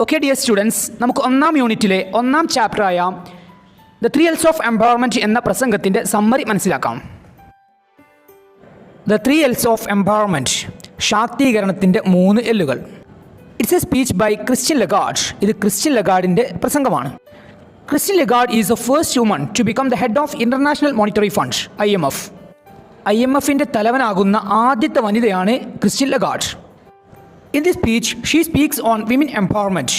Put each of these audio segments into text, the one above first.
Okay dear students, നമുക്ക് ഒന്നാം യൂണിറ്റിലെ ഒന്നാം ചാപ്റ്ററായ ദ 3 L's ഓഫ് എംപവർമെൻറ്റ് എന്ന പ്രസംഗത്തിൻ്റെ സമ്മറി മനസ്സിലാക്കാം. ദ 3 L's ഓഫ് എംപവർമെൻറ്റ്, ശാക്തീകരണത്തിൻ്റെ 3 എല്ലുകൾ. It's a speech by Christine Lagarde. ഇത് ക്രിസ്റ്റ്യൻ ലഗാർഡിൻ്റെ പ്രസംഗമാണ്. Christine Lagarde is the first woman to become the head of international monetary fund IMF. IMFൻ്റെ തലവനാകുന്ന ആദ്യത്തെ വനിതയാണ് ക്രിസ്റ്റ്യൻ ലഗാർഡ്. In this speech she speaks on women empowerment.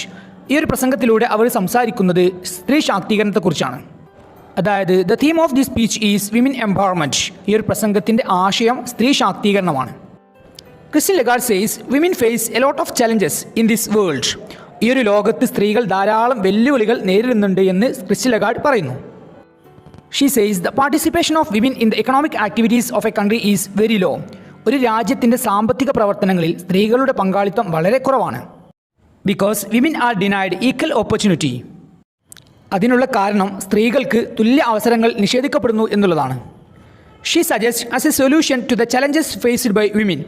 ഈ ഒരു പ്രസംഗത്തിലൂടെ അവർ സംസാരിക്കുന്നത് സ്ത്രീ ശാക്തീകരണത്തെക്കുറിച്ചാണ്. അതായത് the theme of this speech is women empowerment. ഈ ഒരു പ്രസംഗത്തിൻ്റെ ആശയം സ്ത്രീ ശാക്തീകരണമാണ്. Christine Lagarde says women face A lot of challenges in this world. ഈ ഒരു ലോകത്ത് സ്ത്രീകൾ ധാരാളം വെല്ലുവിളികൾ നേരിടുന്നുണ്ട് എന്ന് ക്രിസ്റ്റ്യൻ ലഗാർഡ് പറയുന്നു. She says the participation of women in the economic activities of a country is very low. ഒരു രാജ്യത്തിൻ്റെ സാമ്പത്തിക പ്രവർത്തനങ്ങളിൽ സ്ത്രീകളുടെ പങ്കാളിത്തം വളരെ കുറവാണ്. Because women are denied equal opportunity. അതിനുള്ള കാരണം സ്ത്രീകൾക്ക് തുല്യ അവസരങ്ങൾ നിഷേധിക്കപ്പെടുന്നു എന്നുള്ളതാണ്. She suggest as a solution to the challenges faced by women.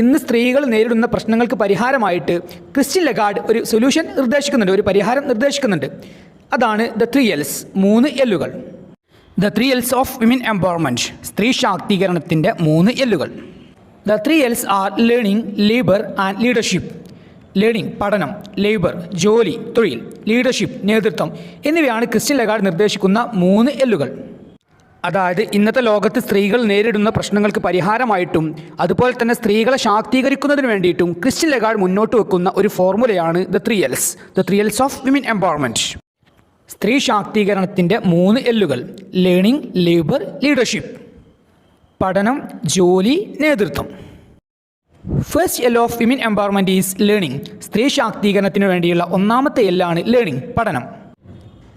ഇന്ന് സ്ത്രീകൾ നേരിടുന്ന പ്രശ്നങ്ങൾക്ക് പരിഹാരമായിട്ട് ക്രിസ്റ്റ്യൻ ലഗാർഡ് ഒരു സൊല്യൂഷൻ നിർദ്ദേശിക്കുന്നുണ്ട്, ഒരു പരിഹാരം നിർദ്ദേശിക്കുന്നുണ്ട്. അതാണ് ദ 3 L's, 3 എല്ലുകൾ. The 3 L's of women empowerment, സ്ത്രീ ശാക്തീകരണത്തിൻ്റെ 3 എല്ലുകൾ. The 3 L's are learning, labour and leadership. Learning പഠനം, ലേബർ ജോലി തൊഴിൽ, ലീഡർഷിപ്പ് നേതൃത്വം എന്നിവയാണ് ക്രിസ്റ്റ്യൻ ലഗാർഡ് നിർദ്ദേശിക്കുന്ന 3 എല്ലുകൾ. അതായത് ഇന്നത്തെ ലോകത്ത് സ്ത്രീകൾ നേരിടുന്ന പ്രശ്നങ്ങൾക്ക് പരിഹാരമായിട്ടും അതുപോലെ തന്നെ സ്ത്രീകളെ ശാക്തീകരിക്കുന്നതിന് വേണ്ടിയിട്ടും ക്രിസ്റ്റ്യൻ ലഗാർഡ് മുന്നോട്ട് വെക്കുന്ന ഒരു ഫോർമുലയാണ് the 3 L's, the 3 L's of women empowerment. സ്ത്രീ ശാക്തീകരണത്തിൻ്റെ 3 എല്ലുകൾ: ലേണിംഗ്, ലേബർ, ലീഡർഷിപ്പ്. പഠനം, ജോലി, നേതൃത്വം. First L of women empowerment is learning. സ്ത്രീ ശാക്തീകരണത്തിന് വേണ്ടിയുള്ള ഒന്നാമത്തെ എല്ലാണ് ലേണിംഗ്, പഠനം.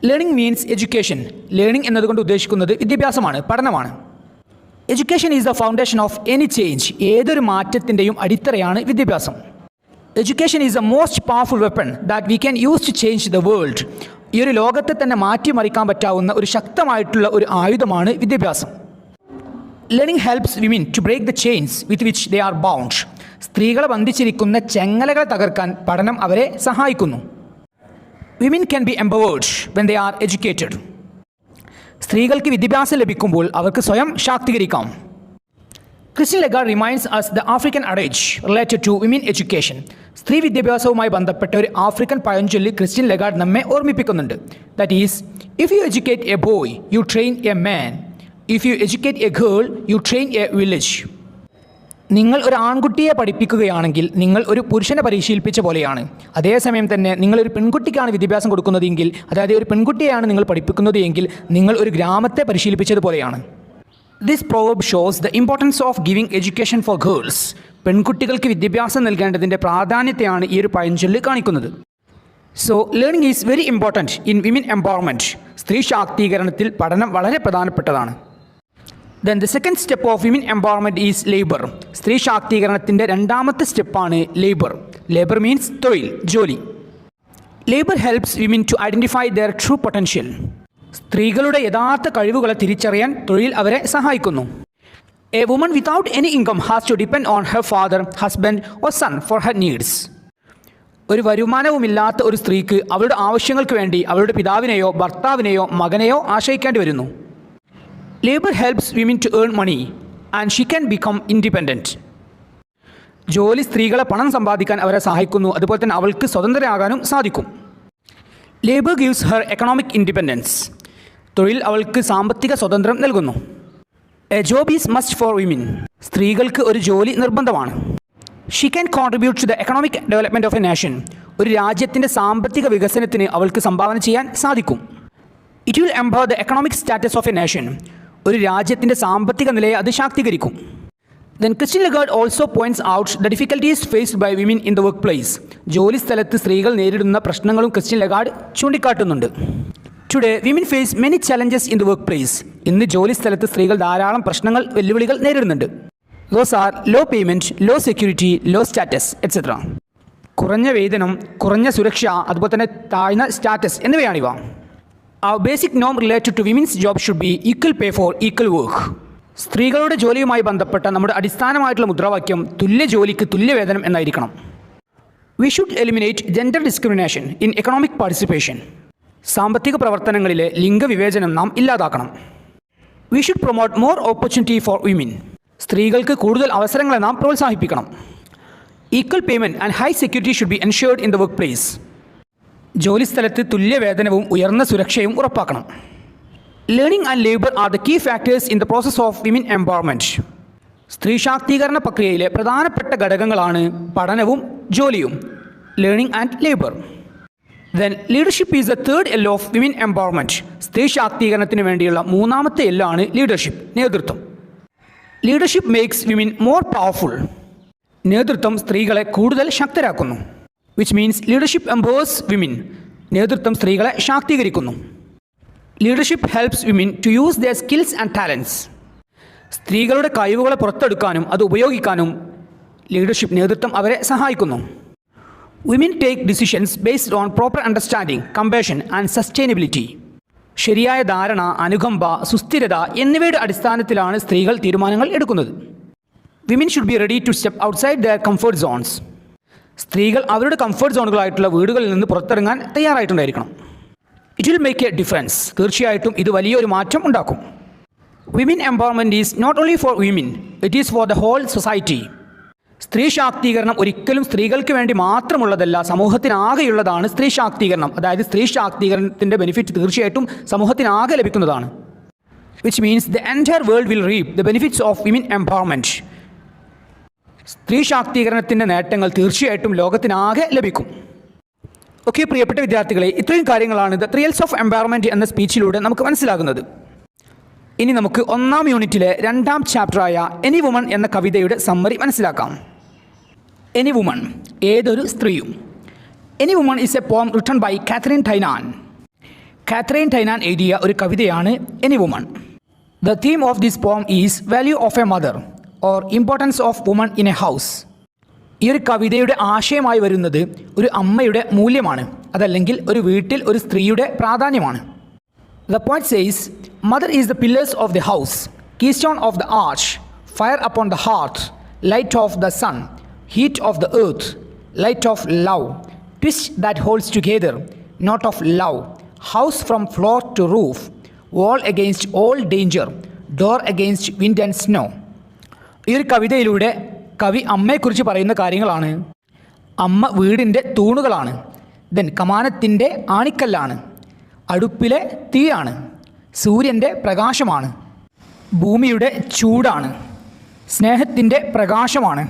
Learning means education. ലേണിംഗ് എന്നതുകൊണ്ട് ഉദ്ദേശിക്കുന്നത് വിദ്യാഭ്യാസമാണ്, പഠനമാണ്. Education is the foundation of any change. ഏതൊരു മാറ്റത്തിൻ്റെയും അടിത്തറയാണ് വിദ്യാഭ്യാസം. Education is the most powerful weapon that we can use to change the world. ഈ ഒരു ലോകത്തെ തന്നെ മാറ്റിമറിക്കാൻ പറ്റാവുന്ന ഒരു ശക്തമായിട്ടുള്ള ഒരു ആയുധമാണ് വിദ്യാഭ്യാസം. Learning helps women to break the chains with which they are bound. സ്ത്രീകളെ ബന്ധിച്ചിരിക്കുന്ന ചെങ്ങലകൾ തകർക്കാൻ പഠനം അവരെ സഹായിക്കുന്നു. Women can be empowered when they are educated. സ്ത്രീകൾക്ക് വിദ്യാഭ്യാസം ലഭിക്കുമ്പോൾ അവർക്ക് സ്വയം ശാക്തീകരിക്കാം. Christine Lagarde reminds us the African adage related to women education. സ്ത്രീ വിദ്യാഭ്യാസവുമായി ബന്ധപ്പെട്ട ഒരു ആഫ്രിക്കൻ പഴഞ്ചൊല്ലി ക്രിസ്റ്റ്യൻ ലഗാർഡ് നമ്മെ ഓർമ്മിപ്പിക്കുന്നുണ്ട്. That is, if you educate a boy you train a man, if you educate A girl you train A village. നിങ്ങൾ ഒരു ആൺകുട്ടിയെ പഠിപ്പിക്കുകയാണെങ്കിൽ നിങ്ങൾ ഒരു പുരുഷനെ പരിശീലിപ്പിച്ച പോലെയാണ്. അതേസമയം തന്നെ നിങ്ങളൊരു പെൺകുട്ടിക്കാണ് വിദ്യാഭ്യാസം കൊടുക്കുന്നതെങ്കിൽ, അതായത് ഒരു പെൺകുട്ടിയെയാണ് നിങ്ങൾ പഠിപ്പിക്കുന്നത് എങ്കിൽ നിങ്ങൾ ഒരു ഗ്രാമത്തെ പരിശീലിപ്പിച്ചതുപോലെയാണ്. This proverb shows the importance of giving education for girls. പെൺകുട്ടികൾക്ക് വിദ്യാഭ്യാസം നൽകേണ്ടതിൻ്റെ പ്രാധാന്യത്തെയാണ് ഈ ഒരു പഴഞ്ചൊല്ല് കാണിക്കുന്നത്. So learning is very important in women empowerment. സ്ത്രീ ശാക്തീകരണത്തിൽ പഠനം വളരെ പ്രധാനപ്പെട്ടതാണ്. Then the second step of women empowerment is labour. സ്ത്രീ ശാക്തീകരണത്തിൻ്റെ രണ്ടാമത്തെ സ്റ്റെപ്പാണ് ലേബർ. ലേബർ മീൻസ് തൊഴിൽ, ജോലി. Labour helps women to identify their true potential. സ്ത്രീകളുടെ യഥാർത്ഥ കഴിവുകളെ തിരിച്ചറിയാൻ തൊഴിൽ അവരെ സഹായിക്കുന്നു. A woman without any income has to depend on her father, husband or son for her needs. ഒരു വരുമാനവുമില്ലാത്ത ഒരു സ്ത്രീക്ക് അവളുടെ ആവശ്യങ്ങൾക്ക് വേണ്ടി അവളുടെ പിതാവിനെയോ ഭർത്താവിനെയോ മകനെയോ ആശ്രയിക്കേണ്ടി വരുന്നു. Labour helps women to earn money and she can become independent. ജോലി സ്ത്രീകളെ പണം സമ്പാദിക്കാൻ അവരെ സഹായിക്കുന്നു, അതുപോലെ തന്നെ അവൾക്ക് സ്വതന്ത്രരാകാനും സാധിക്കും. Labour gives her economic independence. തൊഴിൽ അവൾക്ക് സാമ്പത്തിക സ്വാതന്ത്ര്യം നൽകുന്നു. A job is must for women. സ്ത്രീകൾക്ക് ഒരു ജോലി നിർബന്ധമാണ്. She can contribute to the economic development of a nation. ഒരു രാജ്യത്തിൻ്റെ സാമ്പത്തിക വികസനത്തിന് അവൾക്ക് സംഭാവന ചെയ്യാൻ സാധിക്കും. It will empower the economic status of a nation. ഒരു രാജ്യത്തിൻ്റെ സാമ്പത്തിക നിലയെ അത് ശാക്തീകരിക്കും. Then Christine Lagarde also points out the difficulties faced by women in the workplace. ജോലി സ്ഥലത്ത് സ്ത്രീകൾ നേരിടുന്ന പ്രശ്നങ്ങളും ക്രിസ്റ്റ്യൻ ലഗാർഡ് ചൂണ്ടിക്കാട്ടുന്നുണ്ട്. Today women face many challenges in the workplace. ഇന്ന് ജോലി സ്ഥലത്ത് സ്ത്രീകൾ ധാരാളം പ്രശ്നങ്ങൾ, വെല്ലുവിളികൾ നേരിടുന്നുണ്ട്. Those are low payment, low security, low status etcetera. കുറഞ്ഞ വേതനം, കുറഞ്ഞ സുരക്ഷ, അതുപോലെ തന്നെ താഴ്ന്ന സ്റ്റാറ്റസ് എന്നിവയാണിവ. Our basic norm related to women's job should be equal pay for equal work. സ്ത്രീകളുടെ ജോലിയുമായി ബന്ധപ്പെട്ട നമ്മുടെ അടിസ്ഥാനമായിട്ടുള്ള മുദ്രാവാക്യം തുല്യ ജോലിക്ക് തുല്യ വേതനം എന്നായിരിക്കണം. We should eliminate gender discrimination in economic participation. സാമ്പത്തിക പ്രവർത്തനങ്ങളിലെ ലിംഗവിവേചനം നാം ഇല്ലാതാക്കണം. We should promote more opportunity for women. സ്ത്രീകൾക്ക് കൂടുതൽ അവസരങ്ങളെ നാം പ്രോത്സാഹിപ്പിക്കണം. Equal payment and high security should be ensured in the workplace. ജോലിസ്ഥലത്ത് തുല്യവേതനവും ഉയർന്ന സുരക്ഷയും ഉറപ്പാക്കണം. Learning and labour are the key factors in the process of women empowerment. സ്ത്രീ ശാക്തീകരണ പ്രക്രിയയിലെ പ്രധാനപ്പെട്ട ഘടകങ്ങളാണ് പഠനവും ജോലിയും. Learning and labour. Then leadership is the third L of women empowerment. സ്ത്രീ ശാക്തീകരണത്തിന് വേണ്ടിയുള്ള മൂന്നാമത്തെ എല്ലാണ് ലീഡർഷിപ്പ്, നേതൃത്വം. Leadership makes women more powerful. നേതൃത്വം സ്ത്രീകളെ കൂടുതൽ ശക്തരാക്കുന്നു. Which means leadership empowers women. നേതൃത്വം സ്ത്രീകളെ ശാക്തീകരിക്കുന്നു. Leadership helps women to use their skills and talents. സ്ത്രീകളുടെ കഴിവുകളെ പുറത്തെടുക്കാനും അത് ഉപയോഗിക്കാനും ലീഡർഷിപ്പ് നേതൃത്വം അവരെ സഹായിക്കുന്നു. Women take decisions based on proper understanding, compassion and sustainability. ശരിയായ ധാരണ, അനുകമ്പ, സുസ്ഥിരത എന്നിവയുടെ അടിസ്ഥാനത്തിലാണ് സ്ത്രീകൾ തീരുമാനങ്ങൾ എടുക്കുന്നത്. Women should be ready to step outside their comfort zones. സ്ത്രീകൾ അവരുടെ കംഫർട്ട് സോണുകളായിട്ടുള്ള വീടുകളിൽ നിന്ന് പുറത്തിറങ്ങാൻ തയ്യാറായിട്ടുണ്ടായിരിക്കണം. It will make a difference. തീർച്ചയായിട്ടും ഇത് വലിയൊരു മാറ്റം ഉണ്ടാക്കും. Women empowerment is not only for women, it is for the whole society. സ്ത്രീ ശാക്തീകരണം ഒരിക്കലും സ്ത്രീകൾക്ക് വേണ്ടി മാത്രമുള്ളതല്ല, സമൂഹത്തിനാകെയുള്ളതാണ് സ്ത്രീ ശാക്തീകരണം. അതായത് സ്ത്രീ ശാക്തീകരണത്തിൻ്റെ ബെനിഫിറ്റ് തീർച്ചയായിട്ടും സമൂഹത്തിനാകെ ലഭിക്കുന്നതാണ്. Which means the entire world will റീപ്പ് the benefits of women empowerment. സ്ത്രീ ശാക്തീകരണത്തിൻ്റെ നേട്ടങ്ങൾ തീർച്ചയായിട്ടും ലോകത്തിനാകെ ലഭിക്കും. ഓക്കെ പ്രിയപ്പെട്ട വിദ്യാർത്ഥികളെ, ഇത്രയും കാര്യങ്ങളാണ് the three else of empowerment എന്ന സ്പീച്ചിലൂടെ നമുക്ക് മനസ്സിലാകുന്നത്. ഇനി നമുക്ക് ഒന്നാം യൂണിറ്റിലെ 2ാം ചാപ്റ്ററായ എനി വുമൺ എന്ന കവിതയുടെ സമ്മറി മനസ്സിലാക്കാം. എനി വുമൺ, ഏതൊരു സ്ത്രീയും. Any woman is a poem written by Catherine Tynan. Catherine Tynan എഴുതിയ ഒരു കവിതയാണ് any woman. The theme of this poem is value of a mother or importance of woman in a house. ഈ ഒരു കവിതയുടെ ആശയമായി വരുന്നത് ഒരു അമ്മയുടെ മൂല്യമാണ്, അതല്ലെങ്കിൽ ഒരു വീട്ടിൽ ഒരു സ്ത്രീയുടെ പ്രാധാന്യമാണ്. The poet says, Mother is the pillars of the house, keystone of the arch, fire upon the hearth, light of the sun, heat of the earth, light of love, twist that holds together, knot of love, house from floor to roof, wall against all danger, door against wind and snow. ഈ ഒരു കവിതയിലൂടെ കവി അമ്മയെക്കുറിച്ച് പറയുന്ന കാര്യങ്ങളാണ്. അമ്മ വീടിൻ്റെ തൂണുകളാണ്. Then കമാനത്തിൻ്റെ ആണിക്കല്ലാണ്. അടുപ്പിലെ തീയാണ്. സൂര്യൻ്റെ പ്രകാശമാണ്. ഭൂമിയുടെ ചൂടാണ്. സ്നേഹത്തിൻ്റെ പ്രകാശമാണ്.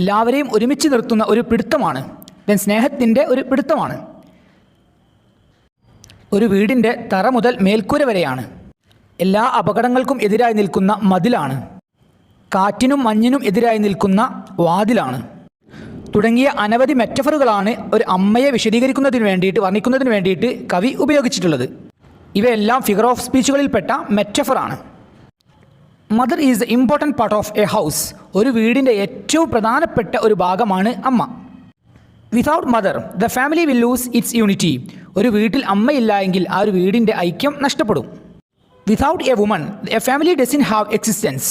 എല്ലാവരെയും ഒരുമിച്ച് നിർത്തുന്ന ഒരു പിടുത്തമാണ്. ദെൻ സ്നേഹത്തിൻ്റെ ഒരു പിടുത്തമാണ്. ഒരു വീടിൻ്റെ തറ മുതൽ മേൽക്കൂര വരെയാണ്. എല്ലാ അപകടങ്ങൾക്കും എതിരായി നിൽക്കുന്ന മതിലാണ്. കാറ്റിനും മഞ്ഞിനും എതിരായി നിൽക്കുന്ന വാതിലാണ്. തുടങ്ങിയ അനവധി മെറ്റഫറുകളാണ് ഒരു അമ്മയെ വിശദീകരിക്കുന്നതിന് വേണ്ടിയിട്ട്, വർണ്ണിക്കുന്നതിന് വേണ്ടിയിട്ട് കവി ഉപയോഗിച്ചിട്ടുള്ളത്. ഇവയെല്ലാം ഫിഗർ ഓഫ് സ്പീച്ചുകളിൽപ്പെട്ട മെറ്റഫറാണ്. Mother is the important part of a house. ഒരു വീടിൻ്റെ ഏറ്റവും പ്രധാനപ്പെട്ട ഒരു ഭാഗമാണ് അമ്മ. Without mother the family will lose its unity. ഒരു വീട്ടിൽ അമ്മയില്ല എങ്കിൽ ആ ഒരു വീടിൻ്റെ ഐക്യം നഷ്ടപ്പെടും. Without a woman a family doesn't have existence.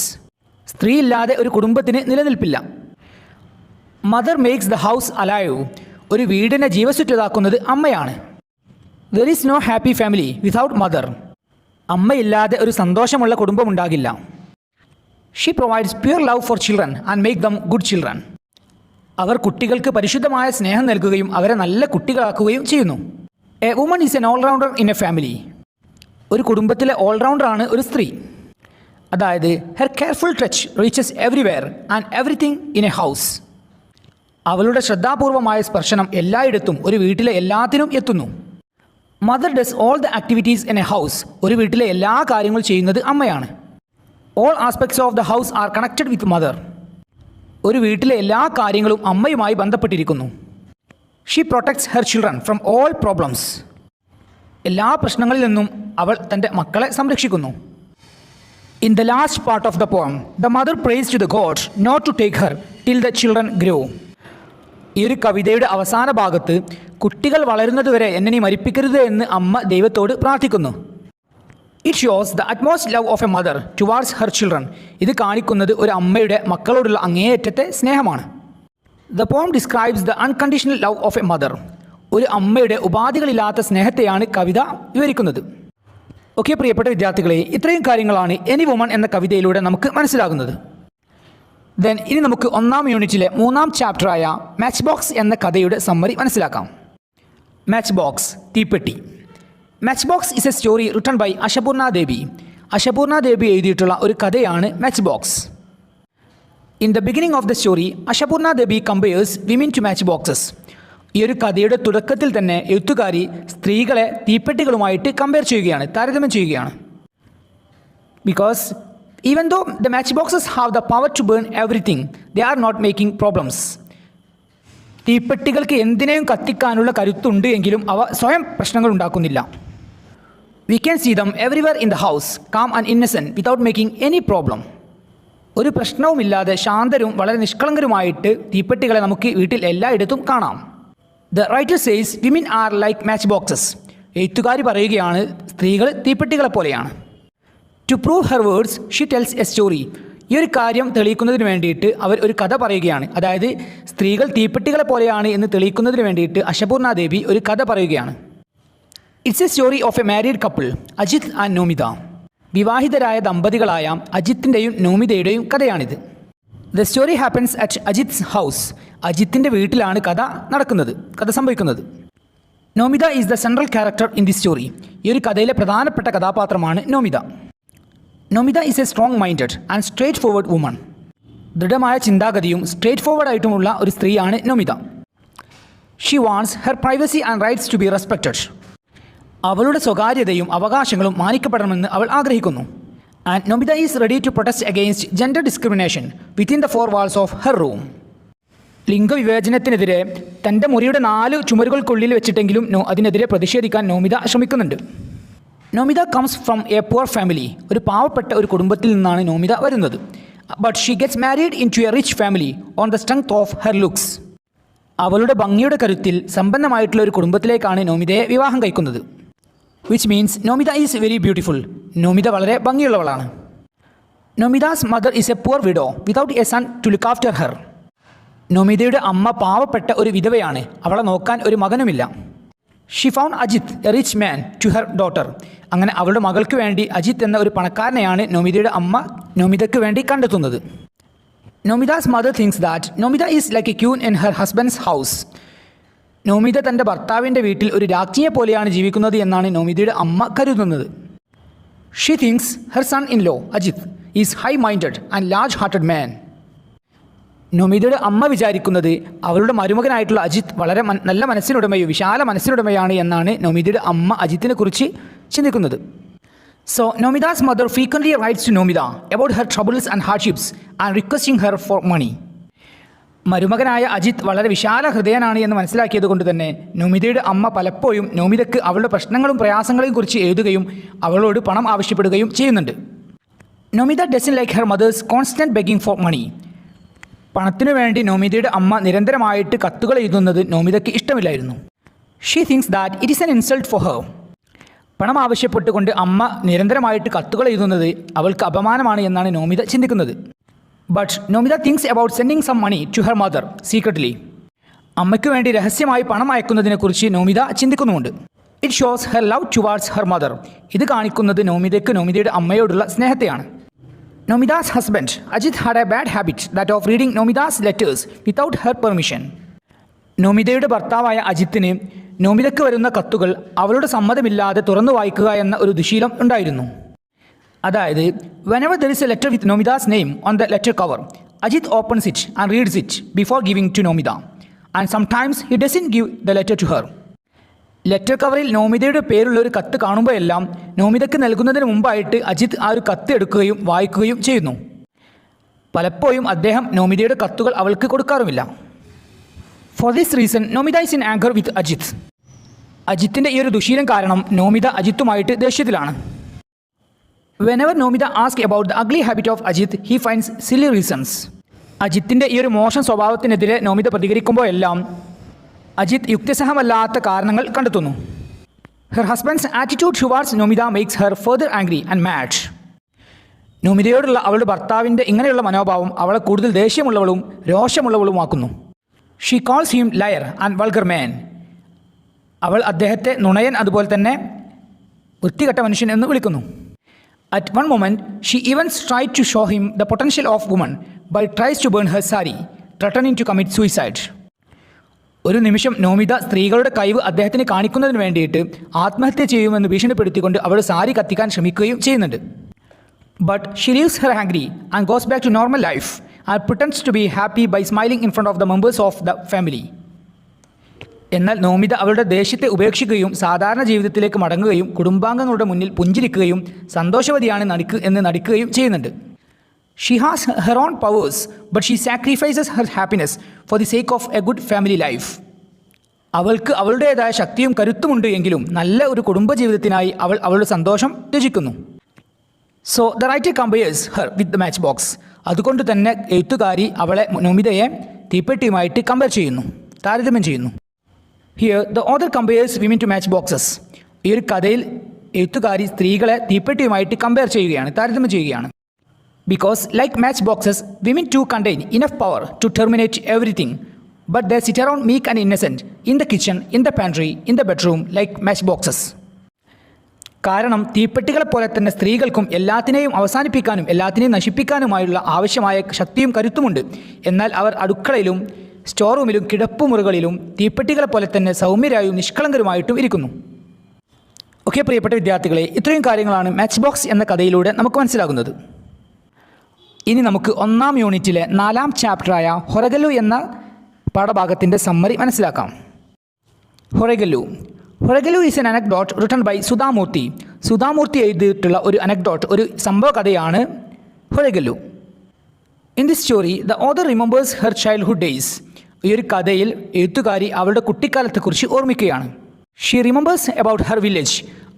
സ്ത്രീ ഇല്ലാതെ ഒരു കുടുംബത്തിന് നിലനിൽപ്പില്ല. Mother makes the house alive. ഒരു വീടിനെ ജീവസുറ്റതാക്കുന്നത് അമ്മയാണ്. There is no happy family without mother. അമ്മയില്ലാതെ ഒരു സന്തോഷമുള്ള കുടുംബം ഉണ്ടാകില്ല. She provides pure love for children and make them good children. അവർ കുട്ടികൾക്ക് പരിശുദ്ധമായ സ്നേഹം നൽകുകയും അവരെ നല്ല കുട്ടികളാക്കുകയും ചെയ്യുന്നു. A woman is an all rounder in a family. ഒരു കുടുംബത്തിലെ ഓൾറൗണ്ടറാണ് ഒരു സ്ത്രീ. അതായത് her careful touch reaches everywhere and everything in a house. അവളുടെ ശ്രദ്ധാപൂർവമായ സ്പർശനം എല്ലായിടത്തും, ഒരു വീട്ടിലെ എല്ലാത്തിനും എത്തുന്നു. Mother does all the activities in a house. ഒരു വീട്ടിലെ എല്ലാ കാര്യങ്ങളും ചെയ്യുന്നത് അമ്മയാണ്. All aspects of the house are connected with mother. ഒരു വീട്ടിലെ എല്ലാ കാര്യങ്ങളും അമ്മയുമായി ബന്ധപ്പെട്ടിരിക്കുന്നു. She protects her children from all problems. എല്ലാ പ്രശ്നങ്ങളിൽ നിന്നും അവൾ തൻ്റെ മക്കളെ സംരക്ഷിക്കുന്നു. In the last part of the poem the mother prays to the god not to take her till the children grow. ഈ ഒരു കവിതയുടെ അവസാന ഭാഗത്ത് കുട്ടികൾ വളരുന്നതുവരെ എന്നെ നീ മരിപ്പിക്കരുത് എന്ന് അമ്മ ദൈവത്തോട് പ്രാർത്ഥിക്കുന്നു. It shows the utmost love of a mother towards her children. ഇത് കാണിക്കുന്നത് ഒരു അമ്മയുടെ മക്കളോടുള്ള അങ്ങേയറ്റത്തെ സ്നേഹമാണ്. The poem describes the unconditional love of a mother. ഒരു അമ്മയുടെ ഉപാധികളില്ലാത്ത സ്നേഹത്തെയാണ് കവിത വിവരിക്കുന്നത്. ഓക്കെ പ്രിയപ്പെട്ട വിദ്യാർത്ഥികളെ, ഇത്രയും കാര്യങ്ങളാണ് എനി വുമൺ എന്ന കവിതയിലൂടെ നമുക്ക് മനസ്സിലാകുന്നത്. ദെൻ ഇനി നമുക്ക് ഒന്നാം യൂണിറ്റിലെ 3-ാം ചാപ്റ്ററായ മാച്ച് ബോക്സ് എന്ന കഥയുടെ സമ്മറി മനസ്സിലാക്കാം. മാച്ച് ബോക്സ്, തീപ്പെട്ടി. Match box is a story written by Ashapurna Devi. Ashapurna Devi എഴുതിയിട്ടുള്ള ഒരു കഥയാണ് match box. In the beginning of the story Ashapurna Devi compares women to match boxes. ഈ ഒരു കഥയുടെ തുടക്കത്തിൽ തന്നെ എഴുത്തുകാരി സ്ത്രീകളെ തീപ്പെട്ടികളുമായിട്ട് കമ്പയർ ചെയ്യുകയാണ്, താരതമ്യം ചെയ്യുകയാണ്. Because even though the match boxes have the power to burn everything, they are not making problems. തീപ്പെട്ടികൾക്ക് എന്തിനേയും കത്തിക്കാനുള്ള കരുത്തുണ്ട് എങ്കിലും അവ സ്വയം പ്രശ്നങ്ങൾ ഉണ്ടാക്കുന്നില്ല. We can see them everywhere in the house, calm and innocent without making any problem. ഒരു പ്രശ്നവുമില്ലാതെ ശാന്തരും വളരെ നിഷ്കളങ്കരുമായിട്ട് തീപ്പെട്ടികളെ നമുക്ക് വീട്ടിൽ എല്ലായിടത്തും കാണാം. The writer says women are like matchboxes. എഴുത്തുകാരി പറയുകയാണ് സ്ത്രീകൾ തീപ്പെട്ടികളെ പോലെയാണ്. To prove her words she tells a story. ഈ ഒരു കാര്യം തെളിയിക്കുന്നതിന് വേണ്ടിയിട്ട് അവർ ഒരു കഥ പറയുകയാണ്. അതായത് സ്ത്രീകൾ തീപ്പെട്ടികളെ പോലെയാണ് എന്ന് തെളിയിക്കുന്നതിന് വേണ്ടിയിട്ട് അശപൂർണ ദേവി ഒരു കഥ പറയുകയാണ്. It's a story of a married couple, Ajit and Nomita. വിവാഹിതരായ ദമ്പതികളായ അജിത്തിൻ്റെയും നോമിതയുടെയും കഥയാണിത്. The story happens at Ajit's house. അജിത്തിൻ്റെ വീട്ടിലാണ് കഥ നടക്കുന്നത്, കഥ സംഭവിക്കുന്നത്. Nomita is the central character in the story. ഈ ഒരു കഥയിലെ പ്രധാനപ്പെട്ട കഥാപാത്രമാണ് Nomita. Nomita is a strong minded and straightforward woman. ദൃഢമായ ചിന്താഗതിയും സ്ട്രേറ്റ് ഫോർവേഡ് ആയിട്ടുമുള്ള ഒരു സ്ത്രീയാണ് Nomita. She wants her privacy and rights to B respected. അവളുടെ സ്വകാര്യതയും അവകാശങ്ങളും മാനിക്കപ്പെടണമെന്ന് അവൾ ആഗ്രഹിക്കുന്നു. And Nomita is ready to protest against gender discrimination within the 4 walls of her room. ലിംഗവിവേചനത്തിനെതിരെ തൻ്റെ മുറിയുടെ 4 ചുമരുകൾക്കുള്ളിൽ വെച്ചിട്ടെങ്കിലും അതിനെതിരെ പ്രതിഷേധിക്കാൻ നോമിത ശ്രമിക്കുന്നുണ്ട്. Nomita comes from a poor family. ഒരു പാവപ്പെട്ട ഒരു കുടുംബത്തിൽ നിന്നാണ് നോമിത വരുന്നത്. But she gets married in to a rich family on the strength of her looks. അവളുടെ ഭംഗിയുടെ കരുത്തിൽ സമ്പന്നമായിട്ടുള്ള ഒരു കുടുംബത്തിലേക്കാണ് നോമിതയെ വിവാഹം കഴിക്കുന്നത്. Which means Nomita is very beautiful. Nomita വളരെ ഭംഗിയുള്ളവളാണ്. Nomita's mother is a poor widow without a son to look after her. നോമിതയുടെ അമ്മ പാവപ്പെട്ട ഒരു വിധവയാണ്, അവളെ നോക്കാൻ ഒരു മകനുമില്ല. She found Ajit a rich man to her daughter. അങ്ങനെ അവളുടെ മകൾക്ക് വേണ്ടി അജിത് എന്ന ഒരു പണക്കാരനെയാണ് നോമിതയുടെ അമ്മ നോമിതയ്ക്ക് വേണ്ടി കണ്ടെത്തുന്നത്. Nomita's mother thinks that Nomita is like a queen in her husband's house. Nomita തൻ്റെ ഭർത്താവിൻ്റെ വീട്ടിൽ ഒരു രാജ്ഞിയെ പോലെയാണ് ജീവിക്കുന്നത് എന്നാണ് നോമിതയുടെ അമ്മ കരുതുന്നത്. She thinks her son in law Ajit is high minded and large hearted man. നോമിതയുടെ അമ്മ വിചാരിക്കുന്നത് അവളുടെ മരുമകനായിട്ടുള്ള അജിത് വളരെ നല്ല മനസ്സിനുടമയോ വിശാല മനസ്സിനുടമയാണ് എന്നാണ് നോമിതയുടെ അമ്മ അജിത്തിനെ കുറിച്ച് ചിന്തിക്കുന്നത്. So Nomita's mother frequently writes to Nomita about her troubles and hardships and requesting her for money. മരുമകനായ അജിത് വളരെ വിശാല ഹൃദയനാണ് എന്ന് മനസ്സിലാക്കിയത് കൊണ്ട് തന്നെ നോമിതയുടെ അമ്മ പലപ്പോഴും നോമിതയ്ക്ക് അവളുടെ പ്രശ്നങ്ങളും പ്രയാസങ്ങളെയും കുറിച്ച് എഴുതുകയും അവളോട് പണം ആവശ്യപ്പെടുകയും ചെയ്യുന്നുണ്ട്. Nomita doesn't like her mother's constant begging for money. പണത്തിനു വേണ്ടി നോമിതയുടെ അമ്മ നിരന്തരമായിട്ട് കത്തുകൾ എഴുതുന്നത് നോമിതയ്ക്ക് ഇഷ്ടമില്ലായിരുന്നു. She thinks that it is an insult for her. പണം ആവശ്യപ്പെട്ടുകൊണ്ട് അമ്മ നിരന്തരമായിട്ട് കത്തുകൾ എഴുതുന്നത് അവൾക്ക് അപമാനമാണ് എന്നാണ് നോമിത ചിന്തിക്കുന്നത്. But Nomita thinks about sending some money to her mother secretly. അമ്മയ്ക്ക് വേണ്ടി രഹസ്യമായി പണം അയക്കുന്നതിനെക്കുറിച്ച് നോമിത ചിന്തിക്കുന്നുമുണ്ട്. It shows her love towards her mother. ഇത് കാണിക്കുന്നത് നോമിതയ്ക്ക് നോമിതയുടെ അമ്മയോടുള്ള സ്നേഹത്തെയാണ്. Nomita's husband Ajit had a bad habit that of reading Nomita's letters without her permission. നോമിതയുടെ ഭർത്താവായ അജിത്തിന് നോമിതയ്ക്ക് വരുന്ന കത്തുകൾ അവളുടെ സമ്മതമില്ലാതെ തുറന്നു വായിക്കുക എന്ന ഒരു ദുശീലം ഉണ്ടായിരുന്നു. അതായത് whenever there is a letter with Nomida's name on the letter cover, Ajit opens it and reads it before giving to Nomida, and sometimes he doesn't give the letter to her. Letter കവറിൽ നോമിതയുടെ പേരുള്ള ഒരു കത്ത് കാണുമ്പോഴെല്ലാം നോമിതയ്ക്ക് നൽകുന്നതിന് മുമ്പായിട്ട് അജിത് ആ ഒരു കത്ത് എടുക്കുകയും വായിക്കുകയും ചെയ്യുന്നു. പലപ്പോഴും അദ്ദേഹം നോമിതയുടെ കത്തുകൾ അവൾക്ക് കൊടുക്കാറുമില്ല. For this reason Nomita is in anger with Ajit. അജിത്തിൻ്റെ ഈ ഒരു ദുശീലം കാരണം Nomita അജിത്തുമായിട്ട് ദേഷ്യത്തിലാണ്. Whenever Nomida asks about the ugly habit of Ajit, he finds silly reasons. അജിത്തിൻ്റെ ഈ ഒരു മോശം സ്വഭാവത്തിനെതിരെ നോമിത പ്രതികരിക്കുമ്പോഴെല്ലാം അജിത് യുക്തിസഹമല്ലാത്ത കാരണങ്ങൾ കണ്ടെത്തുന്നു. Her husband's attitude towards Nomida makes her further angry and mad. നോമിതയോടുള്ള അവളുടെ ഭർത്താവിൻ്റെ ഇങ്ങനെയുള്ള മനോഭാവം അവളെ കൂടുതൽ ദേഷ്യമുള്ളവളും രോഷമുള്ളവളുമാക്കുന്നു. She calls him liar and vulgar man. അവൾ അദ്ദേഹത്തെ നുണയൻ അതുപോലെ തന്നെ വൃത്തികെട്ട മനുഷ്യൻ എന്ന് വിളിക്കുന്നു. At one moment she even tried to show him the potential of woman by tries to burn her sari threatening to commit suicide. ഒരു നിമിഷം നോമിത സ്ത്രീകളുടെ കഴിവ് അദ്ദേഹത്തിന് കാണിക്കുന്നതിന് വേണ്ടിയിട്ട് ആത്മഹത്യ ചെയ്യുമെന്ന് ഭീഷണിപ്പെടുത്തിക്കൊണ്ട് അവൾ സാരി കത്തിക്കാൻ ശ്രമിക്കുകയും ചെയ്യുന്നുണ്ട്. But she leaves her angry and goes back to normal life and pretends to be happy by smiling in front of the members of the family. എന്നാൽ നോമിത അവളുടെ ദേഷ്യത്തെ ഉപേക്ഷിക്കുകയും സാധാരണ ജീവിതത്തിലേക്ക് മടങ്ങുകയും കുടുംബാംഗങ്ങളുടെ മുന്നിൽ പുഞ്ചിരിക്കുകയും സന്തോഷവതിയാണ് എന്ന് നടിക്കുകയും ചെയ്യുന്നുണ്ട്. She has her own powers but she sacrifices her happiness for the sake of A good family life. അവൾക്ക് അവളുടേതായ ശക്തിയും കരുത്തുമുണ്ട് എങ്കിലും നല്ല ഒരു കുടുംബജീവിതത്തിനായി അവൾ അവളുടെ സന്തോഷം ത്യജിക്കുന്നു. So the writer compares her with the match box. അതുകൊണ്ട് തന്നെ എഴുത്തുകാരി അവളെ നോമിതയെ തീപ്പെട്ടിയുമായിട്ട് കമ്പയർ ചെയ്യുന്നു, താരതമ്യം ചെയ്യുന്നു. Here the author compares women to match boxes. ഈ ഒരു കഥയിൽ എഴുത്തുകാരി സ്ത്രീകളെ തീപ്പെട്ടിയുമായിട്ട് കമ്പയർ ചെയ്യുകയാണ്, താരതമ്യം ചെയ്യുകയാണ്. Because like matchboxes women to contain enough power to terminate everything but they sit around meek and innocent in the kitchen, in the pantry, in the bedroom like matchboxes. കാരണം തീപ്പെട്ടികളെപ്പോലെ തന്നെ സ്ത്രീകൾക്കും എല്ലാത്തിനെയും അവസാനിപ്പിക്കാനും എല്ലാത്തിനെയും നശിപ്പിക്കാനുമായുള്ള ആവശ്യമായ ശക്തിയും കരുത്തുമുണ്ട്. എന്നാൽ അവർ അടുക്കളയിലും store റൂമിലും കിടപ്പുമുറികളിലും തീപ്പെട്ടികളെപ്പോലെ തന്നെ സൗമ്യരായും നിഷ്കളങ്കരുമായിട്ടും ഇരിക്കുന്നു. ഓക്കെ പ്രിയപ്പെട്ട വിദ്യാർത്ഥികളെ, ഇത്രയും കാര്യങ്ങളാണ് മാച്ച് ബോക്സ് എന്ന കഥയിലൂടെ നമുക്ക് മനസ്സിലാകുന്നത്. ഇനി നമുക്ക് 1ാം യൂണിറ്റിലെ 4ാം ചാപ്റ്ററായ ഹൊറഗല്ലു എന്ന പാഠഭാഗത്തിൻ്റെ സമ്മറി മനസ്സിലാക്കാം. ഹൊറഗല്ലു is N anecdote written by Sudha Murty. Sudha Murty എഴുതിയിട്ടുള്ള ഒരു അനക്ഡോട്ട്, ഒരു സംഭവ കഥയാണ് ഹൊറഗല്ലു. In this story the author remembers her childhood days. ഈ ഒരു കഥയിൽ എഴുത്തുകാരി അവളുടെ കുട്ടിക്കാലത്തെക്കുറിച്ച് ഓർമ്മിക്കുകയാണ്. She remembers about her village.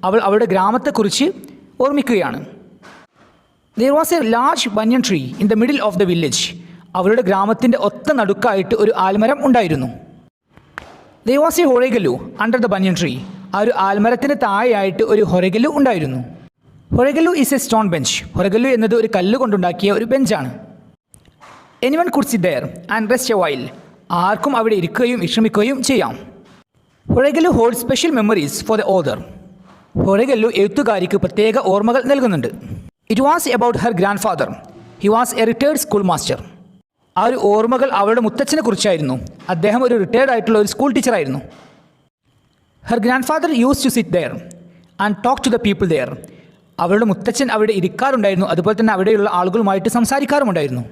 അവൾ അവളുടെ ഗ്രാമത്തെക്കുറിച്ച് ഓർമ്മിക്കുകയാണ്. There was A large banian tree in the middle of the village. അവളുടെ ഗ്രാമത്തിൻ്റെ ഒത്ത നടുക്കായിട്ട് ഒരു ആൽമരം ഉണ്ടായിരുന്നു. There was A ഹൊറഗല്ലു under the banian tree. ആ ഒരു ആൽമരത്തിന് താഴെയായിട്ട് ഒരു ഹൊറഗല്ലു ഉണ്ടായിരുന്നു. Horagallu is a stone bench. Horagallu എന്നത് ഒരു കല്ല് കൊണ്ടുണ്ടാക്കിയ ഒരു ബെഞ്ചാണ്. Anyone could sit there and rest a while. ആർക്കും അവിടെ ഇരിക്കുകയും വിശ്രമിക്കുകയും ചെയ്യാം. Horagallu hold special memories for the author. Horagallu എഴുത്തുകാരിക്ക് പ്രത്യേക ഓർമ്മകൾ നൽകുന്നുണ്ട്. It was about her grand father. He was a retired school master. ആ ഒരു ഓർമ്മകൾ അവളുടെ മുത്തച്ഛനെ കുറിച്ചായിരുന്നു. അദ്ദേഹം ഒരു റിട്ടയർഡ് ആയിട്ടുള്ള ഒരു സ്കൂൾ ടീച്ചറായിരുന്നു. Her grand father use to sit there and talk to the people there. അവളുടെ മുത്തച്ഛൻ അവിടെ ഇരിക്കാറുണ്ടായിരുന്നു, അതുപോലെ തന്നെ അവിടെയുള്ള ആളുകളുമായിട്ട് സംസാരിക്കാറുമുണ്ടായിരുന്നു.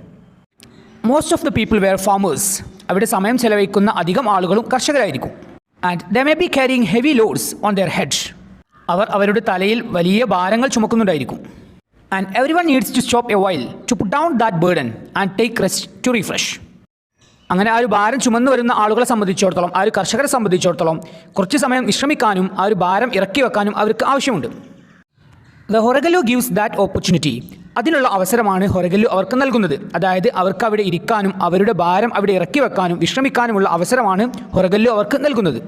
Most of the people were farmers. അവിടെ സമയം ചെലവഴിക്കുന്ന അധികം ആളുകളും കർഷകരായിരിക്കും. And they may be carrying heavy loads on their head. അവർ അവരുടെ തലയിൽ വലിയ ഭാരങ്ങൾ ചുമക്കുന്നുണ്ടായിരിക്കും. And every one needs to stop a while to put down that burden and take rest to refresh. അങ്ങനെ ആ ഒരു ഭാരം ചുമന്നു വരുന്ന ആളുകളെ സംബന്ധിച്ചിടത്തോളം, ആ ഒരു കർഷകരെ സംബന്ധിച്ചിടത്തോളം കുറച്ച് സമയം വിശ്രമിക്കാനും ആ ഒരു ഭാരം ഇറക്കി വെക്കാനും അവർക്ക് ആവശ്യമുണ്ട്. The Horagallu gives that opportunity. അതിനുള്ള അവസരമാണ് ഹൊറഗല്ലു അവർക്ക് നൽകുന്നത്. അതായത് അവർക്ക് അവിടെ ഇരിക്കാനും അവരുടെ ഭാരം അവിടെ ഇറക്കി വെക്കാനും വിശ്രമിക്കാനുമുള്ള അവസരമാണ് ഹൊറഗല്ലു അവർക്ക് നൽകുന്നത്.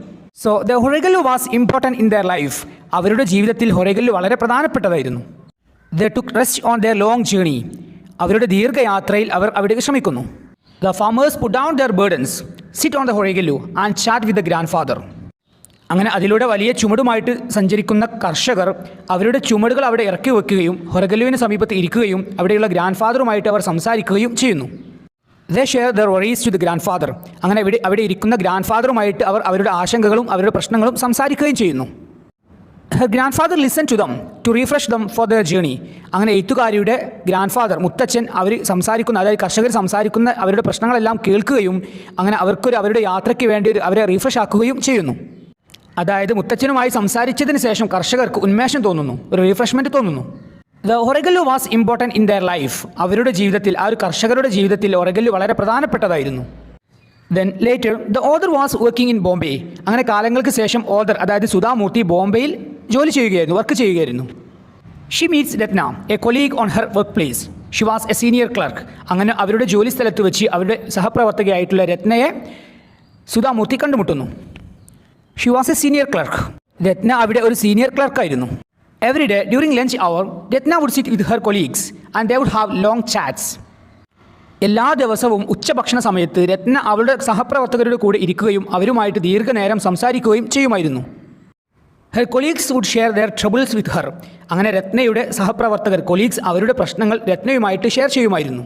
So the Horagallu was important in their life. അവരുടെ ജീവിതത്തിൽ ഹൊറഗല്ലു വളരെ പ്രധാനപ്പെട്ടതായിരുന്നു. The took rest on their long journey. അവരുടെ ദീർഘയാത്രയിൽ അവർ അവിടെ വിശ്രമിക്കുന്നു. The farmers put down their burdens, sit on the Horagallu and chat with the grand father. അങ്ങനെ അതിലൂടെ വലിയ ചുമടുമായിട്ട് സഞ്ചരിക്കുന്ന കർഷകർ അവരുടെ ചുമടുകൾ അവിടെ ഇറക്കി വെക്കുകയും ഹൊറഗല്ലുവിന് സമീപത്ത് ഇരിക്കുകയും അവിടെയുള്ള ഗ്രാൻഡ് ഫാദറുമായിട്ട് അവർ സംസാരിക്കുകയും ചെയ്യുന്നു. They share their worries to the grand father. അങ്ങനെ അവിടെ ഇരിക്കുന്ന ഗ്രാൻഡ് ഫാദറുമായിട്ട് അവർ അവരുടെ ആശങ്കകളും അവരുടെ പ്രശ്നങ്ങളും സംസാരിക്കുകയും ചെയ്യുന്നു. Her grand father listen to them to refresh them for their journey. അങ്ങനെ എഴുത്തുകാരിയുടെ ഗ്രാൻഡ് ഫാദർ, മുത്തച്ഛൻ, അവർ സംസാരിക്കുന്ന, അതായത് കർഷകർ സംസാരിക്കുന്ന അവരുടെ പ്രശ്നങ്ങളെല്ലാം കേൾക്കുകയും അങ്ങനെ അവരുടെ യാത്രയ്ക്ക് വേണ്ടി അവരെ റീഫ്രഷ് ആക്കുകയും ചെയ്യുന്നു. അതായത് മുത്തച്ഛനുമായി സംസാരിച്ചതിന് ശേഷം കർഷകർക്ക് ഉന്മേഷം തോന്നുന്നു, ഒരു റീഫ്രഷ്മെൻറ്റ് തോന്നുന്നു. The Horagallu was important in their life. അവരുടെ ജീവിതത്തിൽ, ആ ഒരു കർഷകരുടെ ജീവിതത്തിൽ ഹൊറഗല്ലു വളരെ പ്രധാനപ്പെട്ടതായിരുന്നു. Then later the author was working in Bombay. അങ്ങനെ കാലങ്ങൾക്ക് ശേഷം ഓതർ, അതായത് സുധാമൂർത്തി, ബോംബെയിൽ ജോലി ചെയ്യുകയായിരുന്നു, വർക്ക് ചെയ്യുകയായിരുന്നു. She meets Ratna, a colleague on her workplace. She was a senior clerk. അങ്ങനെ അവരുടെ ജോലി സ്ഥലത്ത് വെച്ച് അവരുടെ സഹപ്രവർത്തകയായിട്ടുള്ള രത്നയെ സുധാമൂർത്തി കണ്ടുമുട്ടുന്നു. Xi was a senior clerk. രത്ന അവിടെ ഒരു senior ക്ലർക്കായിരുന്നു. Every day during lunch our Ratna would sit with her colleagues and they would have long chats. എല്ലാ ദിവസവും ഉച്ചഭക്ഷണ സമയത്ത് രത്ന അവളുടെ സഹപ്രവർത്തകരുടെ കൂടെ ഇരിക്കുകയും അവരുമായിട്ട് ദീർഘനേരം സംസാരിക്കുകയും ചെയ്യുമായിരുന്നു. Her colleagues would share their troubles with her. അങ്ങനെ രത്നയുടെ സഹപ്രവർത്തകർ കൊളീഗ്സ് അവരുടെ പ്രശ്നങ്ങൾ രത്നയുമായിട്ട് ഷെയർ ചെയ്യുമായിരുന്നു.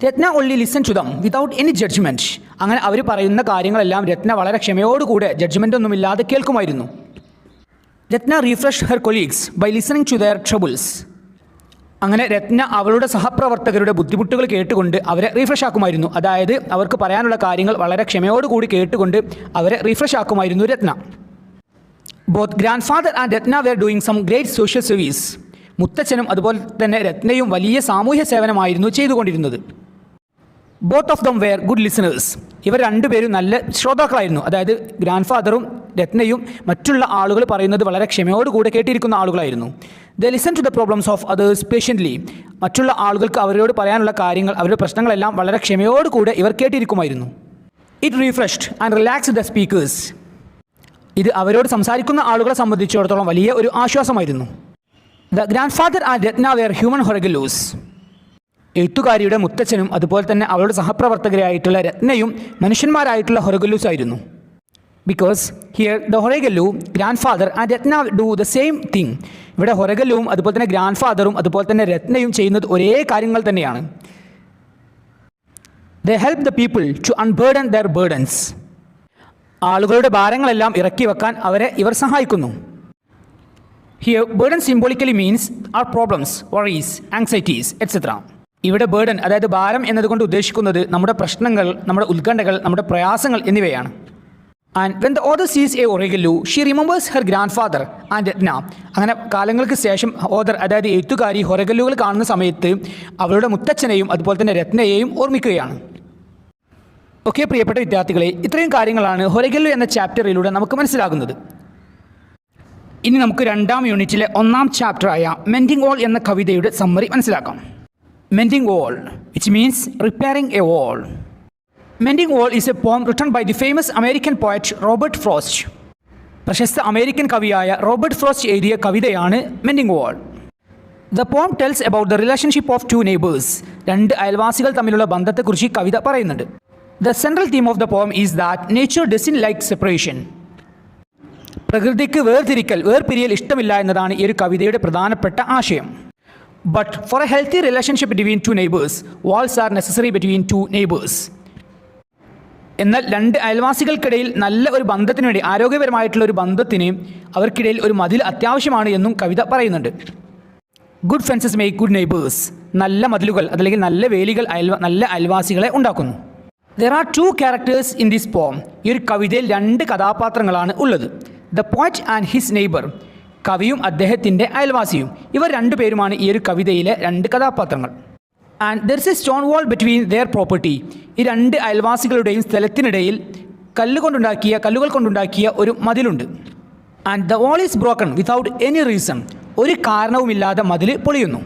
Ratna only listen to them without any judgement. അങ്ങനെ അവർ പറയുന്ന കാര്യങ്ങളെല്ലാം രത്ന വളരെ ക്ഷമയോടുകൂടെ ജഡ്ജ്മെൻ്റ് ഒന്നുമില്ലാതെ കേൾക്കുമായിരുന്നു. Ratna refresh her colleagues by listening to their troubles. അങ്ങനെ രത്ന അവളുടെ സഹപ്രവർത്തകരുടെ ബുദ്ധിമുട്ടുകൾ കേട്ടുകൊണ്ട് അവരെ റീഫ്രഷ് ആക്കുമായിരുന്നു. അതായത് അവർക്ക് പറയാനുള്ള കാര്യങ്ങൾ വളരെ ക്ഷമയോടുകൂടി കേട്ടുകൊണ്ട് അവരെ റീഫ്രഷ് ആക്കുമായിരുന്നു Ratna. Both grand father and Ratna were doing some great social service. മുത്തച്ഛനും അതുപോലെ തന്നെ രത്നയും വലിയ സാമൂഹ്യ സേവനമായിരുന്നു ചെയ്തുകൊണ്ടിരുന്നത്. Both of them were good listeners. ഇവർ രണ്ടുപേരും നല്ല ശ്രോതാക്കളായിരുന്നു. അതായത് ഗ്രാൻഡ് ഫാദറും രത്നയും മറ്റുള്ള ആളുകൾ പറയുന്നത് വളരെ ക്ഷമയോടുകൂടെ കേട്ടിരിക്കുന്ന ആളുകളായിരുന്നു. They listen to the problems of others patiently. മറ്റുള്ള ആളുകൾക്ക് അവരോട് പറയാനുള്ള കാര്യങ്ങൾ, അവരുടെ പ്രശ്നങ്ങളെല്ലാം വളരെ ക്ഷമയോടുകൂടെ ഇവർ കേട്ടിരിക്കുമായിരുന്നു. It refreshed and relaxed the speakers. ഇത് അവരോട് സംസാരിക്കുന്ന ആളുകളെ സംബന്ധിച്ചിടത്തോളം വലിയ ഒരു ആശ്വാസമായിരുന്നു. The grand father and Ratna were human Horagallus. എഴുത്തുകാരിയുടെ മുത്തച്ഛനും അതുപോലെ തന്നെ അവളുടെ സഹപ്രവർത്തകരായിട്ടുള്ള രത്നയും മനുഷ്യന്മാരായിട്ടുള്ള ഹൊറഗലൂസ് ആയിരുന്നു. Because here the Horagallu grand father and Ratna do the same thing. ഇവിടെ ഹൊറഗല്ലുവും അതുപോലെ തന്നെ ഗ്രാൻഡ് ഫാദറും അതുപോലെ തന്നെ രത്നയും ചെയ്യുന്നത് ഒരേ കാര്യങ്ങൾ തന്നെയാണ്. They help the people to unburden their burdens. ആളുകളുടെ ഭാരങ്ങളെല്ലാം ഇറക്കി വെക്കാൻ അവരെ ഇവർ സഹായിക്കുന്നു. Here burden symbolically means our problems, worries, anxieties etcetera. ഇവിടെ ബേർഡൻ അതായത് ഭാരം എന്നതുകൊണ്ട് ഉദ്ദേശിക്കുന്നത് നമ്മുടെ പ്രശ്നങ്ങൾ, നമ്മുടെ ഉത്കണ്ഠകൾ, നമ്മുടെ പ്രയാസങ്ങൾ എന്നിവയാണ്. And when the author sees a Horagallu she remembers her grand father and Ratna. അങ്ങനെ കാലങ്ങൾക്ക് ശേഷം ഓദർ അതായത് എഴുത്തുകാരി ഹൊറഗല്ലുകൾ കാണുന്ന സമയത്ത് അവളുടെ മുത്തച്ഛനെയും അതുപോലെ തന്നെ രത്നയെയും ഓർമ്മിക്കുകയാണ്. ഓക്കെ പ്രിയപ്പെട്ട വിദ്യാർത്ഥികളെ, ഇത്രയും കാര്യങ്ങളാണ് ഹൊറഗല്ലു എന്ന ചാപ്റ്ററിലൂടെ നമുക്ക് മനസ്സിലാകുന്നത്. ഇനി നമുക്ക് രണ്ടാം യൂണിറ്റിലെ ഒന്നാം ചാപ്റ്ററായ മെൻഡിങ് വാൾ എന്ന കവിതയുടെ സമ്മറി മനസ്സിലാക്കാം. Mending wall, which means repairing a wall. Mending wall is a poem written by the famous American poet Robert Frost. പ്രശസ്ത അമേരിക്കൻ കവിയായ റോബർട്ട് ഫ്രോസ്റ്റ് എഴുതിയ കവിതയാണ് mending wall. The poem tells about the relationship of two neighbours. രണ്ട് അയൽവാസികൾ തമ്മിലുള്ള ബന്ധത്തെക്കുറിച്ച് കവിത പറയുന്നുണ്ട്. The central theme of the poem is that nature doesn't like separation. പ്രകൃതിക്ക് വേർപിരിയൽ ഇഷ്ടമില്ല എന്നതാണ് ഈ ഒരു കവിതയുടെ പ്രധാനപ്പെട്ട ആശയം. But for a healthy relationship between two neighbours walls are necessary between two neighbours. എന്നാൽ രണ്ട് അയൽവാസികൾക്കിടയിൽ നല്ല ഒരു ബന്ധത്തിന് വേണ്ടി, ആരോഗ്യപരമായിട്ടുള്ള ഒരു ബന്ധത്തിന് അവർക്കിടയിൽ ഒരു മതിൽ അത്യാവശ്യമാണ് എന്നും കവിത പറയുന്നുണ്ട്. Good fences make good neighbours. നല്ല മതിലുകൾ അതല്ലെങ്കിൽ നല്ല വേലികൾ നല്ല അയൽവാസികളെ ഉണ്ടാക്കുന്നു. There are to characters in this പോം. ഈ ഒരു കവിതയിൽ രണ്ട് കഥാപാത്രങ്ങളാണ് ഉള്ളത്. The poet and his neighbour. കവിയും അദ്ദേഹത്തിൻ്റെ അയൽവാസിയും. ഇവർ രണ്ടുപേരുമാണ് ഈ ഒരു കവിതയിലെ രണ്ട് കഥാപാത്രങ്ങൾ. And there is a stone wall between their property. ഈ രണ്ട് അയൽവാസികളുടെയും സ്ഥലത്തിനിടയിൽ കല്ലുകൾ കൊണ്ടുണ്ടാക്കിയ ഒരു മതിലുണ്ട്. And the wall is broken without any reason. ഒരു കാരണവുമില്ലാതെ മതിൽ പൊളിയുന്നു.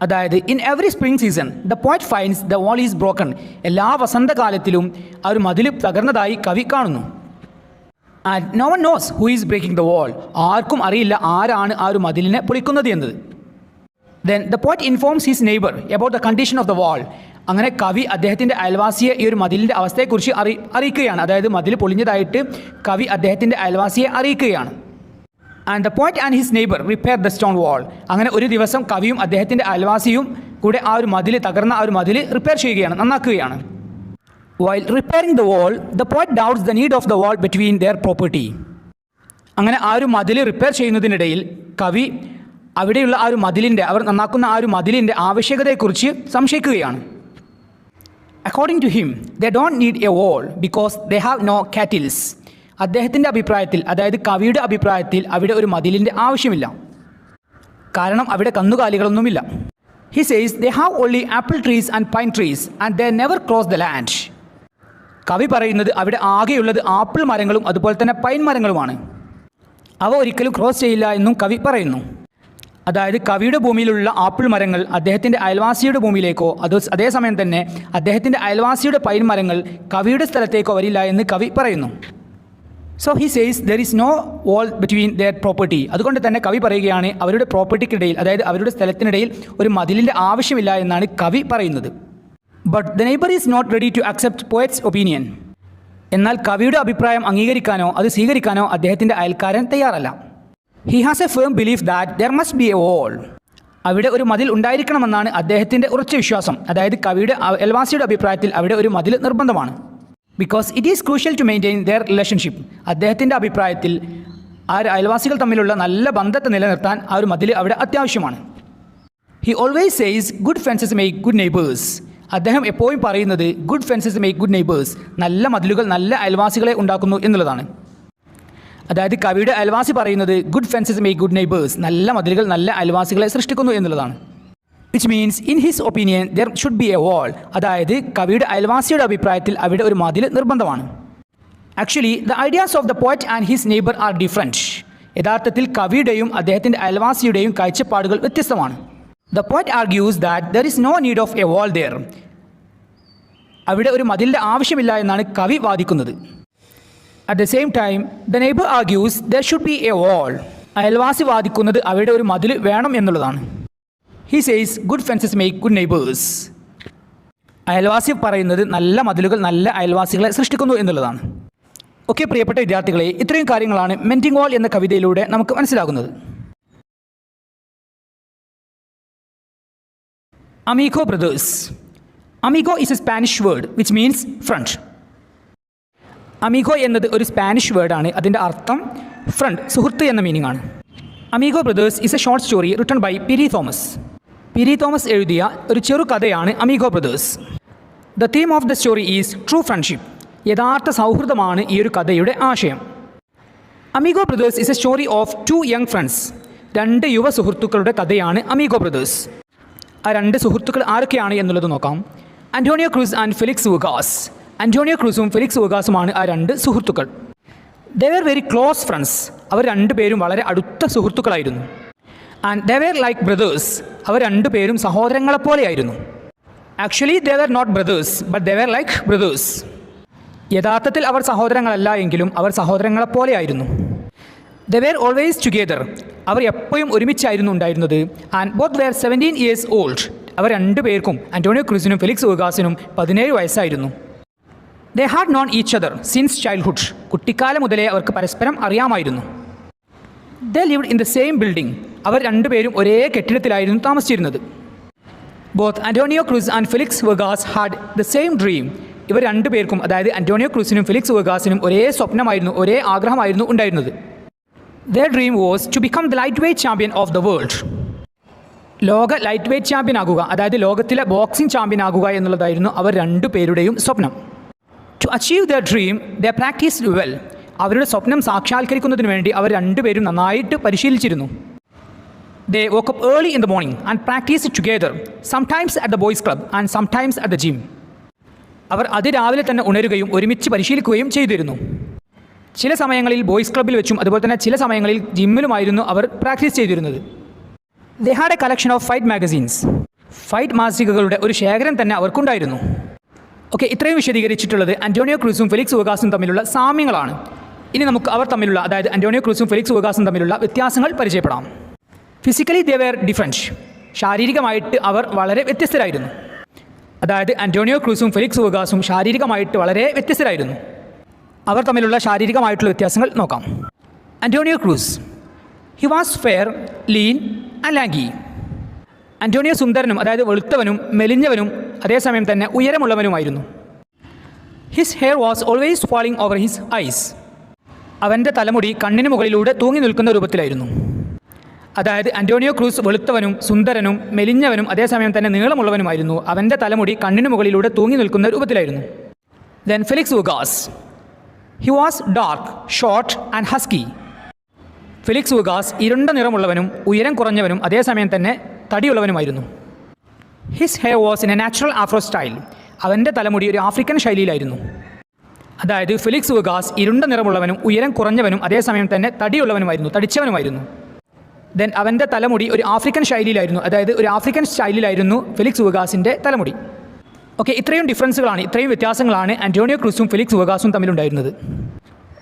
അതായത് in every spring season the poet finds the wall is broken. എല്ലാ വസന്തകാലത്തിലും ആ ഒരു മതിൽ തകർന്നതായി കവി കാണുന്നു. And no one knows who is breaking the wall. ആർക്കും അറിയില്ല ആരാണ് ആ ഒരു മതിലിനെ പൊളിക്കുന്നത് എന്നത്. Then the poet informs his neighbour about the condition of the വാൾ. അങ്ങനെ കവി അദ്ദേഹത്തിൻ്റെ അയൽവാസിയെ ഈ ഒരു മതിലിൻ്റെ അവസ്ഥയെക്കുറിച്ച് അറിയിക്കുകയാണ്. അതായത് മതിൽ പൊളിഞ്ഞതായിട്ട് കവി അദ്ദേഹത്തിൻ്റെ അയൽവാസിയെ അറിയിക്കുകയാണ്. And the poet and his neighbour repair the stone wall. അങ്ങനെ ഒരു ദിവസം കവിയും അദ്ദേഹത്തിൻ്റെ അയൽവാസിയും കൂടെ ആ ഒരു മതിൽ, തകർന്ന ആ ഒരു മതിൽ റിപ്പയർ ചെയ്യുകയാണ്, നന്നാക്കുകയാണ്. While repairing the wall the poet doubts the need of the wall between their property. അങ്ങനെ ആ ഒരു മതിൽ റിപ്പയർ ചെയ്യുന്നതിനിടയിൽ കവി അവിടെയുള്ള ആ ഒരു മതിലിൻ്റെ, അവർ നന്നാക്കുന്ന ആ ഒരു മതിലിൻ്റെ ആവശ്യകതയെക്കുറിച്ച് സംശയിക്കുകയാണ്. According to him they don't need a wall because they have no cattles. അദ്ദേഹത്തിൻ്റെ അഭിപ്രായത്തിൽ, അതായത് കവിയുടെ അഭിപ്രായത്തിൽ അവിടെ ഒരു മതിലിൻ്റെ ആവശ്യമില്ല, കാരണം അവിടെ കന്നുകാലികളൊന്നുമില്ല. He says they have only apple trees and pine trees and they never cross the land. കവി പറയുന്നത് അവിടെ ആകെയുള്ളത് ആപ്പിൾ മരങ്ങളും അതുപോലെ തന്നെ പൈൻ മരങ്ങളുമാണ്, അവ ഒരിക്കലും ക്രോസ് ചെയ്യില്ല എന്നും കവി പറയുന്നു. അതായത് കവിയുടെ ഭൂമിയിലുള്ള ആപ്പിൾ മരങ്ങൾ അദ്ദേഹത്തിൻ്റെ അയൽവാസിയുടെ ഭൂമിയിലേക്കോ അതേസമയം തന്നെ അദ്ദേഹത്തിൻ്റെ അയൽവാസിയുടെ പൈൻ മരങ്ങൾ കവിയുടെ സ്ഥലത്തേക്കോ വരില്ല എന്ന് കവി പറയുന്നു. So he says there is no wall between their property. അതുകൊണ്ട് തന്നെ കവി പറയുകയാണ് അവരുടെ പ്രോപ്പർട്ടിക്കിടയിൽ, അതായത് അവരുടെ സ്ഥലത്തിനിടയിൽ ഒരു മതിലിൻ്റെ ആവശ്യമില്ല എന്നാണ് കവി പറയുന്നത്. But the neighbour is not ready to accept poet's opinion. എന്നാൽ കവിയുടെ അഭിപ്രായം അംഗീകരിക്കാനോ അത് സ്വീകരിക്കാനോ അദ്ദേഹത്തിൻ്റെ അയൽക്കാരൻ തയ്യാറല്ല. He has a firm belief that there must be a wall. അവിടെ ഒരു മതിൽ ഉണ്ടായിരിക്കണമെന്നാണ് അദ്ദേഹത്തിൻ്റെ ഉറച്ച വിശ്വാസം. അതായത് കവിയുടെ അയൽവാസിയുടെ അഭിപ്രായത്തിൽ അവിടെ ഒരു മതിൽ നിർബന്ധമാണ്. Because it is crucial to maintain their relationship. അദ്ദേഹത്തിൻ്റെ അഭിപ്രായത്തിൽ ആ അയൽവാസികൾ തമ്മിലുള്ള നല്ല ബന്ധത്തെ നിലനിർത്താൻ ആ ഒരു മതിൽ അവിടെ അത്യാവശ്യമാണ്. He always says good fences make good neighbours. അദ്ദേഹം എപ്പോഴും പറയുന്നത് good fences make good neighbours, നല്ല മതിലുകൾ നല്ല അയൽവാസികളെ ഉണ്ടാക്കുന്നു എന്നുള്ളതാണ്. അതായത് കവിയുടെ അയൽവാസി പറയുന്നത് good fences make good neighbours, നല്ല മതിലുകൾ നല്ല അയൽവാസികളെ സൃഷ്ടിക്കുന്നു എന്നുള്ളതാണ്. Which means in his opinion there should be a wall. അതായത് കവിയുടെ അയൽവാസിയുടെ അഭിപ്രായത്തിൽ അവിടെ ഒരു മതിൽ നിർബന്ധമാണ്. Actually the ideas of the poet and his neighbour are different. യഥാർത്ഥത്തിൽ കവിയുടെയും അദ്ദേഹത്തിൻ്റെ അയൽവാസിയുടെയും കാഴ്ചപ്പാടുകൾ വ്യത്യസ്തമാണ്. The poet argues that there is no need of a wall there. അവിടെ ഒരു മതിലിൻ്റെ ആവശ്യമില്ല എന്നാണ് കവി വാദിക്കുന്നത്. At the same time the neighbour argues there should be a വാൾ. അയൽവാസി വാദിക്കുന്നത് അവിടെ ഒരു മതിൽ വേണം എന്നുള്ളതാണ്. He says good fences make good neighbours. അയൽവാസി പറയുന്നത് നല്ല മതിലുകൾ നല്ല അയൽവാസികളെ സൃഷ്ടിക്കുന്നു എന്നുള്ളതാണ്. ഓക്കെ പ്രിയപ്പെട്ട വിദ്യാർത്ഥികളെ, ഇത്രയും കാര്യങ്ങളാണ് മെൻറ്റിംഗ് വാൾ എന്ന കവിതയിലൂടെ നമുക്ക് മനസ്സിലാകുന്നത്. Amigo brothers. Amigo is a Spanish word which means friend. Amigo എന്നത് ഒരു സ്പാനിഷ് വേർഡാണ്. അതിൻ്റെ അർത്ഥം ഫ്രണ്ട്, സുഹൃത്ത് എന്ന മീനിങ് ആണ്. Amigo Brothers is a short story written by Piri Thomas. Piri Thomas എഴുതിയ ഒരു ചെറു കഥയാണ് Amigo Brothers. The theme of the story is true friendship. യഥാർത്ഥ സൗഹൃദമാണ് ഈ ഒരു കഥയുടെ ആശയം. Amigo Brothers is a story of two young friends. രണ്ട് യുവ സുഹൃത്തുക്കളുടെ കഥയാണ് അമീഗോ ബ്രദേഴ്സ്. ആ രണ്ട് സുഹൃത്തുക്കൾ ആരൊക്കെയാണ് എന്നുള്ളത് നോക്കാം. Antonio Cruz and Felix Ugas. Antonio ക്രൂസും ഫെലിക്സ് ഉഗാസുമാണ് ആ രണ്ട് സുഹൃത്തുക്കൾ. They were very close friends. അവർ രണ്ടുപേരും വളരെ അടുത്ത സുഹൃത്തുക്കളായിരുന്നു. And they were like brothers. അവർ രണ്ടുപേരും സഹോദരങ്ങളെപ്പോലെയായിരുന്നു. Actually they were not brothers but they were like brothers. യഥാർത്ഥത്തിൽ അവർ സഹോദരങ്ങളല്ല എങ്കിലും അവർ സഹോദരങ്ങളെപ്പോലെയായിരുന്നു. They were always together. അവർ എപ്പോഴും ഒരുമിച്ചായിരുന്നു ഉണ്ടായിരുന്നത്. And both were 17 years old. അവർ രണ്ടുപേർക്കും അന്റോണിയോ ക്രൂസിനും ഫെലിക്സ് ഉഗാസിനും 17 വയസ്സായിരുന്നു. They had known each other since childhood. കുട്ടിക്കാലം മുതലേ അവർക്ക് പരസ്പരം അറിയാമായിരുന്നു. They lived in the same building. അവർ രണ്ടുപേരും ഒരേ കെട്ടിടത്തിലായിരുന്നു താമസിച്ചിരുന്നത്. Both Antonio Cruz and Felix Ugas had the same dream. ഇവർ രണ്ടുപേർക്കും, അതായത് അന്റോണിയോ ക്രൂസിനും ഫെലിക്സ് ഉഗാസിനും ഒരേ സ്വപ്നമായിരുന്നു, ഒരേ ആഗ്രഹമായിരുന്നു ഉണ്ടായിരുന്നത്. Their dream was to become the lightweight champion of the world. ലോക ലൈറ്റ് വെയ്റ്റ് ചാമ്പ്യൻ ആകുക, അതായത് ലോകത്തിലെ ബോക്സിംഗ് ചാമ്പ്യൻ ആകുക എന്നുള്ളതായിരുന്നു അവർ രണ്ടുപേരുടെയും സ്വപ്നം. To achieve their dream they practised well. അവരുടെ സ്വപ്നം സാക്ഷാത്കരിക്കുന്നതിന് വേണ്ടി അവർ രണ്ടുപേരും നന്നായിട്ട് പരിശീലിച്ചിരുന്നു. ദേ woke up early in the morning and practiced together, sometimes at the boys club and sometimes at the gym. അവർ അതിരാവിലെ തന്നെ ഉണരുകയും ഒരുമിച്ച് പരിശീലിക്കുകയും ചെയ്തിരുന്നു. ചില സമയങ്ങളിൽ ബോയ്സ് ക്ലബ്ബിൽ വെച്ചും അതുപോലെ തന്നെ ചില സമയങ്ങളിൽ ജിമ്മിലുമായിരുന്നു അവർ പ്രാക്ടീസ് ചെയ്തിരുന്നത്. They had a collection of fight magazines. Fight മാസികകളുടെ ഒരു ശേഖരം തന്നെ അവർക്കുണ്ടായിരുന്നു. ഓക്കെ, ഇത്രയും വിശദീകരിച്ചിട്ടുള്ളത് അന്റോണിയോ ക്രൂസും ഫെലിക്സ് ഉഗാസും തമ്മിലുള്ള സാമ്യങ്ങളാണ്. ഇനി നമുക്ക് അവർ തമ്മിലുള്ള, അതായത് അന്റോണിയോ ക്രൂസും ഫെലിക്സ് ഉഗാസും തമ്മിലുള്ള വ്യത്യാസങ്ങൾ പരിചയപ്പെടാം. Physically they were different. ശാരീരികമായിട്ട് അവർ വളരെ വ്യത്യസ്തരായിരുന്നു. അതായത് അന്റോണിയോ ക്രൂസും ഫെലിക്സ് ഉഗാസും ശാരീരികമായിട്ട് വളരെ വ്യത്യസ്തരായിരുന്നു. അവർ തമ്മിലുള്ള ശാരീരികമായിട്ടുള്ള വ്യത്യാസങ്ങൾ നോക്കാം. Antonio Cruz, he was fair, lean and lanky. Antonio സുന്ദരനും, അതായത് വെളുത്തവനും മെലിഞ്ഞവനും അതേസമയം തന്നെ ഉയരമുള്ളവനുമായിരുന്നു. His hair was always falling over his eyes. അവൻ്റെ തലമുടി കണ്ണിന് മുകളിലൂടെ തൂങ്ങി നിൽക്കുന്ന രൂപത്തിലായിരുന്നു. അതായത് അന്റോണിയോ ക്രൂസ് വെളുത്തവനും സുന്ദരനും മെലിഞ്ഞവനും അതേസമയം തന്നെ നീളമുള്ളവനുമായിരുന്നു. അവൻ്റെ തലമുടി കണ്ണിന് മുകളിലൂടെ തൂങ്ങി നിൽക്കുന്ന രൂപത്തിലായിരുന്നു. Then Felix Ugas, he was dark, short and husky. Felix Ugas ഇരുണ്ട നിറമുള്ളവനും ഉയരം കുറഞ്ഞവനും അതേസമയം തന്നെ തടിയുള്ളവനുമായിരുന്നു. His hair was in a natural afro style. അവൻ്റെ തലമുടി ഒരു ആഫ്രിക്കൻ ശൈലിയിലായിരുന്നു. അതായത് ഫെലിക്സ് ഉഗാസ് ഇരുണ്ട നിറമുള്ളവനും ഉയരം കുറഞ്ഞവനും അതേസമയം തന്നെ തടിയുള്ളവനുമായിരുന്നു, തടിച്ചവനുമായിരുന്നു. ദെൻ അവൻ്റെ തലമുടി ഒരു ആഫ്രിക്കൻ ശൈലിയിലായിരുന്നു, അതായത് ഒരു ആഫ്രിക്കൻ സ്റ്റൈലിലായിരുന്നു ഫെലിക്സ് ഉഗാസിൻ്റെ തലമുടി. ഓക്കെ, ഇത്രയും ഡിഫറൻസുകളാണ്, ഇത്രയും വ്യത്യാസങ്ങളാണ് അന്റോണിയോ ക്രൂസും ഫെലിക്സ് ഉഗാസും തമ്മിലുണ്ടായിരുന്നത്.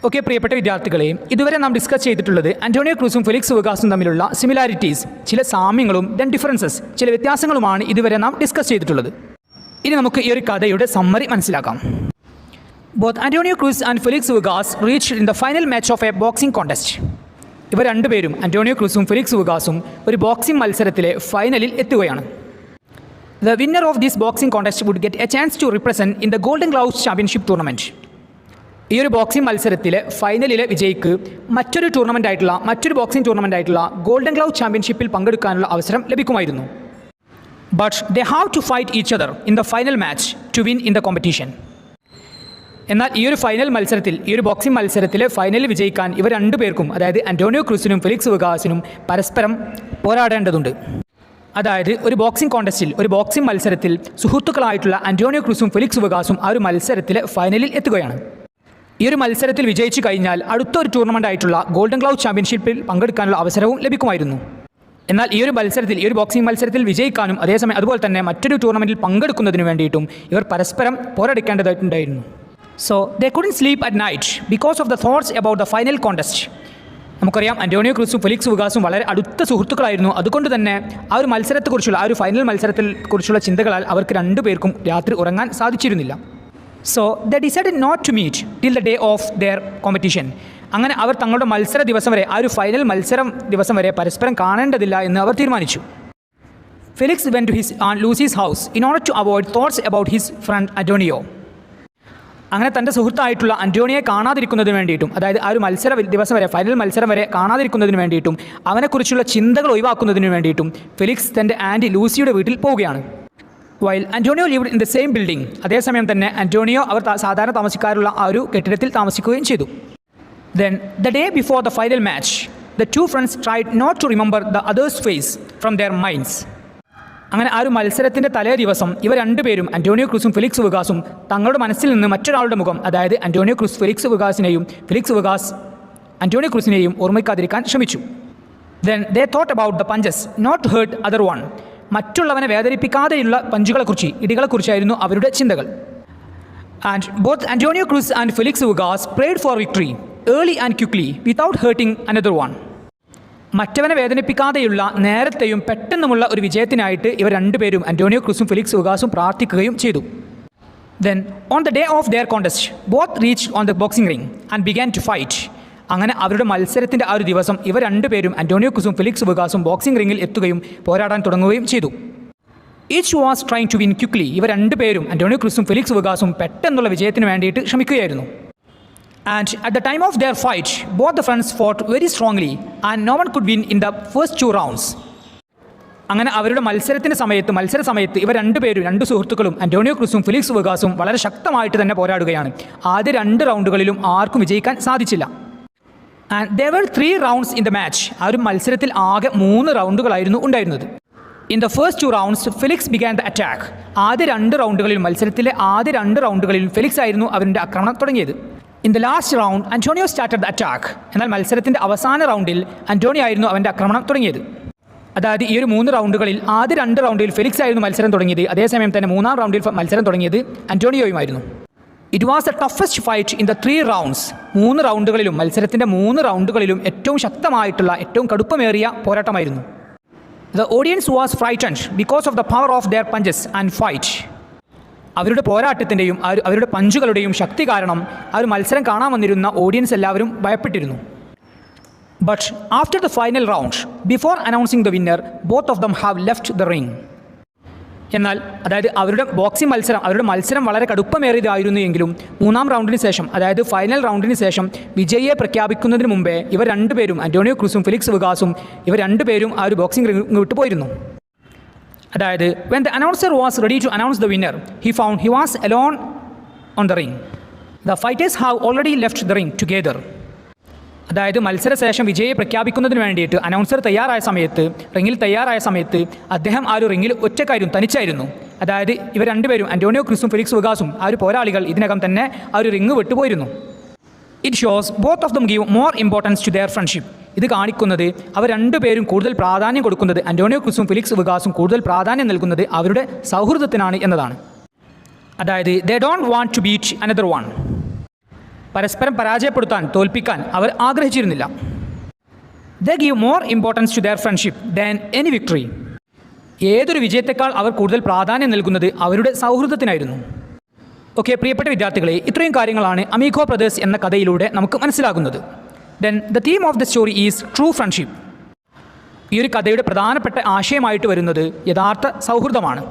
ഓക്കെ പ്രിയപ്പെട്ട വിദ്യാർത്ഥികളെ, ഇതുവരെ നാം ഡിസ്കസ് ചെയ്തിട്ടുള്ളത് അന്റോണിയോ ക്രൂസും ഫെലിക്സ് ഉഗാസും തമ്മിലുള്ള സിമിലാരിറ്റീസ്, ചില സാമ്യങ്ങളും ദെൻ ഡിഫറൻസസ്, ചില വ്യത്യാസങ്ങളുമാണ് ഇതുവരെ നാം ഡിസ്കസ് ചെയ്തിട്ടുള്ളത്. ഇനി നമുക്ക് ഈ ഒരു കഥയുടെ സമ്മറി മനസ്സിലാക്കാം. Both Antonio Cruz and Felix Ugas reached in the final match of a boxing contest. ഇവർ രണ്ടുപേരും ആന്റോണിയോ ക്രൂസും ഫെലിക്സ് വുഗാസും ഒരു ബോക്സിംഗ് മത്സരത്തിലെ ഫൈനലിൽ എത്തുകയാണ്. The winner of this boxing contest would get a chance to represent in the Golden Gloves championship tournament. ഈ ഒരു boxing മത്സരത്തിലെ ഫൈനലിലെ വിജയിക്ക് മറ്റൊരു ബോക്സിംഗ് ടൂർണമെൻ്റ് ആയിട്ടുള്ള ഗോൾഡൻ ഗ്ലൗ ചാമ്പ്യൻഷിപ്പിൽ പങ്കെടുക്കാനുള്ള അവസരം ലഭിക്കുമായിരുന്നു. But they have to fight each other in the final match to win in the competition. എന്നാൽ ഈ ഒരു ബോക്സിംഗ് മത്സരത്തിലെ ഫൈനലിൽ വിജയിക്കാൻ ഇവർ രണ്ടുപേർക്കും, അതായത് ആന്റോണിയോ ക്രൂസിനും ഫെലിക്സ് വുഗാസിനും പരസ്പരം പോരാടേണ്ടതുണ്ട്. അതായത് ഒരു ബോക്സിംഗ് മത്സരത്തിൽ സുഹൃത്തുക്കളായിട്ടുള്ള ആന്റോണിയോ ക്രൂസും ഫെലിക്സ് വുഗാസും ആ ഒരു മത്സരത്തിലെ ഫൈനലിൽ എത്തുകയാണ്. ഈ ഒരു മത്സരത്തിൽ വിജയിച്ചു കഴിഞ്ഞാൽ അടുത്തൊരു ടൂർണമെൻ്റ് ആയിട്ടുള്ള ഗോൾഡൻ ഗ്ലൗ ചാമ്പ്യൻഷിപ്പിൽ പങ്കെടുക്കാനുള്ള അവസരവും ലഭിക്കുമായിരുന്നു. എന്നാൽ ഈ ഒരു ബോക്സിംഗ് മത്സരത്തിൽ വിജയിക്കാനും അതുപോലെ തന്നെ മറ്റൊരു ടൂർണമെൻറ്റിൽ പങ്കെടുക്കുന്നതിന് വേണ്ടിയിട്ടും ഇവർ പരസ്പരം പോരാടിക്കേണ്ടതായിട്ടുണ്ടായിരുന്നു. So they couldn't sleep at night because of the thoughts about the final contest. നമുക്കറിയാം ആന്റോണിയോ ക്രൂസും ഫെലിക്സ് വുഗാസും വളരെ അടുത്ത സുഹൃത്തുക്കളായിരുന്നു. അതുകൊണ്ട് തന്നെ ആ ഒരു ഫൈനൽ മത്സരത്തെക്കുറിച്ചുള്ള ചിന്തകളാൽ അവർക്ക് രണ്ടുപേർക്കും രാത്രി ഉറങ്ങാൻ സാധിച്ചിരുന്നില്ല. So they decided not to meet till the day of their competition. അങ്ങനെ അവർ തങ്ങളുടെ മത്സര ദിവസം വരെ, ആ ഒരു ഫൈനൽ മത്സരം ദിവസം വരെ പരസ്പരം കാണേണ്ടതില്ല എന്ന് അവർ തീരുമാനിച്ചു. Felix went to his and Lucy's house in order to avoid thoughts about his friend Antonio. അങ്ങനെ തൻ്റെ സുഹൃത്തായിട്ടുള്ള ആന്റോണിയെ കാണാതിരിക്കുന്നതിന് വേണ്ടിയിട്ടും, അതായത് ആ ഒരു ഫൈനൽ മത്സരം വരെ കാണാതിരിക്കുന്നതിന് വേണ്ടിയിട്ടും അവനെക്കുറിച്ചുള്ള ചിന്തകൾ ഒഴിവാക്കുന്നതിന് വേണ്ടിയിട്ടും ഫെലിക്സ് തൻ്റെ ആൻറ്റി ലൂസിയുടെ വീട്ടിൽ പോവുകയാണ്. While Antonio lived in the same building. അതേസമയം തന്നെ ആന്റോണിയോ അവർ സാധാരണ താമസിക്കാറുള്ള ആ ഒരു കെട്ടിടത്തിൽ താമസിക്കുകയും ചെയ്തു. Then the day before the final match the two friends tried not to remember the other's face from their minds. അങ്ങനെ ആ ഒരു മത്സരത്തിൻ്റെ തലേ ദിവസം ഇവർ രണ്ടുപേരും, ആന്റോണിയോ ക്രൂസും ഫെലിക്സ് വുഗാസും, തങ്ങളുടെ മനസ്സിൽ നിന്ന് മറ്റൊരാളുടെ മുഖം, അതായത് ആന്റോണിയോ ക്രൂസ് ഫെലിക്സ് വുഗാസിനെയും ഫെലിക്സ് വുഗാസ് ആന്റോണിയോ ക്രൂസിനെയും ഓർമ്മിക്കാതിരിക്കാൻ ശ്രമിച്ചു. Then they thought about the punches not to hurt other one. മറ്റുള്ളവനെ വേദനിപ്പിക്കാതെയുള്ള ഇടികളെക്കുറിച്ചായിരുന്നു അവരുടെ ചിന്തകൾ. And both Antonio Cruz and Felix Ugas prayed for victory early and quickly without hurting another one. മറ്റവനെ വേദനിപ്പിക്കാതെയുള്ള നേരത്തെയും പെട്ടെന്നുമുള്ള ഒരു വിജയത്തിനായിട്ട് ഇവർ രണ്ടുപേരും, ആന്റോണിയോ ക്രൂസും ഫെലിക്സ് വുഗാസും പ്രാർത്ഥിക്കുകയും ചെയ്തു. Then on the day of their contest both reached on the boxing ring and began to fight. അങ്ങനെ അവരുടെ മത്സരത്തിൻ്റെ ആ ഒരു ദിവസം ഇവർ രണ്ടുപേരും, ആന്റോണിയോ ക്രൂസും ഫെലിക്സ് വുഗാസും ബോക്സിംഗ് റിംഗിൽ എത്തുകയും പോരാടാൻ തുടങ്ങുകയും ചെയ്തു. Each was trying to win quickly. ഇവർ രണ്ടുപേരും, ആന്റോണിയോ ക്രൂസും ഫെലിക്സ് വുഗാസും പെട്ടെന്നുള്ള വിജയത്തിന് വേണ്ടിയിട്ട് ശ്രമിക്കുകയായിരുന്നു. And at the time of their fight, both the friends fought very strongly and no one could win in the first 2 rounds. അങ്ങനെ അവരുടെ മത്സര സമയത്ത് ഇവർ രണ്ടു സുഹൃത്തുക്കളും, ആന്റോണിയോ ക്രൂസും ഫെലിക്സ് വുഗാസും വളരെ ശക്തമായിട്ട് തന്നെ പോരാടുകയാണ്. ആദ്യ 2 റൗണ്ടുകളിലും ആർക്കും വിജയിക്കാൻ സാധിച്ചില്ല. And there were 3 rounds in the match. ആ ഒരു മത്സരത്തിൽ ആകെ 3 റൗണ്ടുകളായിരുന്നു ഉണ്ടായിരുന്നത്. In the first 2 rounds, Felix began the attack. മത്സരത്തിലെ ആദ്യ 2 റൗണ്ടുകളിലും ഫെലിക്സ് ആയിരുന്നു അവരുടെ ആക്രമണം തുടങ്ങിയത്. In the last round, Antonio started the attack. എന്നാൽ മത്സരത്തിൻ്റെ അവസാന റൗണ്ടിൽ ആന്റോണിയോ ആയിരുന്നു അവൻ്റെ ആക്രമണം തുടങ്ങിയത്. അതായത് ഈ ഒരു 3 റൗണ്ടുകളിൽ ആദ്യ 2 റൗണ്ടിൽ ഫെലിക്സ് ആയിരുന്നു മത്സരം തുടങ്ങിയത്. അതേസമയം തന്നെ 3-ാം റൗണ്ടിൽ മത്സരം തുടങ്ങിയത് ആന്റോണിയോയുമായിരുന്നു. It was the toughest fight in the 3 rounds. മത്സരത്തിൻ്റെ 3 റൗണ്ടുകളിലും ഏറ്റവും ശക്തമായിട്ടുള്ള, ഏറ്റവും കടുപ്പമേറിയ പോരാട്ടമായിരുന്നു. The audience was frightened because of the power of their punches and fight. അവരുടെ പോരാട്ടത്തിൻ്റെയും അവരുടെ പഞ്ചുകളുടെയും ശക്തി കാരണം ആ ഒരു മത്സരം കാണാൻ വന്നിരുന്ന ഓഡിയൻസ് എല്ലാവരും ഭയപ്പെട്ടിരുന്നു. But after the final round, before announcing the winner, both of them have left the ring. എന്നാൽ അതായത് അവരുടെ മത്സരം വളരെ കടുപ്പമേറിയതായിരുന്നു എങ്കിലും 3-ാം റൗണ്ടിന് ശേഷം, അതായത് ഫൈനൽ റൗണ്ടിന് ശേഷം വിജയിയെ പ്രഖ്യാപിക്കുന്നതിന് മുമ്പേ ഇവർ രണ്ടുപേരും, ആന്റോണിയോ ക്രൂസും ഫെലിക്സ് വുഗാസും, ഇവർ രണ്ടുപേരും ആ ഒരു ബോക്സിംഗ് റിംഗ് വിട്ടു പോയിരുന്നു. അതായത് when the announcer was ready to announce the winner, he found he was alone on the ring. The fighters have already left the ring together. അതായത് മത്സരശേഷം വിജയിയെ പ്രഖ്യാപിക്കുന്നതിന് വേണ്ടിയിട്ട് റിംഗിൽ തയ്യാറായ സമയത്ത് അദ്ദേഹം ആ ഒരു റിംഗിൽ തനിച്ചായിരുന്നു. അതായത് ഇവർ രണ്ടുപേരും, ആന്റോണിയോ ക്രൂസും ഫെലിക്സ് വുഗാസും, ആ ഒരു പോരാളികൾ ഇതിനകം തന്നെ ആ ഒരു റിംഗ് വിട്ടുപോയിരുന്നു. It shows both of them give more importance to their friendship. ഇത് കാണിക്കുന്നത് അവർ രണ്ടുപേരും കൂടുതൽ പ്രാധാന്യം കൊടുക്കുന്നത്, ആന്റോണിയോ ക്രൂസും ഫെലിക്സ് വുഗാസും കൂടുതൽ പ്രാധാന്യം നൽകുന്നത് അവരുടെ സൗഹൃദത്തിനാണ് എന്നതാണ്. അതായത് they don't want to beat another one. പരസ്പരം തോൽപ്പിക്കാൻ അവർ ആഗ്രഹിച്ചിരുന്നില്ല. They give more importance to their friendship than any victory. ഏതൊരു വിജയത്തെക്കാൾ അവർ കൂടുതൽ പ്രാധാന്യം നൽകുന്നത് അവരുടെ സൗഹൃദത്തിനായിരുന്നു. ഓക്കെ, പ്രിയപ്പെട്ട വിദ്യാർത്ഥികളെ, ഇത്രയും കാര്യങ്ങളാണ് അമീഗോ ബ്രദേഴ്സ് എന്ന കഥയിലൂടെ നമുക്ക് മനസ്സിലാകുന്നത്. Then the theme of the story is true friendship. ഈ ഒരു കഥയുടെ പ്രധാനപ്പെട്ട ആശയമായിട്ട് വരുന്നത് യഥാർത്ഥ സൗഹൃദമാണ്.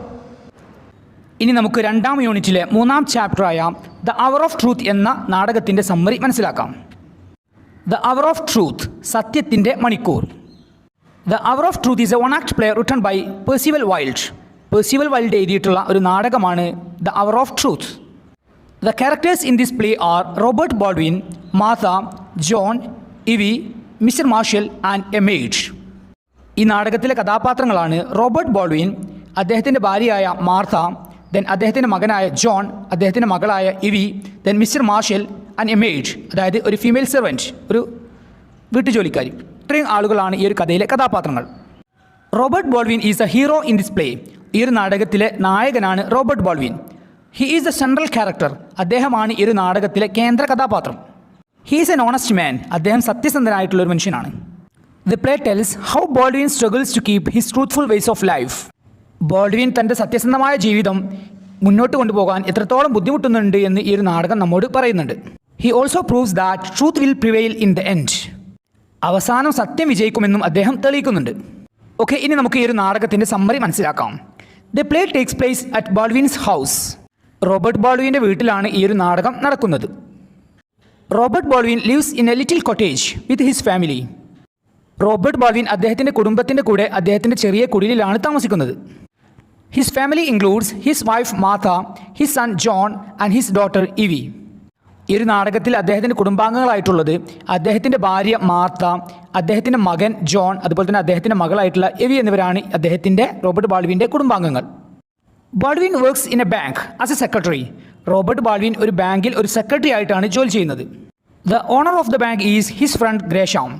ഇനി നമുക്ക് രണ്ടാം യൂണിറ്റിലെ 3-ാം ചാപ്റ്ററായ ദ അവർ ഓഫ് ട്രൂത്ത് എന്ന നാടകത്തിൻ്റെ സമ്മറി മനസ്സിലാക്കാം. ദ അവർ ഓഫ് ട്രൂത്ത്, സത്യത്തിൻ്റെ മണിക്കൂർ. The hour of truth is a one act play written by Percival Wilde. Percival Wilde എഴുതിയിട്ടുള്ള ഒരു നാടകമാണ് the hour of truth. The characters in this play are Robert Baldwin, Martha, John, Evie, Mr Marshall and a maid. ഈ നാടകത്തിലെ കഥാപാത്രങ്ങളാണ് Robert Baldwin, അദ്ദേഹത്തിൻ്റെ ഭാര്യയായ Martha, then അദ്ദേഹത്തിൻ്റെ മകനായ ജോൺ, അദ്ദേഹത്തിൻ്റെ മകളായ Evie, then Mr Marshall and a maid, അതായത് ഒരു ഫീമെയിൽ സെർവൻറ്റ്, ഒരു വീട്ടുജോലിക്കാരി. ഇത്രയും ആളുകളാണ് ഈ ഒരു കഥയിലെ കഥാപാത്രങ്ങൾ. Robert Baldwin is a hero in this play. ഈ ഒരു നാടകത്തിലെ നായകനാണ് Robert Baldwin. He is the central character. അദ്ദേഹമാണ് ഈ ഒരു നാടകത്തിലെ കേന്ദ്ര കഥാപാത്രം. He is an honest man. അദ്ദേഹം സത്യസന്ധനായിട്ടുള്ള ഒരു മനുഷ്യനാണ്. The play tells how Baldwin struggles to keep his truthful ways of life. Baldwin തൻ്റെ സത്യസന്ധമായ ജീവിതം മുന്നോട്ട് കൊണ്ടുപോകാൻ എത്രത്തോളം ബുദ്ധിമുട്ടുന്നുണ്ട് എന്ന് ഈ ഒരു നാടകം നമ്മോട് പറയുന്നുണ്ട്. He also proves that truth will prevail in the end. അവസാനം സത്യം വിജയിക്കുമെന്നും അദ്ദേഹം തെളിയിക്കുന്നുണ്ട്. ഓക്കെ, ഇനി നമുക്ക് ഈ ഒരു നാടകത്തിൻ്റെ സമ്മറി മനസ്സിലാക്കാം. The play takes place at Baldwin's house. Robert ബോൾഡ്വിൻ്റെ വീട്ടിലാണ് ഈ ഒരു നാടകം നടക്കുന്നത്. Robert Baldwin lives in a little cottage with his family. Robert Baldwin അദ്ദേഹത്തിൻ്റെ കുടുംബത്തിൻ്റെ കൂടെ അദ്ദേഹത്തിൻ്റെ ചെറിയ കുടിലിലാണ് താമസിക്കുന്നത്. His family includes his wife Martha, his son John and his daughter Evie. ഈ ഒരു നാടകത്തിൽ അദ്ദേഹത്തിൻ്റെ കുടുംബാംഗങ്ങളായിട്ടുള്ളത് അദ്ദേഹത്തിൻ്റെ ഭാര്യ മാർത്ത, അദ്ദേഹത്തിൻ്റെ മകൻ ജോൺ, അതുപോലെ തന്നെ അദ്ദേഹത്തിൻ്റെ മകളായിട്ടുള്ള എവി എന്നിവരാണ് അദ്ദേഹത്തിൻ്റെ റോബർട്ട് ബോൾഡ്വിൻ്റെ കുടുംബാംഗങ്ങൾ. Baldwin works in a bank as a secretary. Robert Baldwin ഒരു ബാങ്കിൽ ഒരു സെക്രട്ടറി ആയിട്ടാണ് ജോലി ചെയ്യുന്നത്. The owner of the bank is his friend Gresham.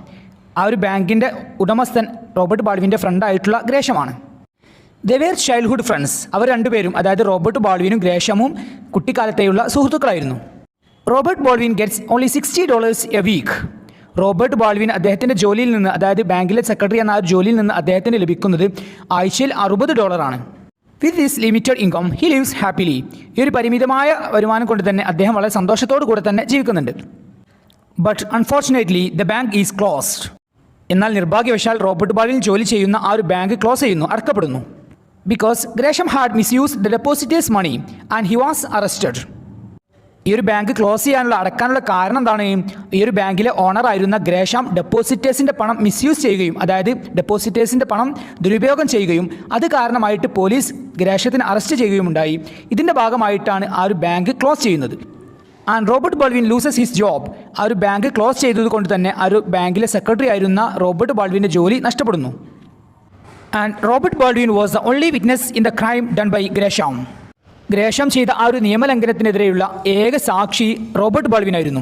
ആ ഒരു ബാങ്കിൻ്റെ ഉടമസ്ഥൻ റോബർട്ട് ബോൾഡ്വിൻ്റെ ഫ്രണ്ടായിട്ടുള്ള ഗ്രേഷമാണ്. They were childhood friends. അവർ രണ്ടുപേരും, അതായത് റോബർട്ട് ബോൾഡ്വിനും ഗ്രേഷമും കുട്ടിക്കാലത്തെയുള്ള സുഹൃത്തുക്കളായിരുന്നു. Robert Baldwin gets only $60 a week. Robert Baldwin അദ്ദേഹത്തിൻ്റെ ജോലിയിൽ നിന്ന്, അതായത് ബാങ്കിലെ സെക്രട്ടറി എന്ന ആ ഒരു ജോലിയിൽ നിന്ന് അദ്ദേഹത്തിന് ലഭിക്കുന്നത് ആഴ്ചയിൽ $60. With this limited income he lives happily. ഈ ഒരു പരിമിതമായ വരുമാനം കൊണ്ട് തന്നെ അദ്ദേഹം വളരെ സന്തോഷത്തോടു കൂടെ തന്നെ ജീവിക്കുന്നുണ്ട്. But unfortunately the bank is closed. എന്നാൽ നിർഭാഗ്യവശാൽ റോബർട്ട് ബോൾഡ്വിൻ ജോലി ചെയ്യുന്ന ആ ഒരു ബാങ്ക് ക്ലോസ് ചെയ്യുന്നു, അടക്കപ്പെടുന്നു. Because Gresham had misused the depositors money and he was arrested. ഈ ഒരു ബാങ്ക് ക്ലോസ് ചെയ്യാനുള്ള അടക്കാനുള്ള കാരണം എന്താണ്? ഈ ഒരു ബാങ്കിലെ ഓണറായിരുന്ന ഗ്രേഷം ഡെപ്പോസിറ്റേഴ്സിൻ്റെ പണം മിസ്യൂസ് ചെയ്യുകയും, അതായത് ഡെപ്പോസിറ്റേഴ്സിൻ്റെ പണം ദുരുപയോഗം ചെയ്യുകയും അത് കാരണമായിട്ട് പോലീസ് ഗ്രേഷത്തിന് അറസ്റ്റ് ചെയ്യുകയും ഉണ്ടായി. ഇതിൻ്റെ ഭാഗമായിട്ടാണ് ആ ഒരു ബാങ്ക് ക്ലോസ് ചെയ്യുന്നത്. And Robert Baldwin loses his job. ആ ഒരു ബാങ്ക് ക്ലോസ് ചെയ്തത് കൊണ്ട് തന്നെ ആ ഒരു ബാങ്കിലെ സെക്രട്ടറി ആയിരുന്ന റോബർട്ട് ബോൾഡ്വിൻ്റെ ജോലി നഷ്ടപ്പെടുന്നു. And Robert Baldwin was the only witness in the crime done by Gresham. Gresham ചെയ്ത ആ ഒരു നിയമലംഘനത്തിനെതിരെയുള്ള ഏക സാക്ഷി റോബർട്ട് ബോൾഡ്വിൻ ആയിരുന്നു.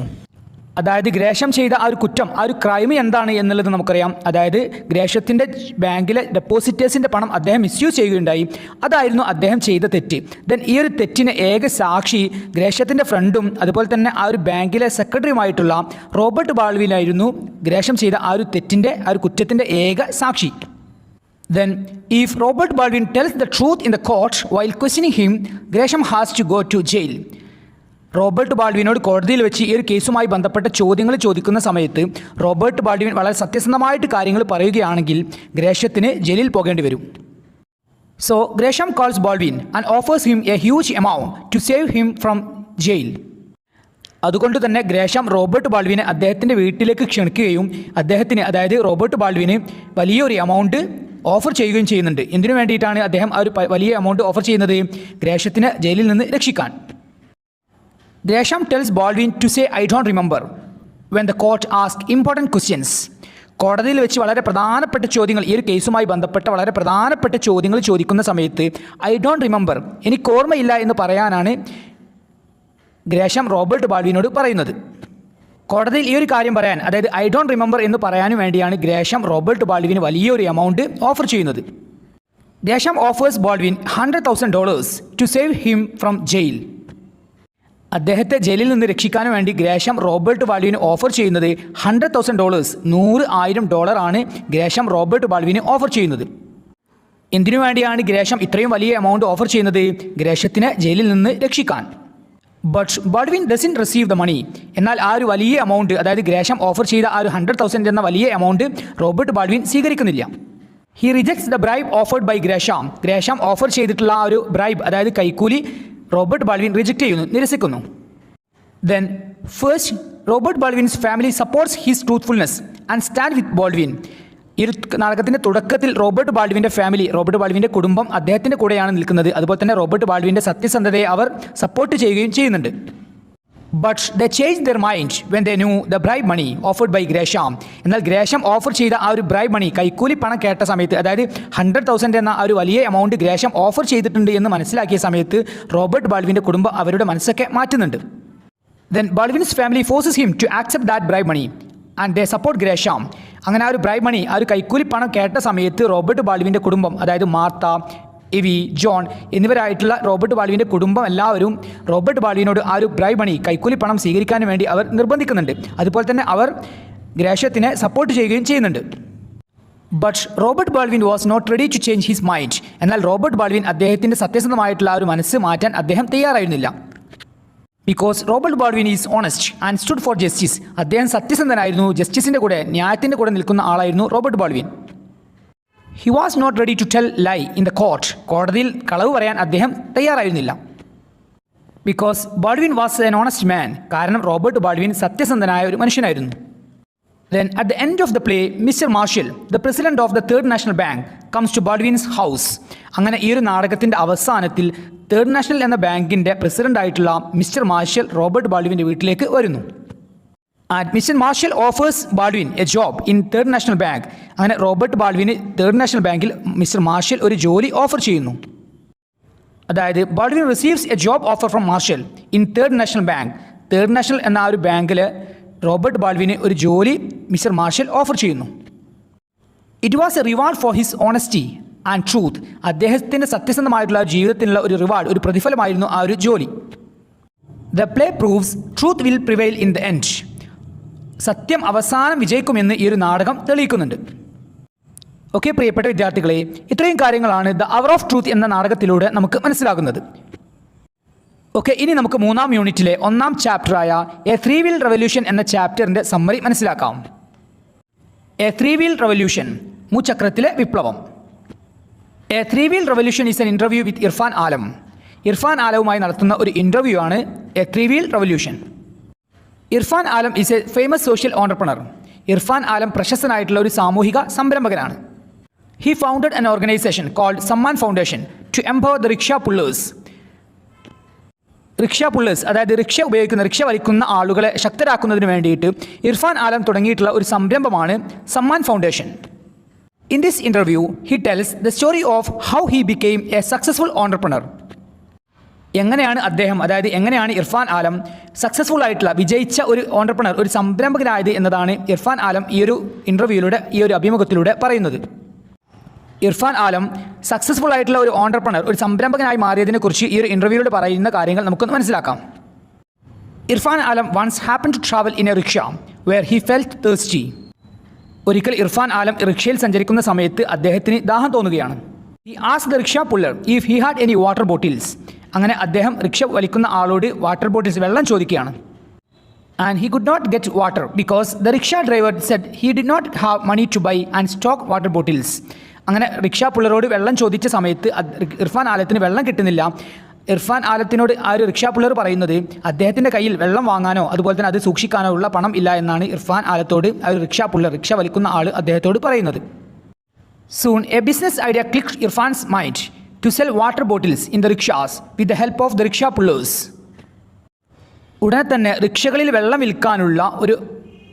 അതായത് ഗ്രേഷം ചെയ്ത ആ ഒരു കുറ്റം, ആ ഒരു ക്രൈം എന്താണ് എന്നുള്ളത് നമുക്കറിയാം. അതായത് ഗ്രേഷത്തിൻ്റെ ബാങ്കിലെ ഡെപ്പോസിറ്റേഴ്സിൻ്റെ പണം അദ്ദേഹം മിസ്യൂസ് ചെയ്യുകയുണ്ടായി. അതായിരുന്നു അദ്ദേഹം ചെയ്ത തെറ്റ്. ദെൻ ഈ ഒരു തെറ്റിന് ഏക സാക്ഷി ഗ്രേഷത്തിൻ്റെ ഫ്രണ്ടും അതുപോലെ തന്നെ ആ ഒരു ബാങ്കിലെ സെക്രട്ടറിയുമായിട്ടുള്ള റോബർട്ട് ബോൾഡ്വിൻ ആയിരുന്നു. ഗ്രേഷം ചെയ്ത ആ ഒരു തെറ്റിൻ്റെ, ആ ഒരു കുറ്റത്തിൻ്റെ ഏക സാക്ഷി. Then, if Robert Baldwin tells the truth in the court while questioning him, Gresham has to go to jail. Robert ബാൾഡ്വിനോട് കോടതിയിൽ വെച്ച് ഈ ഒരു കേസുമായി ബന്ധപ്പെട്ട ചോദ്യങ്ങൾ ചോദിക്കുന്ന സമയത്ത് റോബർട്ട് ബാൾഡ്വിൻ വളരെ സത്യസന്ധമായിട്ട് കാര്യങ്ങൾ പറയുകയാണെങ്കിൽ ഗ്രേഷത്തിന് ജയിലിൽ പോകേണ്ടി വരും. So Gresham calls Baldwin and offers him a huge amount to save him from jail. അതുകൊണ്ട് തന്നെ ഗ്രേഷം റോബർട്ട് ബാൾഡ്വിനെ അദ്ദേഹത്തിൻ്റെ വീട്ടിലേക്ക് ക്ഷണിക്കുകയും അദ്ദേഹത്തിന്, അതായത് റോബർട്ട് ബാൾഡ്വിന് വലിയൊരു എമൗണ്ട് ഓഫർ ചെയ്യുകയും ചെയ്യുന്നുണ്ട്. എന്തിനു വേണ്ടിയിട്ടാണ് അദ്ദേഹം ആ ഒരു വലിയ എമൗണ്ട് ഓഫർ ചെയ്യുന്നത്? ഗ്രേഷത്തിന് ജയിലിൽ നിന്ന് രക്ഷിക്കാൻ. Gresham tells Baldwin to say I don't remember when the court ask important questions. കോടതിയിൽ വെച്ച് വളരെ പ്രധാനപ്പെട്ട ചോദ്യങ്ങൾ, ഈ ഒരു കേസുമായി ബന്ധപ്പെട്ട വളരെ പ്രധാനപ്പെട്ട ചോദ്യങ്ങൾ ചോദിക്കുന്ന സമയത്ത് ഐ ഡോണ്ട് റിമെമ്പർ, എനിക്ക് ഓർമ്മയില്ല എന്ന് പറയാനാണ് ഗ്രേഷം റോബർട്ട് ബാൾഡ്വിനോട് പറയുന്നത്. കോടതിയിൽ ഈ ഒരു കാര്യം പറയാൻ, അതായത് ഐ ഡോണ്ട് റിമെമ്പർ എന്ന് പറയാനും വേണ്ടിയാണ് ഗ്രേഷം റോബർട്ട് ബാൾഡ്വിന് വലിയൊരു എമൗണ്ട് ഓഫർ ചെയ്യുന്നത്. Gresham offers Baldwin $100,000 to save him from jail. അദ്ദേഹത്തെ ജയിലിൽ നിന്ന് രക്ഷിക്കാൻ വേണ്ടി ഗ്രേഷം റോബർട്ട് ബാൾഡ്വിന് ഓഫർ ചെയ്യുന്നത് $100,000, $100,000 ആണ് ഗ്രേഷം റോബർട്ട് ബാൾഡ്വിന് ഓഫർ ചെയ്യുന്നത്. എന്തിനു വേണ്ടിയാണ് ഗ്രേഷം ഇത്രയും വലിയ എമൗണ്ട് ഓഫർ ചെയ്യുന്നത്? ഗ്രേഷത്തിനെ ജയിലിൽ നിന്ന് രക്ഷിക്കാൻ. But Baldwin doesn't receive the money. എന്നാൽ ആ ഒരു വലിയ എമൗണ്ട്, അതായത് ഗ്രേഷം ഓഫർ ചെയ്ത ആ ഒരു 100,000 എന്ന വലിയ എമൗണ്ട് റോബർട്ട് ബാൾഡ്വിൻ സ്വീകരിക്കുന്നില്ല. He rejects the bribe offered by Gresham. Gresham offer ചെയ്തിട്ടുള്ള ആ ഒരു ബ്രൈബ്, അതായത് കൈക്കൂലി, റോബർട്ട് ബാൾഡ്വിൻ റിജക്റ്റ് ചെയ്യുന്നു, നിരസിക്കുന്നു. Then first Robert Baldwin's family supports his truthfulness and stand with Baldwin. ഈ ഒരു നാടകത്തിൻ്റെ തുടക്കത്തിൽ റോബർട്ട് ബാൾഡ്വിൻ്റെ ഫാമിലി, റോബർട്ട് ബാൾഡ്വിൻ്റെ കുടുംബം അദ്ദേഹത്തിൻ്റെ കൂടെയാണ് നിൽക്കുന്നത്. അതുപോലെ തന്നെ റോബർട്ട് ബാൾഡ്വിൻ്റെ സത്യസന്ധതയെ അവർ സപ്പോർട്ട് ചെയ്യുകയും ചെയ്യുന്നുണ്ട്. But the change their mind when the new the bribe money offered by Gresham. എന്നാൽ ഗ്രേഷം ഓഫർ ചെയ്ത ആ ഒരു ബ്രൈബ് മണി, കൈക്കൂലി പണം കേട്ട സമയത്ത്, അതായത് 100,000 എന്ന ആ ഒരു വലിയ എമൗണ്ട് ഗ്രേഷം ഓഫർ ചെയ്തിട്ടുണ്ട് എന്ന് മനസ്സിലാക്കിയ സമയത്ത് റോബർട്ട് ബാൾഡ്വിൻ്റെ കുടുംബം അവരുടെ മനസ്സൊക്കെ മാറ്റുന്നുണ്ട്. Then Baldwin's family forces him to accept that bribe money and they support Gresham. അങ്ങനെ ആ ഒരു ബ്രൈബ് മണി, ആ ഒരു കൈക്കൂലി പണം കേട്ട സമയത്ത് റോബർട്ട് ബാൾഡ്വിൻ്റെ കുടുംബം, അതായത് മാർത്ത, എവി, ജോൺ എന്നിവരായിട്ടുള്ള റോബർട്ട് ബാൾഡ്വിൻ്റെ കുടുംബം എല്ലാവരും റോബർട്ട് ബാൾഡ്വിനോട് ആ ഒരു ബ്രൈബ് മണി, കൈക്കൂലി പണം സ്വീകരിക്കാൻ വേണ്ടി അവർ നിർബന്ധിക്കുന്നുണ്ട്. അതുപോലെ തന്നെ അവർ ഗ്രേഷത്തിനെ സപ്പോർട്ട് ചെയ്യുകയും ചെയ്യുന്നുണ്ട്. But Robert Baldwin was not ready to change his mind. എന്നാൽ റോബർട്ട് ബാൾഡ്വിൻ അദ്ദേഹത്തിൻ്റെ സത്യസന്ധമായിട്ടുള്ള ആ ഒരു മനസ്സ് മാറ്റാൻ അദ്ദേഹം തയ്യാറായിരുന്നില്ല. Because Robert Baldwin is honest and stood for justice. അദ്ദേഹം സത്യസന്ധനായിരുന്നു, ജസ്റ്റിസിൻ്റെ കൂടെ, ന്യായത്തിൻ്റെ കൂടെ നിൽക്കുന്ന ആളായിരുന്നു Robert Baldwin. He was not ready to tell lie in the court. കോടതിയിൽ കളവ് പറയാൻ അദ്ദേഹം തയ്യാറായിരുന്നില്ല. Because Baldwin was an honest man. കാരണം റോബർട്ട് ബാൾഡ്വിൻ സത്യസന്ധനായ ഒരു മനുഷ്യനായിരുന്നു. Then at the end of the play, Mr. Marshall, the president of the Third National Bank, comes to Baldwin's house. അങ്ങനെ ഈ ഒരു നാടകത്തിൻ്റെ അവസാനത്തിൽ തേർഡ് നാഷണൽ എന്ന ബാങ്കിൻ്റെ പ്രസിഡന്റ് ആയിട്ടുള്ള മിസ്റ്റർ മാർഷൽ റോബർട്ട് ബാൾഡ്വിൻ്റെ വീട്ടിലേക്ക് വരുന്നു. And Mr Marshall offers Baldwin a job in Third National Bank. അങ്ങനെ റോബർട്ട് ബാൾഡ്വിന് തേർഡ് നാഷണൽ ബാങ്കിൽ മിസ്റ്റർ മാർഷൽ ഒരു ജോലി ഓഫർ ചെയ്യുന്നു. അതായത് Baldwin receives a job offer from Marshall in Third National Bank. Third National എന്ന ആ ഒരു ബാങ്കിൽ റോബർട്ട് ബാൾഡ്വിന് ഒരു ജോലി മിസ്റ്റർ മാർഷൽ ഓഫർ ചെയ്യുന്നു. It was a reward for his honesty and truth. അദ്ദേഹത്തിൻ്റെ സത്യസന്ധമായിട്ടുള്ള ജീവിതത്തിനുള്ള ഒരു റിവാർഡ്, ഒരു പ്രതിഫലമായിരുന്നു ആ ഒരു ജോലി. The play proves truth will prevail in the end. സത്യം അവസാനം വിജയിക്കുമെന്ന് ഈ ഒരു നാടകം തെളിയിക്കുന്നുണ്ട്. ഓക്കെ പ്രിയപ്പെട്ട വിദ്യാർത്ഥികളെ, ഇത്രയും കാര്യങ്ങളാണ് ദ അവർ ഓഫ് ട്രൂത്ത് എന്ന നാടകത്തിലൂടെ നമുക്ക് മനസ്സിലാകുന്നത്. ഓക്കെ, ഇനി നമുക്ക് മൂന്നാം യൂണിറ്റിലെ ഒന്നാം ചാപ്റ്ററായ എ ത്രീ വീൽ റെവല്യൂഷൻ എന്ന ചാപ്റ്ററിൻ്റെ സമ്മറി മനസ്സിലാക്കാം. എ ത്രീ വീൽ റെവല്യൂഷൻ, മുച്ചക്രത്തിലെ വിപ്ലവം. A three wheel revolution is an interview with Irfan Alam. Irfan ആലവുമായി നടത്തുന്ന ഒരു ഇൻ്റർവ്യൂ ആണ് a three wheel revolution. Irfan Alam is a famous social entrepreneur. Irfan Alam പ്രശസ്തനായിട്ടുള്ള ഒരു സാമൂഹിക സംരംഭകനാണ്. He founded an organisation called Samman Foundation to empower the rickshaw pullers. Rickshaw pullers, അതായത് rickshaw വലിക്കുന്ന ആളുകളെ ശക്തരാക്കുന്നതിന് വേണ്ടിയിട്ട് ഇർഫാൻ ആലം തുടങ്ങിയിട്ടുള്ള ഒരു സംരംഭമാണ് Samman foundation. In this interview he tells the story of how he became A successful entrepreneur. എങ്ങനെയാണ് അദ്ദേഹം, അതായത് എങ്ങനെയാണ് ഇർഫാൻ ആലം സക്സസ്ഫുൾ ആയിട്ടുള്ള, വിജയിച്ച ഒരു ഓണ്ടർപ്രണർ, ഒരു സംരംഭകനായത് എന്നതാണ് ഇർഫാൻ ആലം ഈ ഒരു ഇൻ്റർവ്യൂയിലൂടെ, ഈ ഒരു അഭിമുഖത്തിലൂടെ പറയുന്നത്. ഇർഫാൻ ആലം സക്സസ്ഫുൾ ആയിട്ടുള്ള ഒരു ഓണ്ടർപ്രണർ, ഒരു സംരംഭകനായി മാറിയതിനെക്കുറിച്ച് ഈ ഒരു ഇൻ്റർവ്യൂയിലൂടെ പറയുന്ന കാര്യങ്ങൾ നമുക്കൊന്ന് മനസ്സിലാക്കാം. Irfan Alam once happen to travel in a rickshaw where he felt thirsty. ഒരിക്കൽ ഇർഫാൻ ആലം റിക്ഷയിൽ സഞ്ചരിക്കുന്ന സമയത്ത് അദ്ദേഹത്തിന് ദാഹം തോന്നുകയാണ്. He asked the rickshaw puller if he had any water bottles. അങ്ങനെ അദ്ദേഹം റിക്ഷ വലിക്കുന്ന ആളോട് വാട്ടർ ബോട്ടിൽസ്, വെള്ളം ചോദിക്കുകയാണ്. And he could not get water because the rickshaw driver said he did not have money to buy and stock water bottles. അങ്ങനെ rickshaw പുള്ളറോട് വെള്ളം ചോദിച്ച സമയത്ത് ഇർഫാൻ ആലത്തിന് വെള്ളം കിട്ടുന്നില്ല. ഇർഫാൻ ആലത്തിനോട് ആ ഒരു റിക്ഷ പുള്ളർ പറയുന്നത് അദ്ദേഹത്തിൻ്റെ കയ്യിൽ വെള്ളം വാങ്ങാനോ അതുപോലെ തന്നെ അത് സൂക്ഷിക്കാനോ ഉള്ള പണം ഇല്ല എന്നാണ് ഇർഫാൻ ആലത്തോട് ആ ഒരു റിക്ഷ പുള്ളർ, റിക്ഷ വലിക്കുന്ന ആൾ അദ്ദേഹത്തോട് പറയുന്നത്. Soon a business idea clicked Irfan's mind to sell water bottles in the rickshaws with the help of the rickshaw pullers. ഉടനെ തന്നെ റിക്ഷകളിൽ വെള്ളം വിൽക്കാനുള്ള ഒരു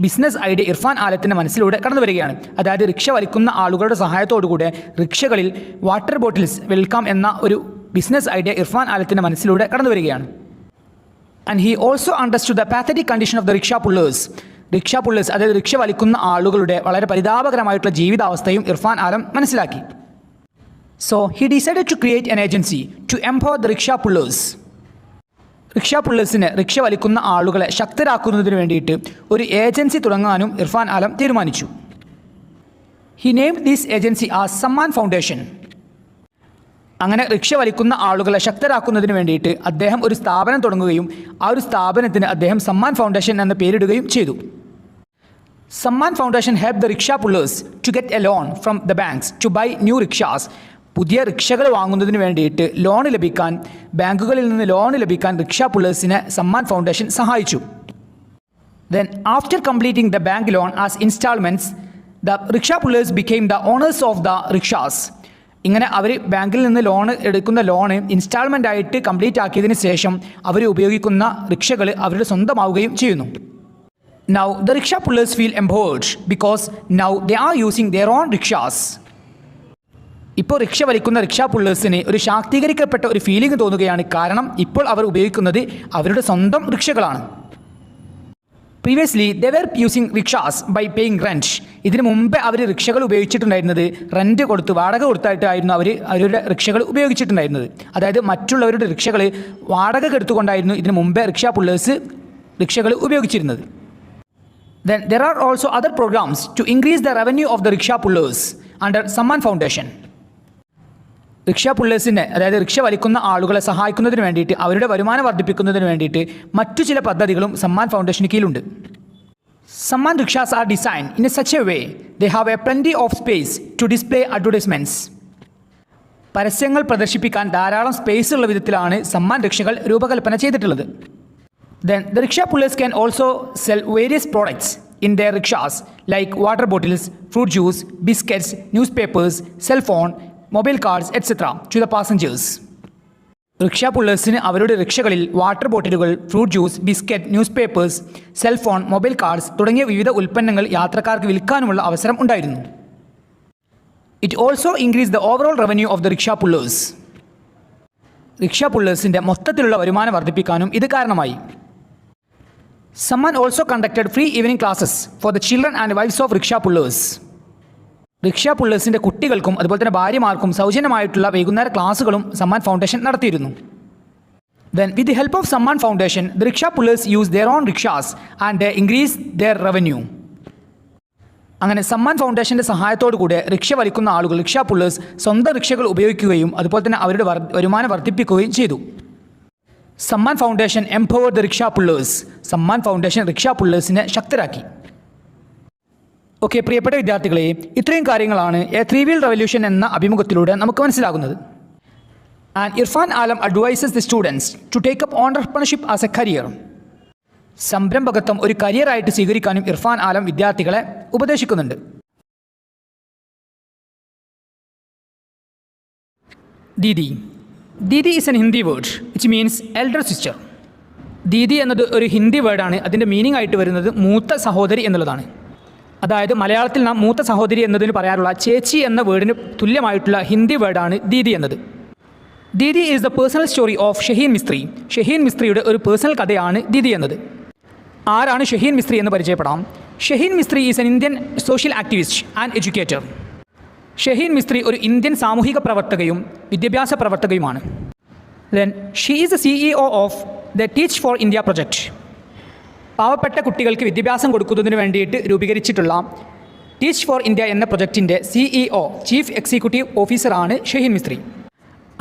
ബിസിനസ് ഐഡിയ ഇർഫാൻ ആലത്തിൻ്റെ മനസ്സിലൂടെ കടന്നു വരികയാണ്. അതായത് റിക്ഷ വലിക്കുന്ന ആളുകളുടെ സഹായത്തോടുകൂടെ റിക്ഷകളിൽ വാട്ടർ ബോട്ടിൽസ് വിൽക്കാം എന്ന ഒരു ബിസിനസ് ഐഡിയ ഇർഫാൻ ആലത്തിൻ്റെ മനസ്സിലൂടെ കടന്നു വരികയാണ്. And he also understood the pathetic condition of the rickshaw pullers. Rickshaw pullers, അതായത് റിക്ഷ വലിക്കുന്ന ആളുകളുടെ വളരെ പരിതാപകരമായിട്ടുള്ള ജീവിതാവസ്ഥയും ഇർഫാൻ ആലം മനസ്സിലാക്കി. So he decided to create an agency to empower the rickshaw pullers. Rickshaw പുള്ളേഴ്സിനെ, റിക്ഷ വലിക്കുന്ന ആളുകളെ ശക്തരാക്കുന്നതിന് വേണ്ടിയിട്ട് ഒരു ഏജൻസി തുടങ്ങാനും ഇർഫാൻ ആലം തീരുമാനിച്ചു. He named this agency as Samman foundation. അങ്ങനെ റിക്ഷ വലിക്കുന്ന ആളുകളെ ശക്തരാക്കുന്നതിന് വേണ്ടിയിട്ട് അദ്ദേഹം ഒരു സ്ഥാപനം തുടങ്ങുകയും ആ ഒരു സ്ഥാപനത്തിന് അദ്ദേഹം സമ്മാൻ ഫൗണ്ടേഷൻ എന്ന പേരിടുകയും ചെയ്തു. Samman Foundation help the rickshaw pullers to get a loan from the banks to buy new rickshaws. പുതിയ റിക്ഷകൾ വാങ്ങുന്നതിന് വേണ്ടിയിട്ട് ലോൺ ലഭിക്കാൻ, ബാങ്കുകളിൽ നിന്ന് ലോൺ ലഭിക്കാൻ റിക്ഷ പുള്ളേഴ്സിനെ സമ്മാൻ ഫൗണ്ടേഷൻ സഹായിച്ചു. Then after completing the bank loan as installments, the rickshaw pullers became the owners of the rickshaws. ഇങ്ങനെ അവർ ബാങ്കിൽ നിന്ന് എടുക്കുന്ന ലോണ് ഇൻസ്റ്റാൾമെൻ്റ് ആയിട്ട് കംപ്ലീറ്റ് ആക്കിയതിന് ശേഷം അവർ ഉപയോഗിക്കുന്ന റിക്ഷകൾ അവരുടെ സ്വന്തമാവുകയും ചെയ്യുന്നു. Now the rickshaw pullers feel empowered because now they are using their own rickshaws. ഇപ്പോൾ റിക്ഷ വലിക്കുന്ന റിക്ഷാ പുള്ളേഴ്സിന് ഒരു ശാക്തീകരിക്കപ്പെട്ട ഒരു ഫീലിംഗ് തോന്നുകയാണ്. കാരണം ഇപ്പോൾ അവർ ഉപയോഗിക്കുന്നത് അവരുടെ സ്വന്തം റിക്ഷകളാണ്. Previously they were using rickshaws by paying rent. ഇതിന് മുമ്പേ അവർ റിക്ഷകൾ ഉപയോഗിച്ചിട്ടുണ്ടായിരുന്നത് റെൻറ്റ് കൊടുത്ത്, വാടക കൊടുത്തായിട്ടായിരുന്നു അവരുടെ റിക്ഷകൾ ഉപയോഗിച്ചിട്ടുണ്ടായിരുന്നത്. അതായത് മറ്റുള്ളവരുടെ റിക്ഷകൾ വാടക എടുത്തുകൊണ്ടായിരുന്നു ഇതിന് മുമ്പേ റിക്ഷാ പുള്ളേഴ്സ് റിക്ഷകൾ ഉപയോഗിച്ചിരുന്നത്. Then there are also other programs to increase the revenue of the rickshaw pullers under Samman Foundation. Rickshaw പുള്ളേഴ്സിനെ, അതായത് റിക്ഷ വലിക്കുന്ന ആളുകളെ സഹായിക്കുന്നതിന് വേണ്ടിയിട്ട്, അവരുടെ വരുമാനം വർദ്ധിപ്പിക്കുന്നതിന് വേണ്ടിയിട്ട് മറ്റു ചില പദ്ധതികളും സമ്മാൻ ഫൗണ്ടേഷന് കീഴിലുണ്ട്. Samman rickshaws are design in a such a way they have a plenty of space to display advertisements. പരസ്യങ്ങൾ പ്രദർശിപ്പിക്കാൻ ധാരാളം സ്പേസ് ഉള്ള വിധത്തിലാണ് സമ്മാൻ റിക്ഷകൾ രൂപകൽപ്പന ചെയ്തിട്ടുള്ളത്. Then the rickshaw pullers can also sell various products in their rickshaws like water bottles, fruit juice, biscuits, newspapers, cell phone, mobile cards, etc. to the passengers. Rickshaw പുള്ളേഴ്സിന് അവരുടെ റിക്ഷകളിൽ വാട്ടർ ബോട്ടിലുകൾ, fruit juice, biscuit, newspapers, cellphone, mobile cards തുടങ്ങിയ വിവിധ ഉൽപ്പന്നങ്ങൾ യാത്രക്കാർക്ക് വിൽക്കാനുമുള്ള അവസരം ഉണ്ടായിരുന്നു. It also increase the overall revenue of the rickshaw pullers. Rickshaw പുള്ളേഴ്സിൻ്റെ മൊത്തത്തിലുള്ള വരുമാനം വർദ്ധിപ്പിക്കാനും ഇത് കാരണമായി. Samman also conducted free evening classes for the children and wives of rickshaw pullers. Rickshaw പുള്ളേഴ്സിൻ്റെ കുട്ടികൾക്കും അതുപോലെ തന്നെ ഭാര്യമാർക്കും സൗജന്യമായിട്ടുള്ള വൈകുന്നേര ക്ലാസ്സുകളും സമ്മാൻ ഫൗണ്ടേഷൻ നടത്തിയിരുന്നു. Then with the help of Samman Foundation, the rickshaw pullers use their own rickshaws and they increase their revenue. അങ്ങനെ സമ്മാൻ ഫൗണ്ടേഷൻ്റെ സഹായത്തോടു കൂടെ റിക്ഷ വലിക്കുന്ന ആളുകൾ, റിക്ഷ പുള്ളേഴ്സ് സ്വന്തം റിക്ഷകൾ ഉപയോഗിക്കുകയും അതുപോലെ തന്നെ അവരുടെ വരുമാനം വർദ്ധിപ്പിക്കുകയും ചെയ്തു. Samman Foundation empower the rickshaw pullers. Samman Foundation rickshaw പുള്ളേഴ്സിനെ ശക്തരാക്കി. ഓക്കെ, പ്രിയപ്പെട്ട വിദ്യാർത്ഥികളെ, ഇത്രയും കാര്യങ്ങളാണ് എ ത്രീ വീൽ റവല്യൂഷൻ എന്ന അഭിമുഖത്തിലൂടെ നമുക്ക് മനസ്സിലാകുന്നത്. And Irfan Alam advises the students to take up entrepreneurship as a career. സംരംഭകത്വം ഒരു കരിയറായിട്ട് സ്വീകരിക്കാനും ഇർഫാൻ ആലം വിദ്യാർത്ഥികളെ ഉപദേശിക്കുന്നുണ്ട്. Didi. Didi is an Hindi word which means elder sister. Didi എന്നത് ഒരു ഹിന്ദി വേർഡാണ്. അതിൻ്റെ മീനിങ് ആയിട്ട് വരുന്നത് മൂത്ത സഹോദരി എന്നുള്ളതാണ്. അതായത് മലയാളത്തിൽ നാം മൂത്ത സഹോദരി എന്നതിന് പറയാറുള്ള ചേച്ചി എന്ന വേർഡിന് തുല്യമായിട്ടുള്ള ഹിന്ദി വേർഡാണ് ദീദി എന്നത്. Didi is the personal story of Shaheen Mistry. Shaheen മിസ്ത്രിയുടെ ഒരു പേഴ്സണൽ കഥയാണ് ദീദി എന്നത്. ആരാണ് ഷഹീൻ മിസ്ത്രി എന്ന് പരിചയപ്പെടാം. Shaheen Mistry is an Indian social activist and educator. Shaheen Mistry ഒരു ഇന്ത്യൻ സാമൂഹിക പ്രവർത്തകയും വിദ്യാഭ്യാസ പ്രവർത്തകയുമാണ്. Then she is a CEO of the Teach For India project. പാവപ്പെട്ട കുട്ടികൾക്ക് വിദ്യാഭ്യാസം കൊടുക്കുന്നതിന് വേണ്ടിയിട്ട് രൂപീകരിച്ചിട്ടുള്ള ടീച്ച് ഫോർ ഇന്ത്യ എന്ന പ്രൊജക്റ്റിൻ്റെ CEO, ചീഫ് എക്സിക്യൂട്ടീവ് ഓഫീസറാണ് Shaheen Mistry.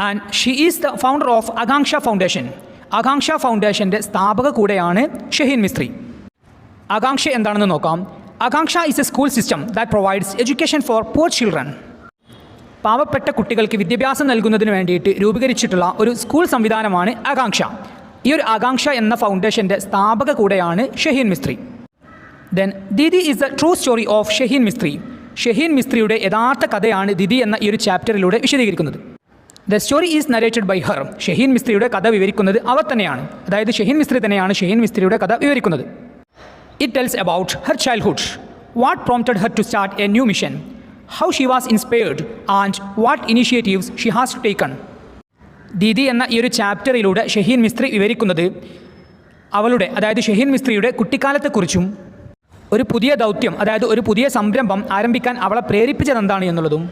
And she is the founder of Akanksha Foundation. Akanksha ഫൗണ്ടേഷൻ്റെ സ്ഥാപക കൂടെയാണ് ഷഹീൻ മിസ്ത്രി. ആകാംക്ഷ എന്താണെന്ന് നോക്കാം. ആകാംക്ഷ is A school system that provides education for poor children. പാവപ്പെട്ട കുട്ടികൾക്ക് വിദ്യാഭ്യാസം നൽകുന്നതിന് വേണ്ടിയിട്ട് രൂപീകരിച്ചിട്ടുള്ള ഒരു സ്കൂൾ സംവിധാനമാണ് ആകാംക്ഷ. ഈ ഒരു ആകാംക്ഷ എന്ന ഫൗണ്ടേഷൻ്റെ സ്ഥാപക കൂടെയാണ് Shaheen Mistry. Then Didi is the true story of Shaheen Mistry. Shaheen മിസ്ത്രിയുടെ യഥാർത്ഥ കഥയാണ് ദീദി എന്ന ഈ ഒരു ചാപ്റ്ററിലൂടെ വിശദീകരിക്കുന്നത്. The story is narrated by her. Shaheen മിസ്ത്രിയുടെ കഥ വിവരിക്കുന്നത് അവർ തന്നെയാണ്. അതായത് ഷഹീൻ മിസ്ത്രി തന്നെയാണ് ഷഹീൻ മിസ്ത്രിയുടെ കഥ വിവരിക്കുന്നത്. It tells about her childhood, what prompted her to start a new mission, how she was inspired and what initiatives she has taken. Didi എന്ന ഈ ഒരു ചാപ്റ്ററിലൂടെ ഷഹീൻ മിസ്ത്രി വിവരിക്കുന്നത് അവളുടെ, അതായത് ഷഹീൻ മിസ്ത്രിയുടെ കുട്ടിക്കാലത്തെക്കുറിച്ചും ഒരു പുതിയ ദൗത്യം, അതായത് ഒരു പുതിയ സംരംഭം ആരംഭിക്കാൻ അവളെ പ്രേരിപ്പിച്ചത് എന്താണ് എന്നുള്ളതും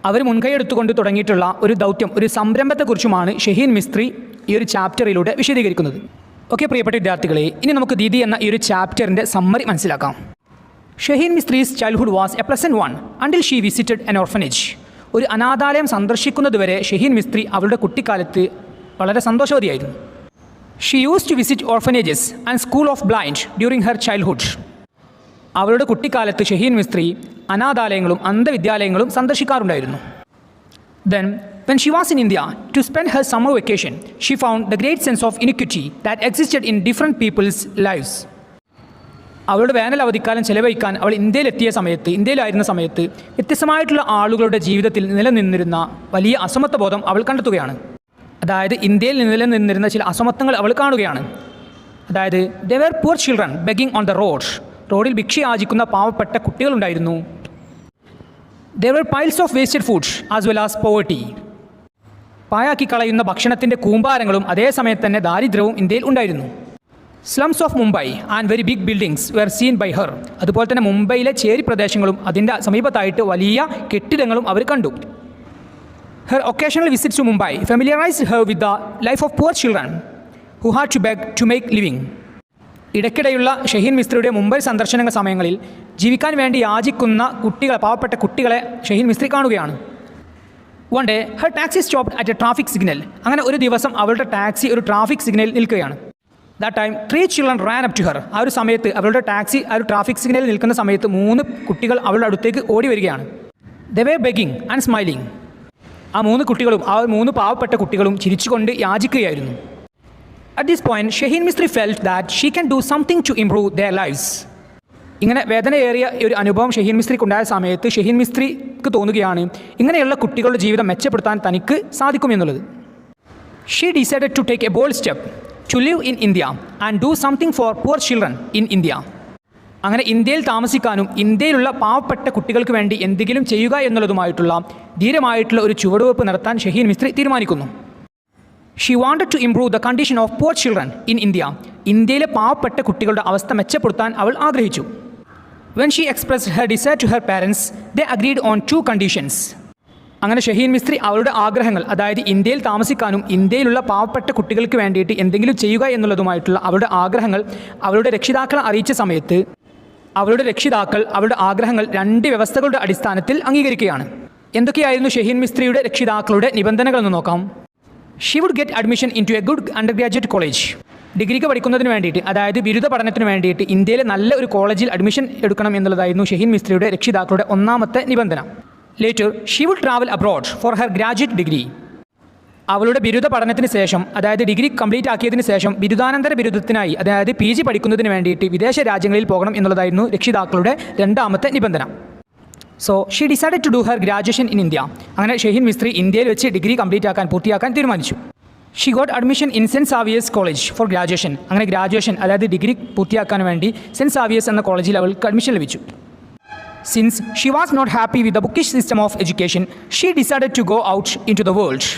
അവർ മുൻകൈയെടുത്തുകൊണ്ട് തുടങ്ങിയിട്ടുള്ള ഒരു ദൗത്യം, ഒരു സംരംഭത്തെക്കുറിച്ചുമാണ് ഷഹീൻ മിസ്ത്രി ഈ ഒരു ചാപ്റ്ററിലൂടെ വിശദീകരിക്കുന്നത്. ഓക്കെ, പ്രിയപ്പെട്ട വിദ്യാർത്ഥികളെ, ഇനി നമുക്ക് ദീദി എന്ന ഈ ഒരു ചാപ്റ്ററിൻ്റെ സമ്മറി മനസ്സിലാക്കാം. Shaheen Mistry's childhood was a pleasant one until she visited an orphanage. ഒരു അനാഥാലയം സന്ദർശിക്കുന്നതുവരെ ഷഹീൻ മിസ്ത്രി അവളുടെ കുട്ടിക്കാലത്ത് വളരെ സന്തോഷവതിയായിരുന്നു. She use to visit orphanages and school of blind during her childhood. അവളുടെ കുട്ടിക്കാലത്ത് Shaheen Mistry അനാഥാലയങ്ങളും അന്ധവിദ്യാലയങ്ങളും സന്ദർശിക്കാറുണ്ടായിരുന്നു. Then, when she was in India to spend her summer vacation, she found the great sense of inequity that existed in different people's lives. അവളുടെ വേനൽ അവധിക്കാലം ചെലവഴിക്കാൻ അവൾ ഇന്ത്യയിലായിരുന്ന സമയത്ത് വ്യത്യസ്തമായിട്ടുള്ള ആളുകളുടെ ജീവിതത്തിൽ നിലനിന്നിരുന്ന വലിയ അസമത്വബോധം അവൾ കണ്ടെത്തുകയാണ്. അതായത് ഇന്ത്യയിൽ നിലനിന്നിരുന്ന ചില അസമത്വങ്ങൾ അവൾ കാണുകയാണ്. അതായത് there were poor children begging on the road. റോഡിൽ ഭിക്ഷ യാചിക്കുന്ന പാവപ്പെട്ട കുട്ടികളുണ്ടായിരുന്നു. There were piles of wasted food as well as poverty. പായാക്കി കളയുന്ന ഭക്ഷണത്തിൻ്റെ കൂമ്പാരങ്ങളും അതേസമയത്ത് തന്നെ ദാരിദ്ര്യവും ഇന്ത്യയിൽ ഉണ്ടായിരുന്നു. Slums of Mumbai and very big buildings were seen by her. അതുപോലെ തന്നെ മുംബൈയിലെ ചേരി പ്രദേശങ്ങളും അതിൻ്റെ സമീപത്തായിട്ട് വലിയ കെട്ടിടങ്ങളും അവർ കണ്ടു. Her occasional visits to Mumbai familiarised her with the life of poor children who had to beg to make living. ഇടയ്ക്കിടെയുള്ള ഷഹീൻ മിസ്ത്രിയുടെ മുംബൈ സന്ദർശന സമയങ്ങളിൽ ജീവിക്കാൻ വേണ്ടി യാചിക്കുന്ന പാവപ്പെട്ട കുട്ടികളെ ഷഹീൻ മിസ്ത്രി കാണുകയാണ്. One day Har taxi stopped at A traffic signal. അങ്ങനെ ഒരു ദിവസം അവളുടെ ടാക്സി ഒരു ട്രാഫിക് സിഗ്നലിൽ നിൽക്കുകയാണ്. That time 3 children ran up to her. ആ ഒരു സമയത്ത് അവളുടെ ടാക്സി ആ ഒരു ട്രാഫിക് സിഗ്നലിൽ നിൽക്കുന്ന സമയത്ത് 3 കുട്ടികൾ അവളുടെ അടുത്തേക്ക് ഓടി വരികയാണ്. They were begging and smiling. ആ 3 കുട്ടികളും ആ 3 പാവപ്പെട്ട കുട്ടികളും ചിരിച്ചുകൊണ്ട് യാചിക്കുകയായിരുന്നു. At this point, Shaheen Mistry felt that she can do something to improve their lives. ഇങ്ങനെ വേദനയേറിയ ഒരു അനുഭവം ഷഹീൻ മിസ്ത്രിക്ക് ഉണ്ടായ സമയത്ത് ഷഹീൻ മിസ്ത്രിക്ക് തോന്നുകയാണ് ഇങ്ങനെയുള്ള കുട്ടികളുടെ ജീവിതം മെച്ചപ്പെടുത്താൻ തനിക്ക് സാധിക്കുമെന്നുള്ളത്. She decided to take a bold step to live in India and do something for poor children in India. അങ്ങനെ ഇന്ത്യയിൽ താമസിക്കാനും ഇന്ത്യയിലുള്ള പാവപ്പെട്ട കുട്ടികൾക്ക് വേണ്ടി എന്തെങ്കിലും ചെയ്യുക എന്നുള്ളതുമായിട്ടുള്ള ധീരമായിട്ടുള്ള ഒരു ചുവടുവെപ്പ് നടത്താൻ ഷഹീൻ മിസ്ത്രി തീരുമാനിക്കുന്നു. She wanted to improve the condition of poor children in India. ഇന്ത്യയിലെ പാവപ്പെട്ട കുട്ടികളുടെ അവസ്ഥ മെച്ചപ്പെടുത്താൻ അവൾ ആഗ്രഹിച്ചു. When she expressed her desire to her parents, they agreed on 2 conditions. അങ്ങനെ ഷഹീൻ മിസ്ത്രി അവളുടെ ആഗ്രഹങ്ങൾ, അതായത് ഇന്ത്യയിൽ താമസിക്കാനും ഇന്ത്യയിലുള്ള പാവപ്പെട്ട കുട്ടികൾക്ക് വേണ്ടിയിട്ട് എന്തെങ്കിലും ചെയ്യുക എന്നുള്ളതുമായിട്ടുള്ള അവളുടെ ആഗ്രഹങ്ങൾ അവളുടെ രക്ഷിതാക്കളെ അറിയിച്ച സമയത്ത് അവളുടെ രക്ഷിതാക്കൾ അവളുടെ ആഗ്രഹങ്ങൾ 2 വ്യവസ്ഥകളുടെ അടിസ്ഥാനത്തിൽ അംഗീകരിക്കുകയാണ്. എന്തൊക്കെയായിരുന്നു ഷഹീൻ മിസ്ത്രിയുടെ രക്ഷിതാക്കളുടെ നിബന്ധനകളെന്ന് നോക്കാം. She would get admission into a good undergraduate college. ഡിഗ്രിക്ക് പഠിക്കുന്നതിന് വേണ്ടിയിട്ട്, അതായത് ബിരുദ പഠനത്തിന് വേണ്ടിയിട്ട് ഇന്ത്യയിലെ നല്ല ഒരു കോളേജിൽ അഡ്മിഷൻ എടുക്കണം എന്നുള്ളതായിരുന്നു ഷഹീൻ മിസ്ത്രിയുടെ രക്ഷിതാക്കളുടെ ഒന്നാമത്തെ നിബന്ധന. Later, she would travel abroad for her graduate degree. അവളുടെ ബിരുദ പഠനത്തിന് ശേഷം, അതായത് ഡിഗ്രി കംപ്ലീറ്റ് ആക്കിയതിന് ശേഷം ബിരുദാനന്തര ബിരുദത്തിനായി, അതായത് PG പഠിക്കുന്നതിന് വേണ്ടിയിട്ട് വിദേശ രാജ്യങ്ങളിൽ പോകണം എന്നുള്ളതായിരുന്നു രക്ഷിതാക്കളുടെ രണ്ടാമത്തെ നിബന്ധന. So she decided to do her graduation in India. അങ്ങനെ ഷഹീൻ മിസ്ത്രി ഇന്ത്യയിൽ വെച്ച് ഡിഗ്രി പൂർത്തിയാക്കാൻ തീരുമാനിച്ചു. She got admission in Saint Xavier's College for graduation. അങ്ങനെ ഗ്രാജുവേഷൻ, അതായത് ഡിഗ്രി പൂർത്തിയാക്കാൻ വേണ്ടി സെൻറ്റ് സാവിയേഴ്സ് എന്ന കോളേജിൽ അവൾക്ക് അഡ്മിഷൻ ലഭിച്ചു. Since she was not happy with the bookish system of education, she decided to go out into the world.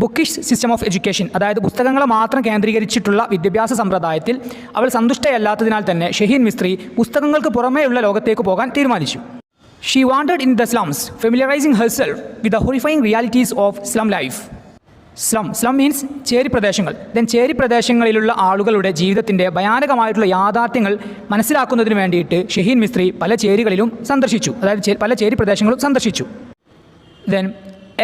Bookish system of education, അതായത് പുസ്തകങ്ങളെ മാത്രം കേന്ദ്രീകരിച്ചിട്ടുള്ള വിദ്യാഭ്യാസ സമ്പ്രദായത്തിൽ അവൾ സന്തുഷ്ടയല്ലാത്തതിനാൽ തന്നെ ഷഹീൻ മിസ്ത്രി പുസ്തകങ്ങൾക്ക് പുറമേയുള്ള ലോകത്തേക്ക് പോകാൻ തീരുമാനിച്ചു. She wandered in the slums, familiarizing herself with the horrifying realities of slum life. Slum means ചേരി പ്രദേശങ്ങൾ. ചേരി പ്രദേശങ്ങളിലുള്ള ആളുകളുടെ ജീവിതത്തിൻ്റെ ഭയാനകമായിട്ടുള്ള യാഥാർത്ഥ്യങ്ങൾ മനസ്സിലാക്കുന്നതിന് വേണ്ടിയിട്ട് ഷഹീൻ മിസ്ത്രി പല ചേരികളിലും സന്ദർശിച്ചു, അതായത് പല ചേരി പ്രദേശങ്ങളും സന്ദർശിച്ചു.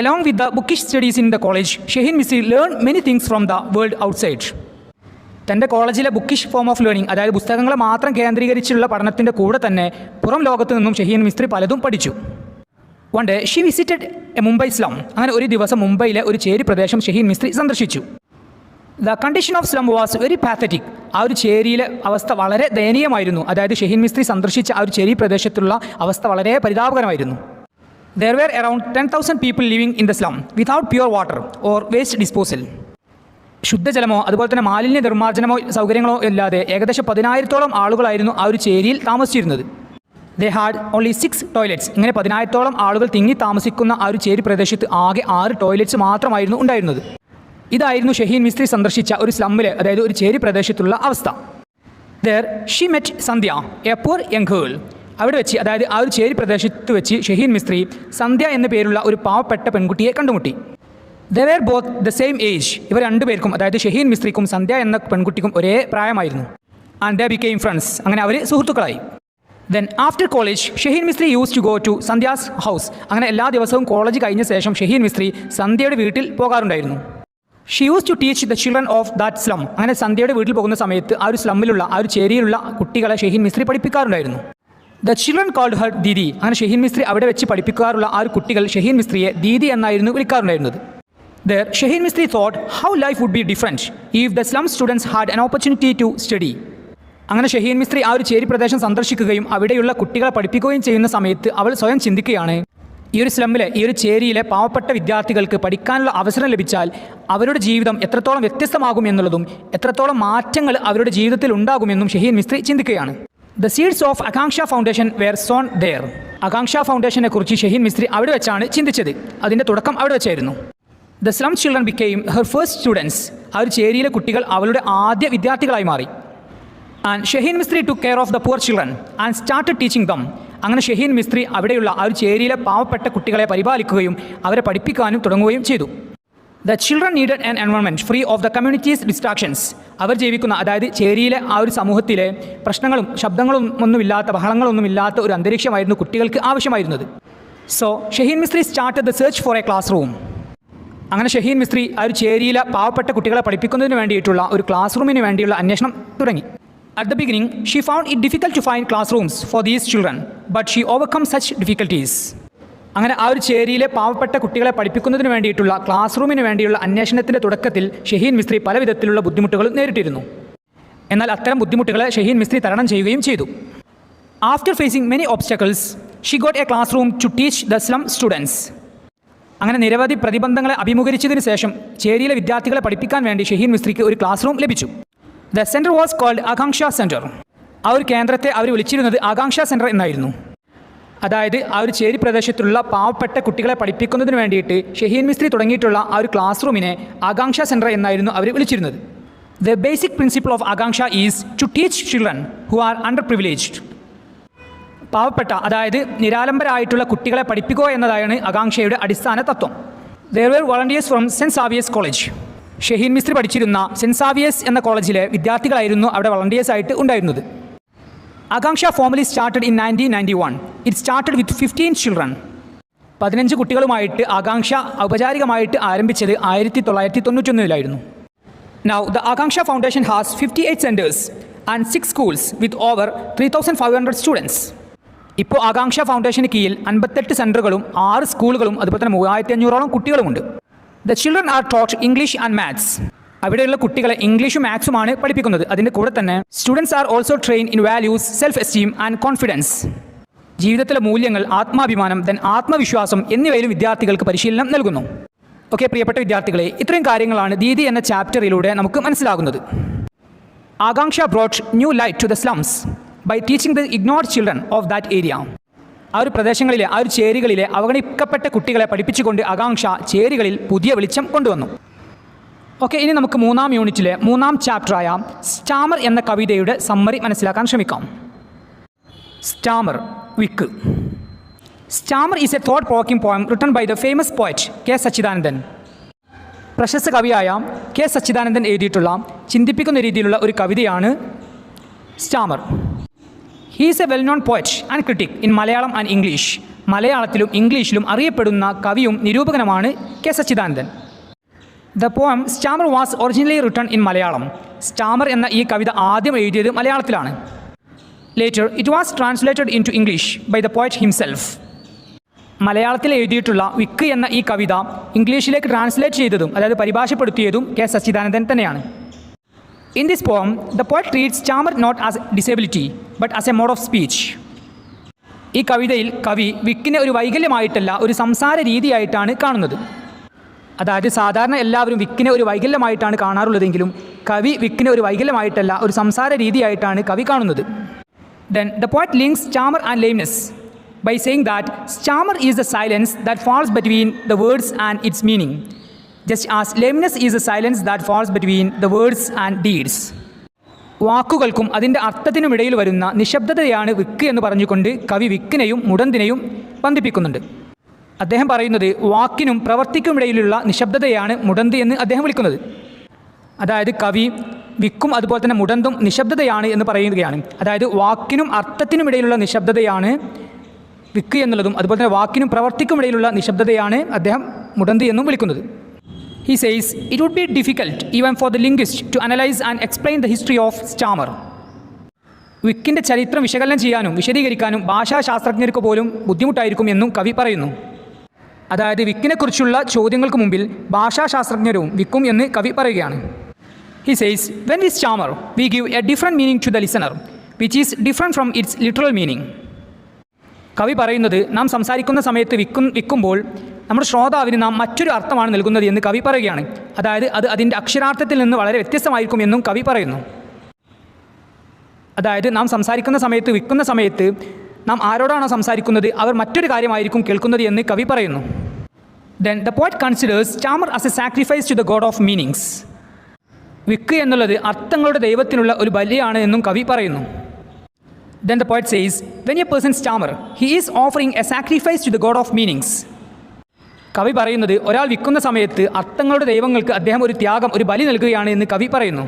Along with the bookish studies in the college, Shaheen Mistry learned many things from the world outside. തൻ്റെ കോളേജിലെ ബുക്കിഷ് ഫോം ഓഫ് ലേണിംഗ്, അതായത് പുസ്തകങ്ങളെ മാത്രം കേന്ദ്രീകരിച്ചുള്ള പഠനത്തിൻ്റെ കൂടെ തന്നെ പുറം ലോകത്തു നിന്നും ഷഹീൻ മിസ്ത്രി പലതും പഠിച്ചു. One day she visited a Mumbai slum. അങ്ങനെ ഒരു ദിവസം മുംബൈയിലെ ഒരു ചേരി പ്രദേശം ഷഹീൻ മിസ്ത്രി സന്ദർശിച്ചു. The condition of slum was very pathetic. ആ ഒരു ചേരിയിലെ അവസ്ഥ വളരെ ദയനീയമായിരുന്നു. അതായത് ഷഹീൻ മിസ്ത്രി സന്ദർശിച്ച ആ ഒരു ചേരി പ്രദേശത്തുള്ള അവസ്ഥ വളരെ പരിതാപകരമായിരുന്നു. There were around 10,000 people living in the slum without pure water or waste disposal. ശുദ്ധജലമോ അതുപോലെ തന്നെ മാലിന്യ നിർമ്മാർജ്ജനമോ സൗകര്യങ്ങളോ ഇല്ലാതെ ഏകദേശം 10,000-ഓളം ആളുകളായിരുന്നു ആ ഒരു ചേരിയിൽ താമസിച്ചിരുന്നത്. They had only 6 toilets. ഇങ്ങനെ 10,000-ഓളം ആളുകൾ തിങ്ങി താമസിക്കുന്ന ആ ഒരു ചേരി പ്രദേശത്ത് ആകെ 6 ടോയ്ലറ്റ്സ് മാത്രമായിരുന്നു ഉണ്ടായിരുന്നത്. ഇതായിരുന്നു ഷഹീൻ മിസ്ത്രി സന്ദർശിച്ച ഒരു സ്ലമ്മിലെ, അതായത് ഒരു ചേരി പ്രദേശത്തുള്ള അവസ്ഥ. There she met Sandhya, a poor young girl. അവിടെ വെച്ച്, അതായത് ആ ഒരു ചേരി പ്രദേശത്ത് വെച്ച് ഷഹീൻ മിസ്ത്രി സന്ധ്യ എന്ന പേരുള്ള ഒരു പാവപ്പെട്ട പെൺകുട്ടിയെ കണ്ടുമുട്ടി. They were both the same age. ഇവർ രണ്ടുപേർക്കും, അതായത് ഷഹീൻ മിസ്ത്രിക്കും സന്ധ്യ എന്ന പെൺകുട്ടിക്കും ഒരേ പ്രായമായിരുന്നു. And they became friends. അങ്ങനെ അവർ സുഹൃത്തുക്കളായി. Then after college Shaheen Mistry use to go to Sandhya's house. അങ്ങനെ എല്ലാ ദിവസവും കോളേജ് കഴിഞ്ഞ ശേഷം ഷഹീൻ മിസ്ത്രി സന്ധ്യയുടെ വീട്ടിൽ പോകാറുണ്ടായിരുന്നു. She use to teach the children of that slum. അങ്ങനെ സന്ധ്യയുടെ വീട്ടിൽ പോകുന്ന സമയത്ത് ആ ഒരു സ്ലമ്മിലുള്ള ആ ഒരു ചേരിയിലുള്ള കുട്ടികളെ ഷഹീൻ മിസ്ത്രി പഠിപ്പിക്കാറുണ്ടായിരുന്നു. The children called her didi. അങ്ങനെ ഷഹീൻ മിസ്ത്രി അവിടെ വെച്ച് പഠിപ്പിക്കാറുള്ള ആ ഒരു കുട്ടികൾ ഷഹീൻ മിസ്ത്രിയെ ദീദി എന്നായിരുന്നു വിളിക്കാറുണ്ടായിരുന്നത്. There, Shaheen Mistry thought how life would be different if the slum students had an opportunity to study. അങ്ങനെ ഷഹീൻ മിസ്ത്രി ആ ഒരു ചേരി പ്രദേശം സന്ദർശിക്കുകയും അവിടെയുള്ള കുട്ടികളെ പഠിപ്പിക്കുകയും ചെയ്യുന്ന സമയത്ത് അവൾ സ്വയം ചിന്തിക്കുകയാണ്, ഈ ഒരു സ്ലമ്മിലെ ഈ ഒരു ചേരിയിലെ പാവപ്പെട്ട വിദ്യാർത്ഥികൾക്ക് പഠിക്കാനുള്ള അവസരം ലഭിച്ചാൽ അവരുടെ ജീവിതം എത്രത്തോളം വ്യത്യസ്തമാകും എന്നുള്ളതും എത്രത്തോളം മാറ്റങ്ങൾ അവരുടെ ജീവിതത്തിൽ ഉണ്ടാകുമെന്നും ഷഹീൻ മിസ്ത്രി ചിന്തിക്കുകയാണ്. The seeds of Akanksha foundation wear zone there. ആകാംക്ഷ ഫൗണ്ടേഷനെ കുറിച്ച് ഷഹീൻ മിസ്ത്രി അവിടെ വെച്ചാണ് ചിന്തിച്ചത്. അതിൻ്റെ തുടക്കം അവിടെ വെച്ചായിരുന്നു. The slum children became her first students. ആ ഒരു ചേരിയിലെ കുട്ടികൾ അവളുടെ ആദ്യ വിദ്യാർത്ഥികളായി മാറി. And Shaheen Mistry to care of the poor children and started teaching them. അങ്ങനെ ഷഹീൻ മിസ്ത്രി അവിടെയുള്ള ആ ഒരു ചേരിയിലെ പാവപ്പെട്ട കുട്ടികളെ പരിപാലിക്കുകയും അവരെ പഠിപ്പിക്കാനും തുടങ്ങുകയും ചെയ്തു. The children needed an environment free of the community's distractions. അവർ ജീവിക്കുന്ന, അതായത് ചേരിയിലെ ആ ഒരു സമൂഹത്തിലെ പ്രശ്നങ്ങളും ശബ്ദങ്ങളും ഒന്നുമില്ലാത്ത, ബഹളങ്ങളൊന്നുമില്ലാത്ത ഒരു അന്തരീക്ഷമായിരുന്നു കുട്ടികൾക്ക് ആവശ്യമായിരുന്നത്. So Shaheen Mistry started the search for a classroom. അങ്ങനെ ഷഹീൻ മിസ്ത്രി ആ ഒരു ചേരിയിലെ പാവപ്പെട്ട കുട്ടികളെ പഠിപ്പിക്കുന്നതിന് വേണ്ടിയിട്ടുള്ള ഒരു ക്ലാസ് റൂമിന് വേണ്ടിയുള്ള അന്വേഷണം തുടങ്ങി. At the beginning she found it difficult to find classrooms for these children but she overcome such difficulties. അങ്ങനെ ആ ഒരു ചേരിയിലെ പാവപ്പെട്ട കുട്ടികളെ പഠിപ്പിക്കുന്നതിന് വേണ്ടിയിട്ടുള്ള ക്ലാസ് റൂമിന് വേണ്ടിയുള്ള അന്വേഷണത്തിൻ്റെ തുടക്കത്തിൽ ഷഹീൻ മിസ്ത്രി പല വിധത്തിലുള്ള ബുദ്ധിമുട്ടുകൾ നേരിട്ടിരുന്നു. എന്നാൽ അത്തരം ബുദ്ധിമുട്ടുകളെ ഷഹീൻ മിസ്ത്രി തരണം ചെയ്യുകയും ചെയ്തു. After facing many obstacles she got a classroom to teach the slum students. അങ്ങനെ നിരവധി പ്രതിബന്ധങ്ങളെ അഭിമുഖീകരിച്ചതിന് ശേഷം ചേരിയിലെ വിദ്യാർത്ഥികളെ പഠിപ്പിക്കാൻ വേണ്ടി ഷഹീൻ മിസ്ത്രിക്ക് ഒരു ക്ലാസ് റൂം ലഭിച്ചു. ദ സെൻറ്റർ വാസ് കോൾഡ് ആകാംക്ഷ സെൻറ്റർ. ആ ഒരു കേന്ദ്രത്തെ അവർ വിളിച്ചിരുന്നത് ആകാംക്ഷ സെൻറ്റർ എന്നായിരുന്നു. അതായത് ആ ഒരു ചേരി പ്രദേശത്തുള്ള പാവപ്പെട്ട കുട്ടികളെ പഠിപ്പിക്കുന്നതിന് വേണ്ടിയിട്ട് ഷഹീൻ മിസ്ത്രി തുടങ്ങിയിട്ടുള്ള ആ ഒരു ക്ലാസ് റൂമിനെ ആകാംക്ഷ സെൻറ്റർ എന്നായിരുന്നു അവർ വിളിച്ചിരുന്നത്. The basic principle of Akanksha is to teach children who are underprivileged. പാവപ്പെട്ട, അതായത് നിരാലംബരായിട്ടുള്ള കുട്ടികളെ പഠിപ്പിക്കുക എന്നതാണ് ആകാംക്ഷയുടെ അടിസ്ഥാന തത്വം. There were volunteers from St. Xavier's College. Shaheen Mistry പഠിച്ചിരുന്ന സെൻറ്റ് സാവിയേഴ്സ് എന്ന കോളേജിലെ വിദ്യാർത്ഥികളായിരുന്നു അവിടെ വളണ്ടിയേഴ്സ് ആയിട്ട് ഉണ്ടായിരുന്നത്. ആകാംക്ഷ formally started in 1991. It started with 15 children. 15 കുട്ടികളുമായിട്ട് ആകാംക്ഷ ഔപചാരികമായിട്ട് ആരംഭിച്ചത് 1991 Now, the Akanksha Foundation has 58 centers and 6 schools with over 3,500 students. ഇപ്പോൾ ആകാംക്ഷ ഫൗണ്ടേഷന് കീഴിൽ 58 സെൻറ്ററുകളും 6 സ്കൂളുകളും അതുപോലെ തന്നെ 3500ഓളം കുട്ടികളുമുണ്ട്. The children are taught English and maths. അവിടെയുള്ള കുട്ടികളെ ഇംഗ്ലീഷും മാത്സുമാണ് പഠിപ്പിക്കുന്നത്. അതിൻ്റെ കൂടെ തന്നെ students are also train in values, self esteem and confidence. ജീവിതത്തിലെ മൂല്യങ്ങൾ, ആത്മാഭിമാനം, ദെൻ ആത്മവിശ്വാസം എന്നിവയിലും വിദ്യാർത്ഥികൾക്ക് പരിശീലനം നൽകുന്നു. ഓക്കെ പ്രിയപ്പെട്ട വിദ്യാർത്ഥികളെ, ഇത്രയും കാര്യങ്ങളാണ് ദീദി എന്ന ചാപ്റ്ററിലൂടെ നമുക്ക് മനസ്സിലാകുന്നത്. Akanksha brought new light to the slums by teaching the ignored children of that area. ആ ഒരു പ്രദേശങ്ങളിലെ, ആ ഒരു ചേരികളിലെ അവഗണിക്കപ്പെട്ട കുട്ടികളെ പഠിപ്പിച്ചുകൊണ്ട് ആകാംക്ഷ ചേരികളിൽ പുതിയ വെളിച്ചം കൊണ്ടുവന്നു. ഓക്കെ, ഇനി നമുക്ക് 3-ാം യൂണിറ്റിലെ 3-ാം ചാപ്റ്ററായ സ്റ്റാമർ എന്ന കവിതയുടെ സമ്മറി മനസ്സിലാക്കാൻ ശ്രമിക്കാം. സ്റ്റാമർ, വിക്ക്. Stammer is a thought provoking poem written by the famous poet K Satchidanandan. പ്രശസ്ത കവിയായ കെ സച്ചിദാനന്ദൻ എഴുതിയിട്ടുള്ള ചിന്തിപ്പിക്കുന്ന രീതിയിലുള്ള ഒരു കവിതയാണ് stammer. He is a well known poet and critic in Malayalam and English. മലയാളത്തിലും ഇംഗ്ലീഷിലും അറിയപ്പെടുന്ന കവിയും നിരൂപകനുമാണ് K Satchidanandan. The poem stammer was originally written in Malayalam. Stammer എന്ന ഈ കവിത ആദ്യം എഴുതിയത് മലയാളത്തിലാണ്. Later it was translated into English by the poet himself. മലയാളത്തിൽ എഴുതിയിട്ടുള്ള വിക്ക് എന്ന ഈ കവിത ഇംഗ്ലീഷിലേക്ക് ട്രാൻസ്ലേറ്റ് ചെയ്തതും, അതായത് പരിഭാഷപ്പെടുത്തിയതും കെ സച്ചിദാനന്ദൻ തന്നെയാണ്. In this poem the poet treats stammer not as disability but as a mode of speech. ഈ കവിതയിൽ കവി വിക്കിനെ ഒരു വൈകല്യമായിട്ടല്ല, ഒരു സംസാര രീതിയായിട്ടാണ് കാണുന്നത്. അതായത് സാധാരണ എല്ലാവരും വിക്കിനെ ഒരു വൈകല്യമായിട്ടാണ് കാണാറുള്ളതെങ്കിലും കവി വിക്കിനെ ഒരു വൈകല്യമായിട്ടല്ല, ഒരു സംസാര രീതിയായിട്ടാണ് കവി കാണുന്നത്. Then the poet links stammer and lameness by saying that stammer is the silence that falls between the words and its meaning, just as lameness is the silence that falls between the words and deeds. വാക്കുകൾക്കും അതിൻ്റെ അർത്ഥത്തിനുമിടയിൽ വരുന്ന നിശബ്ദതയാണ് വിക്ക് എന്ന് പറഞ്ഞുകൊണ്ട് കവി വിക്കിനെയും മുടന്തിനെയും ബന്ധിപ്പിക്കുന്നുണ്ട്. അദ്ദേഹം പറയുന്നത് വാക്കിനും പ്രവൃത്തിക്കുമിടയിലുള്ള നിശബ്ദതയാണ് മുടന്തി എന്ന് അദ്ദേഹം വിളിക്കുന്നത്. അതായത് കവി വിക്കും അതുപോലെ തന്നെ മുടന്തും നിശബ്ദതയാണ് എന്ന് പറയുകയാണ്. അതായത് വാക്കിനും അർത്ഥത്തിനും ഇടയിലുള്ള നിശബ്ദതയാണ് വിക്ക് എന്നുള്ളതും അതുപോലെ തന്നെ വാക്കിനും പ്രവർത്തിക്കും ഇടയിലുള്ള നിശബ്ദതയാണ് അദ്ദേഹം മുടന്ത് എന്നും വിളിക്കുന്നത്. He says, it would be difficult even for the linguist to analyze and explain the history of stammer. വിക്കിൻ്റെ ചരിത്രം വിശകലനം ചെയ്യാനും വിശദീകരിക്കാനും ഭാഷാശാസ്ത്രജ്ഞർക്ക് പോലും ബുദ്ധിമുട്ടായിരിക്കും എന്നും കവി പറയുന്നു. അതായത് വിക്കിനെക്കുറിച്ചുള്ള ചോദ്യങ്ങൾക്ക് മുമ്പിൽ ഭാഷാശാസ്ത്രജ്ഞരും വിക്കും എന്ന് കവി പറയുകയാണ്. He says, when we stammer, we give a different meaning to the listener, which is different from its literal meaning. കവി പറയുന്നത് നാം സംസാരിക്കുന്ന സമയത്ത് വിക്കുമ്പോൾ നമ്മുടെ ശ്രോതാവിന് നാം മറ്റൊരു അർത്ഥമാണ് നൽകുന്നത് എന്ന് കവി പറയുകയാണ്. അതായത് അത് അതിൻ്റെ അക്ഷരാർത്ഥത്തിൽ നിന്ന് വളരെ വ്യത്യസ്തമായിരിക്കും എന്നും കവി പറയുന്നു. അതായത് നാം സംസാരിക്കുന്ന സമയത്ത് വിക്കുന്ന സമയത്ത് നാം ആരോടാണോ സംസാരിക്കുന്നത് അവർ മറ്റൊരു കാര്യമായിരിക്കും കേൾക്കുന്നത് എന്ന് കവി പറയുന്നു. Then the poet considers stammer as a sacrifice to the god of meanings. വിക്ക് എന്നുള്ളത് അർത്ഥങ്ങളുടെ ദൈവത്തിനുള്ള ഒരു ബലിയാണ് എന്നും കവി പറയുന്നു. Then the poet says, when a person stammer, he is offering a sacrifice to the god of meanings. കവി പറയുന്നത് ഒരാൾ വിക്കുന്ന സമയത്ത് അർത്ഥങ്ങളുടെ ദൈവങ്ങൾക്ക് അദ്ദേഹം ഒരു ത്യാഗം, ഒരു ബലി നൽകുകയാണ് എന്ന് കവി പറയുന്നു.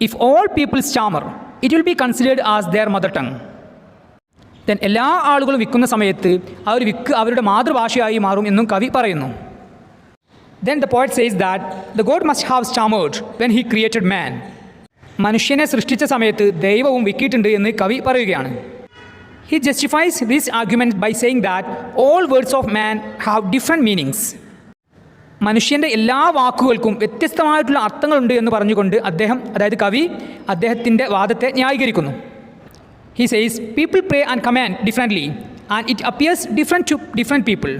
If all people stammer, it will be considered as their mother tongue. Then എല്ലാ ആളുകളും വിക്കുന്ന സമയത്ത് ആ ഒരു വിക്ക് അവരുടെ മാതൃഭാഷയായി മാറും എന്നും കവി പറയുന്നു. Then the poet says that the god must have stammered when he created man. മനുഷ്യനെ സൃഷ്ടിച്ച സമയത്ത് ദൈവവും വിക്കിയിട്ടുണ്ട് എന്ന് കവി പറയുകയാണ്. He justifies this argument by saying that all words of man have different meanings. മനുഷ്യൻ്റെ എല്ലാ വാക്കുകൾക്കും വ്യത്യസ്തമായിട്ടുള്ള അർത്ഥങ്ങളുണ്ട് എന്ന് പറഞ്ഞുകൊണ്ട് അദ്ദേഹം, അതായത് കവി, അദ്ദേഹത്തിൻ്റെ വാദത്തെ ന്യായീകരിക്കുന്നു. He says, people pray and command differently and it appears different to different people.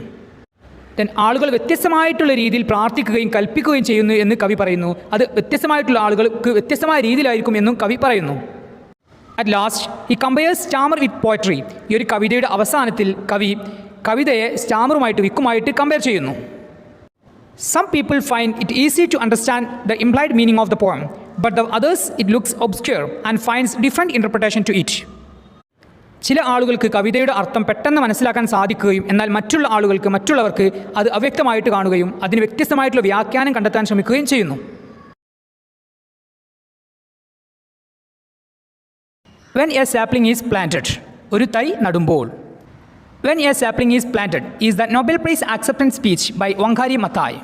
Then ആളുകൾ വ്യത്യസ്തമായിട്ടുള്ള രീതിയിൽ പ്രാർത്ഥിക്കുകയും കൽപ്പിക്കുകയും ചെയ്യുന്നു എന്ന് കവി പറയുന്നു. അത് വ്യത്യസ്തമായിട്ടുള്ള ആളുകൾക്ക് വ്യത്യസ്തമായ രീതിയിലായിരിക്കും എന്നും കവി പറയുന്നു. At last, he compares stammer with poetry. ഈ ഒരു കവിതയുടെ അവസാനത്തിൽ കവി കവിതയെ സ്റ്റാമറുമായിട്ട് വിക്കുമായിട്ട് കമ്പയർ ചെയ്യുന്നു. Some people find it easy to understand the implied meaning of the poem, but the others it looks obscure and finds different interpretation to it. ചില ആളുകൾക്ക് കവിതയുടെ അർത്ഥം പെട്ടെന്ന് മനസ്സിലാക്കാൻ സാധിക്കുകയും എന്നാൽ മറ്റുള്ളവർക്ക് അത് അവ്യക്തമായിട്ട് കാണുകയും അതിന് വ്യത്യസ്തമായിട്ടുള്ള വ്യാഖ്യാനം കണ്ടെത്താൻ ശ്രമിക്കുകയും ചെയ്യുന്നു. When a sapling is planted, ഒരു തൈ നടുമ്പോൾ. When a sapling is planted is the Nobel Prize acceptance speech by Wangari Maathai.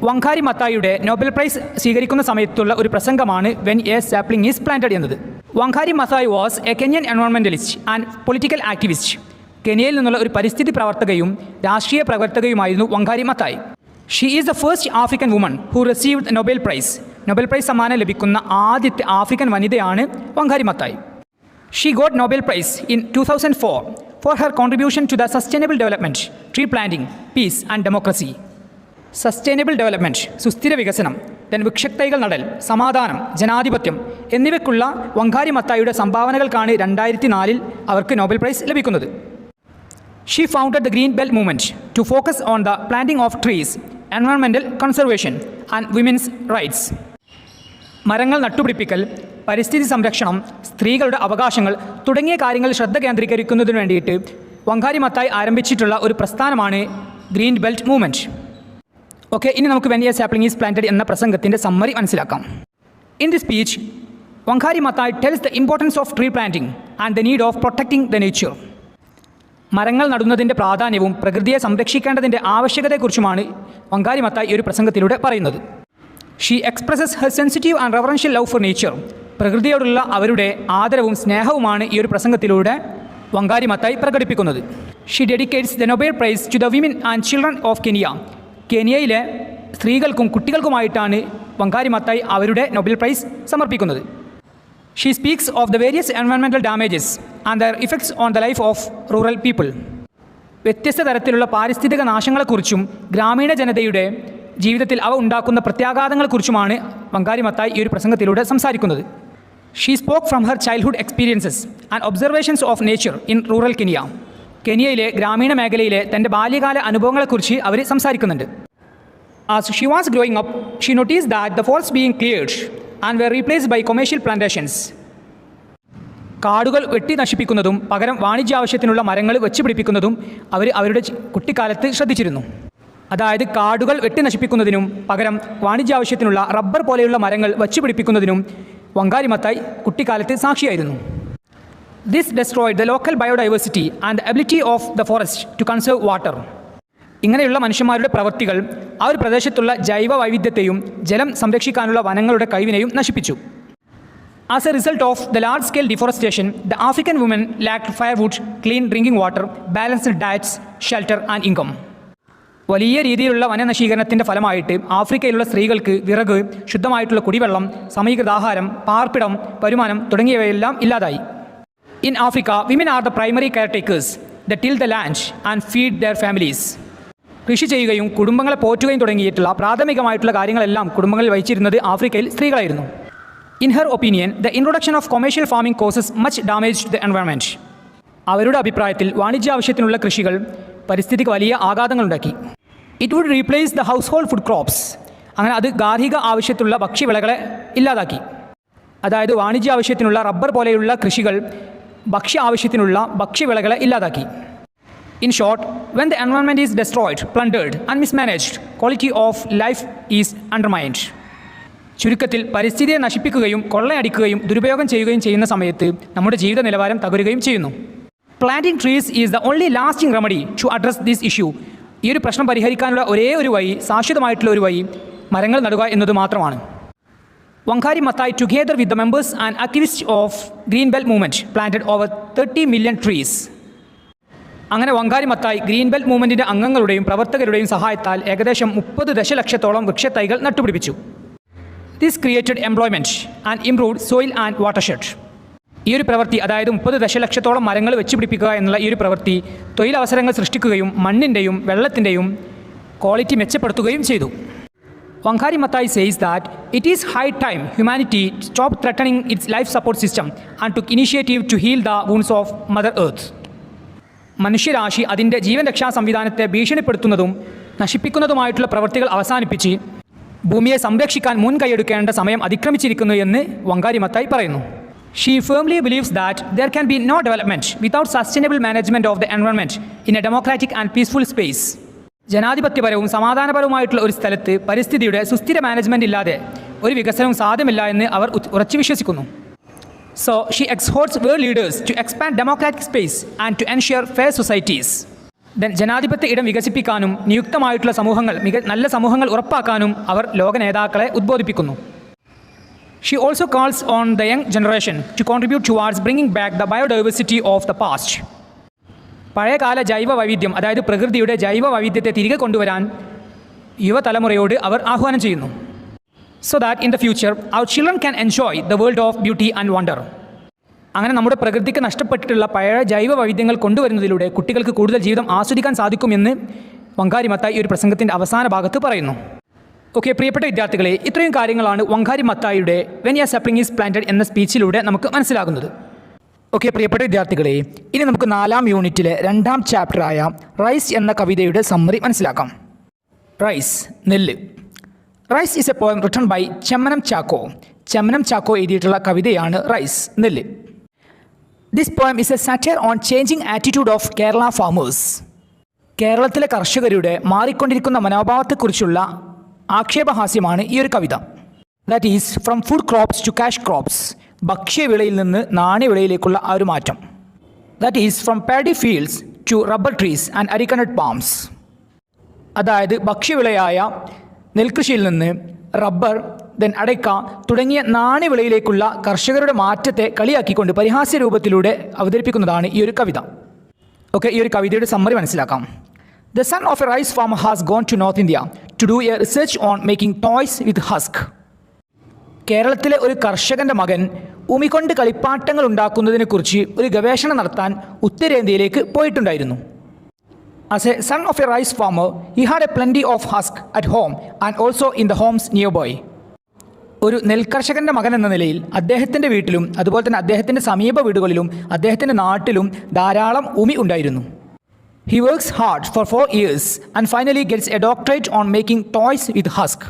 വങ്കാരി മത്തായിയുടെ നോബൽ പ്രൈസ് സ്വീകരിക്കുന്ന സമയത്തുള്ള ഒരു പ്രസംഗമാണ് when a sapling is planted എന്നത്. Wangari Maathai was a Kenyan environmentalist and political activist. കെനിയയിൽ നിന്നുള്ള ഒരു പരിസ്ഥിതി പ്രവർത്തകയും രാഷ്ട്രീയ പ്രവർത്തകയുമായിരുന്നു Wangari Maathai. She is the first African woman who received Nobel prize. Nobel prize സമ്മാനം ലഭിക്കുന്ന ആദ്യത്തെ ആഫ്രിക്കൻ വനിതയാണ് Wangari Maathai. She got Nobel prize in 2004 for her contribution to the sustainable development, tree planting, peace and democracy. Sustainable development, സുസ്ഥിര വികസനം, then വൃക്ഷത്തൈകൾ നടൽ, സമാധാനം, ജനാധിപത്യം എന്നിവയ്ക്കുള്ള വങ്കാരി മത്തായിയുടെ സംഭാവനകൾക്കാണ് 2004 അവർക്ക് നോബൽ പ്രൈസ് ലഭിക്കുന്നത്. She founded the Green Belt Movement to focus on the planting of trees, environmental conservation and women's rights. മരങ്ങൾ നട്ടുപിടിപ്പിക്കൽ, പരിസ്ഥിതി സംരക്ഷണം, സ്ത്രീകളുടെ അവകാശങ്ങൾ തുടങ്ങിയ കാര്യങ്ങൾ ശ്രദ്ധ കേന്ദ്രീകരിക്കുന്നതിന് വേണ്ടിയിട്ട് വങ്കാരി മത്തായി ആരംഭിച്ചിട്ടുള്ള ഒരു പ്രസ്ഥാനമാണ് ഗ്രീൻ ബെൽറ്റ് മൂവ്മെൻറ്റ്. ഓക്കെ, ഇനി നമുക്ക് when a sapling is planted എന്ന പ്രസംഗത്തിൻ്റെ സമ്മറി മനസ്സിലാക്കാം. In the speech വങ്കാരി Mathai tells the importance of tree planting and the need of protecting the nature. മരങ്ങൾ നടുന്നതിൻ്റെ പ്രാധാന്യവും പ്രകൃതിയെ സംരക്ഷിക്കേണ്ടതിൻ്റെ ആവശ്യകതയെക്കുറിച്ചുമാണ് വങ്കാരി മത്തായി ഈ ഒരു പ്രസംഗത്തിലൂടെ പറയുന്നത്. She expresses her sensitive and reverential love for nature. പ്രകൃതിയോടുള്ള അവരുടെ ആദരവും സ്നേഹവുമാണ് ഈ ഒരു പ്രസംഗത്തിലൂടെ വങ്കാരി മത്തായി പ്രകടിപ്പിക്കുന്നത്. She dedicates the Nobel prize to the women and children of Kenya. കെനിയയിലെ സ്ത്രീകൾക്കും കുട്ടികൾക്കുമായിട്ടാണ് വങ്കാരി മത്തായി അവരുടെ നൊബേൽ പ്രൈസ് സമർപ്പിക്കുന്നത്. She speaks of the various environmental damages and their effects on the life of rural people. വ്യത്യസ്ത തരത്തിലുള്ള പാരിസ്ഥിതിക നാശങ്ങളെക്കുറിച്ചും ഗ്രാമീണ ജനതയുടെ ജീവിതത്തിൽ അവ ഉണ്ടാക്കുന്ന പ്രത്യാഘാതങ്ങളെക്കുറിച്ചുമാണ് വങ്കാരി മത്തായി ഈ ഒരു പ്രസംഗത്തിലൂടെ സംസാരിക്കുന്നത്. She spoke from her childhood experiences and observations of nature in rural Kenya. കെനിയയിലെ ഗ്രാമീണ മേഖലയിലെ തൻ്റെ ബാല്യകാല അനുഭവങ്ങളെക്കുറിച്ച് അവർ സംസാരിക്കുന്നുണ്ട്. As she was growing up she notice that the forest being cleared and were replaced by commercial plantations. കാടുകൾ വെട്ടി നശിപ്പിക്കുന്നതും പകരം വാണിജ്യ ആവശ്യത്തിനുള്ള മരങ്ങൾ വെച്ച് പിടിപ്പിക്കുന്നതും അവർ അവരുടെ കുട്ടിക്കാലത്ത് ശ്രദ്ധിച്ചിരുന്നു. അതായത് കാടുകൾ വെട്ടി നശിപ്പിക്കുന്നതിനും പകരം വാണിജ്യാവശ്യത്തിനുള്ള റബ്ബർ പോലെയുള്ള മരങ്ങൾ വച്ചുപിടിപ്പിക്കുന്നതിനും വങ്കാരി മത്തായി കുട്ടിക്കാലത്ത് സാക്ഷിയായിരുന്നു. This destroyed the local biodiversity and the ability of the forest to conserve water. ഇങ്ങനെയുള്ള മനുഷ്യന്മാരുടെ പ്രവൃത്തികൾ ആ ഒരു പ്രദേശത്തുള്ള ജൈവ വൈവിധ്യത്തെയും ജലം സംരക്ഷിക്കാനുള്ള വനങ്ങളുടെ കഴിവിനെയും നശിപ്പിച്ചു. As a result of the large-scale deforestation, the African women lacked firewood, clean drinking water, balanced diets, shelter and income. വലിയ രീതിയിലുള്ള വനനശീകരണത്തിൻ്റെ ഫലമായിട്ട് ആഫ്രിക്കയിലുള്ള സ്ത്രീകൾക്ക് വിറക്, ശുദ്ധമായിട്ടുള്ള കുടിവെള്ളം, സമീകൃതാഹാരം, പാർപ്പിടം, വരുമാനം തുടങ്ങിയവയെല്ലാം ഇല്ലാതായി. In Africa, women are the primary caretakers. They till the land and feed their families. കൃഷി ചെയ്യുകയും കുടുംബങ്ങളെ പോറ്റുകയും തുടങ്ങിയിട്ടുള്ള പ്രാഥമികമായിട്ടുള്ള കാര്യങ്ങളെല്ലാം കുടുംബങ്ങളിൽ വഹിച്ചിരുന്നത് ആഫ്രിക്കയിൽ സ്ത്രീകളായിരുന്നു. In her opinion, the introduction of commercial farming causes much damage to the environment. അവരുടെ അഭിപ്രായത്തിൽ വാണിജ്യാവശ്യത്തിനുള്ള കൃഷികൾ പരിസ്ഥിതിക്ക് വലിയ ആഘാതങ്ങളുണ്ടാക്കി. It would replace the household food crops. അങ്ങനെ അത് ഗാർഹിക ആവശ്യത്തിലുള്ള ഭക്ഷ്യവിളകളെ ഇല്ലാതാക്കി. അതായത് വാണിജ്യാവശ്യത്തിനുള്ള റബ്ബർ പോലെയുള്ള കൃഷികൾ ഭക്ഷ്യ ആവശ്യത്തിനുള്ള ഭക്ഷ്യവിളകളെ ഇല്ലാതാക്കി. In short, when the environment is destroyed, plundered and mismanaged, quality of life is undermined. ചുരുക്കത്തിൽ പരിസ്ഥിതിയെ നശിപ്പിക്കുകയും കൊള്ളയടിക്കുകയും ദുരുപയോഗം ചെയ്യുകയും ചെയ്യുന്ന സമയത്ത് നമ്മുടെ ജീവിത നിലവാരം തകരുകയും ചെയ്യുന്നു. Planting trees is the only lasting remedy to address this issue. ഈ ഒരു പ്രശ്നം പരിഹരിക്കാനുള്ള ഒരേ ഒരു വഴി, ശാശ്വതമായിട്ടുള്ള ഒരു വഴി മരങ്ങൾ നടുക എന്നത് മാത്രമാണ്. വങ്കാരി Mathai together with the members and activist of green Belt movement planted over 30 million trees. അങ്ങനെ വങ്കാരി മത്തായി ഗ്രീൻ ബെൽറ്റ് മൂവ്മെൻറ്റിൻ്റെ അംഗങ്ങളുടെയും പ്രവർത്തകരുടെയും സഹായത്താൽ ഏകദേശം 30 ദശലക്ഷത്തോളം വൃക്ഷത്തൈകൾ നട്ടുപിടിപ്പിച്ചു. This created employment and improved soil and watershed. ഈ ഒരു പ്രവൃത്തി, അതായത് 30 ദശലക്ഷത്തോളം മരങ്ങൾ വെച്ചുപിടിപ്പിക്കുക എന്നുള്ള ഈ ഒരു പ്രവൃത്തി തൊഴിലവസരങ്ങൾ സൃഷ്ടിക്കുകയും മണ്ണിൻ്റെയും വെള്ളത്തിൻ്റെയും ക്വാളിറ്റി മെച്ചപ്പെടുത്തുകയും ചെയ്തു. വങ്കാരി Mathai says that it is high time humanity stopped threatening its life support system and took initiative to heal the wounds of Mother Earth. മനുഷ്യരാശി അതിൻ്റെ ജീവൻ രക്ഷാ സംവിധാനത്തെ ഭീഷണിപ്പെടുത്തുന്നതും നശിപ്പിക്കുന്നതുമായിട്ടുള്ള പ്രവൃത്തികൾ അവസാനിപ്പിച്ച് ഭൂമിയെ സംരക്ഷിക്കാൻ മുൻകൈയെടുക്കേണ്ട സമയം അതിക്രമിച്ചിരിക്കുന്നു എന്ന് വങ്കാരി മത്തായി പറയുന്നു. She firmly believes that there can be no development without sustainable management of the environment in a democratic and peaceful space. ജനാധിപത്യപരവും സമാധാനപരവുമായിട്ടുള്ള ഒരു സ്ഥലത്ത് പരിസ്ഥിതിയുടെ സുസ്ഥിര മാനേജ്മെൻറ്റ് ഇല്ലാതെ ഒരു വികസനവും സാധ്യമല്ല എന്ന് അവർ ഉറച്ചു വിശ്വസിക്കുന്നു. So she exhorts world leaders to expand democratic space and to ensure fair societies. ജനാധിപത്യ ഇടം വികസിപ്പിക്കാനും നിയുക്തമായിട്ടുള്ള സമൂഹങ്ങൾ, നല്ല സമൂഹങ്ങൾ ഉറപ്പാക്കാനും അവർ ലോക നേതാക്കളെ ഉദ്ബോധിപ്പിക്കുന്നു. She also calls on the young generation to contribute towards bringing back the biodiversity of the past. പഴയകാല ജൈവ വൈവിധ്യം, അതായത് പ്രകൃതിയുടെ ജൈവ വൈവിധ്യത്തെ തിരികെ കൊണ്ടുവരാൻ യുവതലമുറയോട് അവർ ആഹ്വാനം ചെയ്യുന്നു. So that in the future our children can enjoy the world of beauty and wonder. അങ്ങനെ നമ്മുടെ പ്രകൃതിക്ക് നഷ്ടപ്പെട്ടിട്ടുള്ള പഴയ ജൈവ വൈവിധ്യങ്ങൾ കൊണ്ടുവരുന്നതിലൂടെ കുട്ടികൾക്ക് കൂടുതൽ ജീവിതം ആസ്വദിക്കാൻ സാധിക്കുമെന്ന് വങ്കാരി മത്തായി ഈ ഒരു പ്രസംഗത്തിൻ്റെ അവസാന ഭാഗത്ത് പറയുന്നു. ഓക്കെ, പ്രിയപ്പെട്ട വിദ്യാർത്ഥികളെ, ഇത്രയും കാര്യങ്ങളാണ് വങ്കാരി മത്തായിയുടെ when a sapling is planted എന്ന സ്പീച്ചിലൂടെ നമുക്ക് മനസ്സിലാകുന്നത്. ഓക്കെ, പ്രിയപ്പെട്ട വിദ്യാർത്ഥികളെ, ഇനി നമുക്ക് 4ാം യൂണിറ്റിലെ 2ാം ചാപ്റ്ററായ റൈസ് എന്ന കവിതയുടെ സമ്മറി മനസ്സിലാക്കാം. റൈസ്, നെല്ല്. Rice is a poem written by Chemmanam Chacko. Chemmanam Chacko എഴുതിയിട്ടുള്ള കവിതയാണ് റൈസ്, നെല്ല്. This poem is a satire on changing attitude of Kerala farmers. കേരളത്തിലെ കർഷകരുടെ മാറിക്കൊണ്ടിരിക്കുന്ന മനോഭാവത്തെക്കുറിച്ചുള്ള ആക്ഷേപഹാസ്യമാണ് ഈ ഒരു കവിത. That is from food crops to cash crops. ഭക്ഷ്യവിളയിൽ നിന്ന് നാണ്യവിളയിലേക്കുള്ള ആ ഒരു മാറ്റം. That is from paddy fields to rubber trees and arecanut palms. അതായത് ഭക്ഷ്യവിളയായ നെൽകൃഷിയിൽ നിന്ന് റബ്ബർ, ദെൻ അടയ്ക്ക തുടങ്ങിയ നാണ്യവിളയിലേക്കുള്ള കർഷകരുടെ മാറ്റത്തെ കളിയാക്കിക്കൊണ്ട് പരിഹാസ്യ രൂപത്തിലൂടെ അവതരിപ്പിക്കുന്നതാണ് ഈ ഒരു കവിത. ഓക്കെ, ഈ ഒരു കവിതയുടെ സമ്മറി മനസ്സിലാക്കാം. The son of a rice farmer has gone to North India to do a research on making toys with husk. കേരളത്തിലെ ഒരു കർഷകൻ്റെ മകൻ ഉമികൊണ്ട് കളിപ്പാട്ടങ്ങൾ ഉണ്ടാക്കുന്നതിനെക്കുറിച്ച് ഒരു ഗവേഷണം നടത്താൻ ഉത്തരേന്ത്യയിലേക്ക് പോയിട്ടുണ്ടായിരുന്നു. As a son of a rice farmer, he had a plenty of husk at home and also in the homes nearby. ഒരു നെൽകർഷകൻ്റെ മകൻ എന്ന നിലയിൽ അദ്ദേഹത്തിൻ്റെ വീട്ടിലും അതുപോലെ തന്നെ അദ്ദേഹത്തിൻ്റെ സമീപ വീടുകളിലും അദ്ദേഹത്തിൻ്റെ നാട്ടിലും ധാരാളം ഉമി ഉണ്ടായിരുന്നു. He works hard for 4 years and finally gets a doctorate on making toys with husk.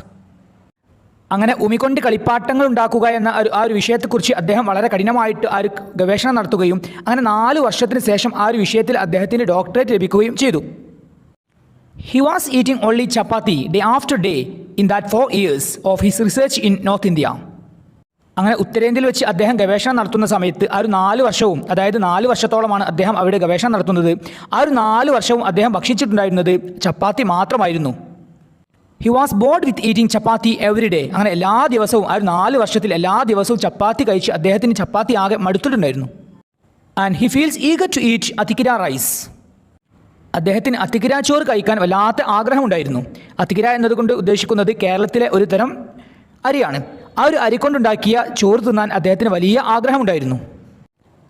അങ്ങനെ ഉമികൊണ്ട് കളിപ്പാട്ടങ്ങൾ ഉണ്ടാക്കുക എന്ന ആ ഒരു വിഷയത്തെക്കുറിച്ച് അദ്ദേഹം വളരെ കഠിനമായിട്ട് ആ ഒരു ഗവേഷണം നടത്തുകയും അങ്ങനെ 4 വർഷത്തിന് ശേഷം ആ ഒരു വിഷയത്തിൽ അദ്ദേഹത്തിന് ഡോക്ടറേറ്റ് ലഭിക്കുകയും ചെയ്തു. He was eating only chapati day after day in that 4 years of his research in North India. അങ്ങനെ ഉത്തരേന്ത്യയിൽ വെച്ച് അദ്ദേഹം ഗവേഷണം നടത്തുന്ന സമയത്ത് ആ ഒരു 4 വർഷവും, അതായത് 4 വർഷത്തോളമാണ് അദ്ദേഹം അവിടെ ഗവേഷണം നടത്തുന്നത്. ആ ഒരു 4 വർഷവും അദ്ദേഹം ഭക്ഷിച്ചിട്ടുണ്ടായിരുന്നത് ചപ്പാത്തി മാത്രമായിരുന്നു. He was board with eating chapati every day. അങ്ങനെ എല്ലാ ദിവസവും ആ ഒരു 4 വർഷത്തിൽ എല്ലാ ദിവസവും ചപ്പാത്തി കഴിച്ച് അദ്ദേഹത്തിന് ചപ്പാത്തി ആകെ മടുത്തിട്ടുണ്ടായിരുന്നു. And he feels eager to eat Athikkira rice. അദ്ദേഹത്തിന് അതിക്കിര ചോറ് കഴിക്കാൻ വല്ലാത്ത ആഗ്രഹമുണ്ടായിരുന്നു. അതിക്കിര എന്നതുകൊണ്ട് ഉദ്ദേശിക്കുന്നത് കേരളത്തിലെ ഒരു തരം അരിയാണ്. ആ ഒരു അരി കൊണ്ടുണ്ടാക്കിയ ചോറ് തിന്നാൻ അദ്ദേഹത്തിന് വലിയ ആഗ്രഹമുണ്ടായിരുന്നു.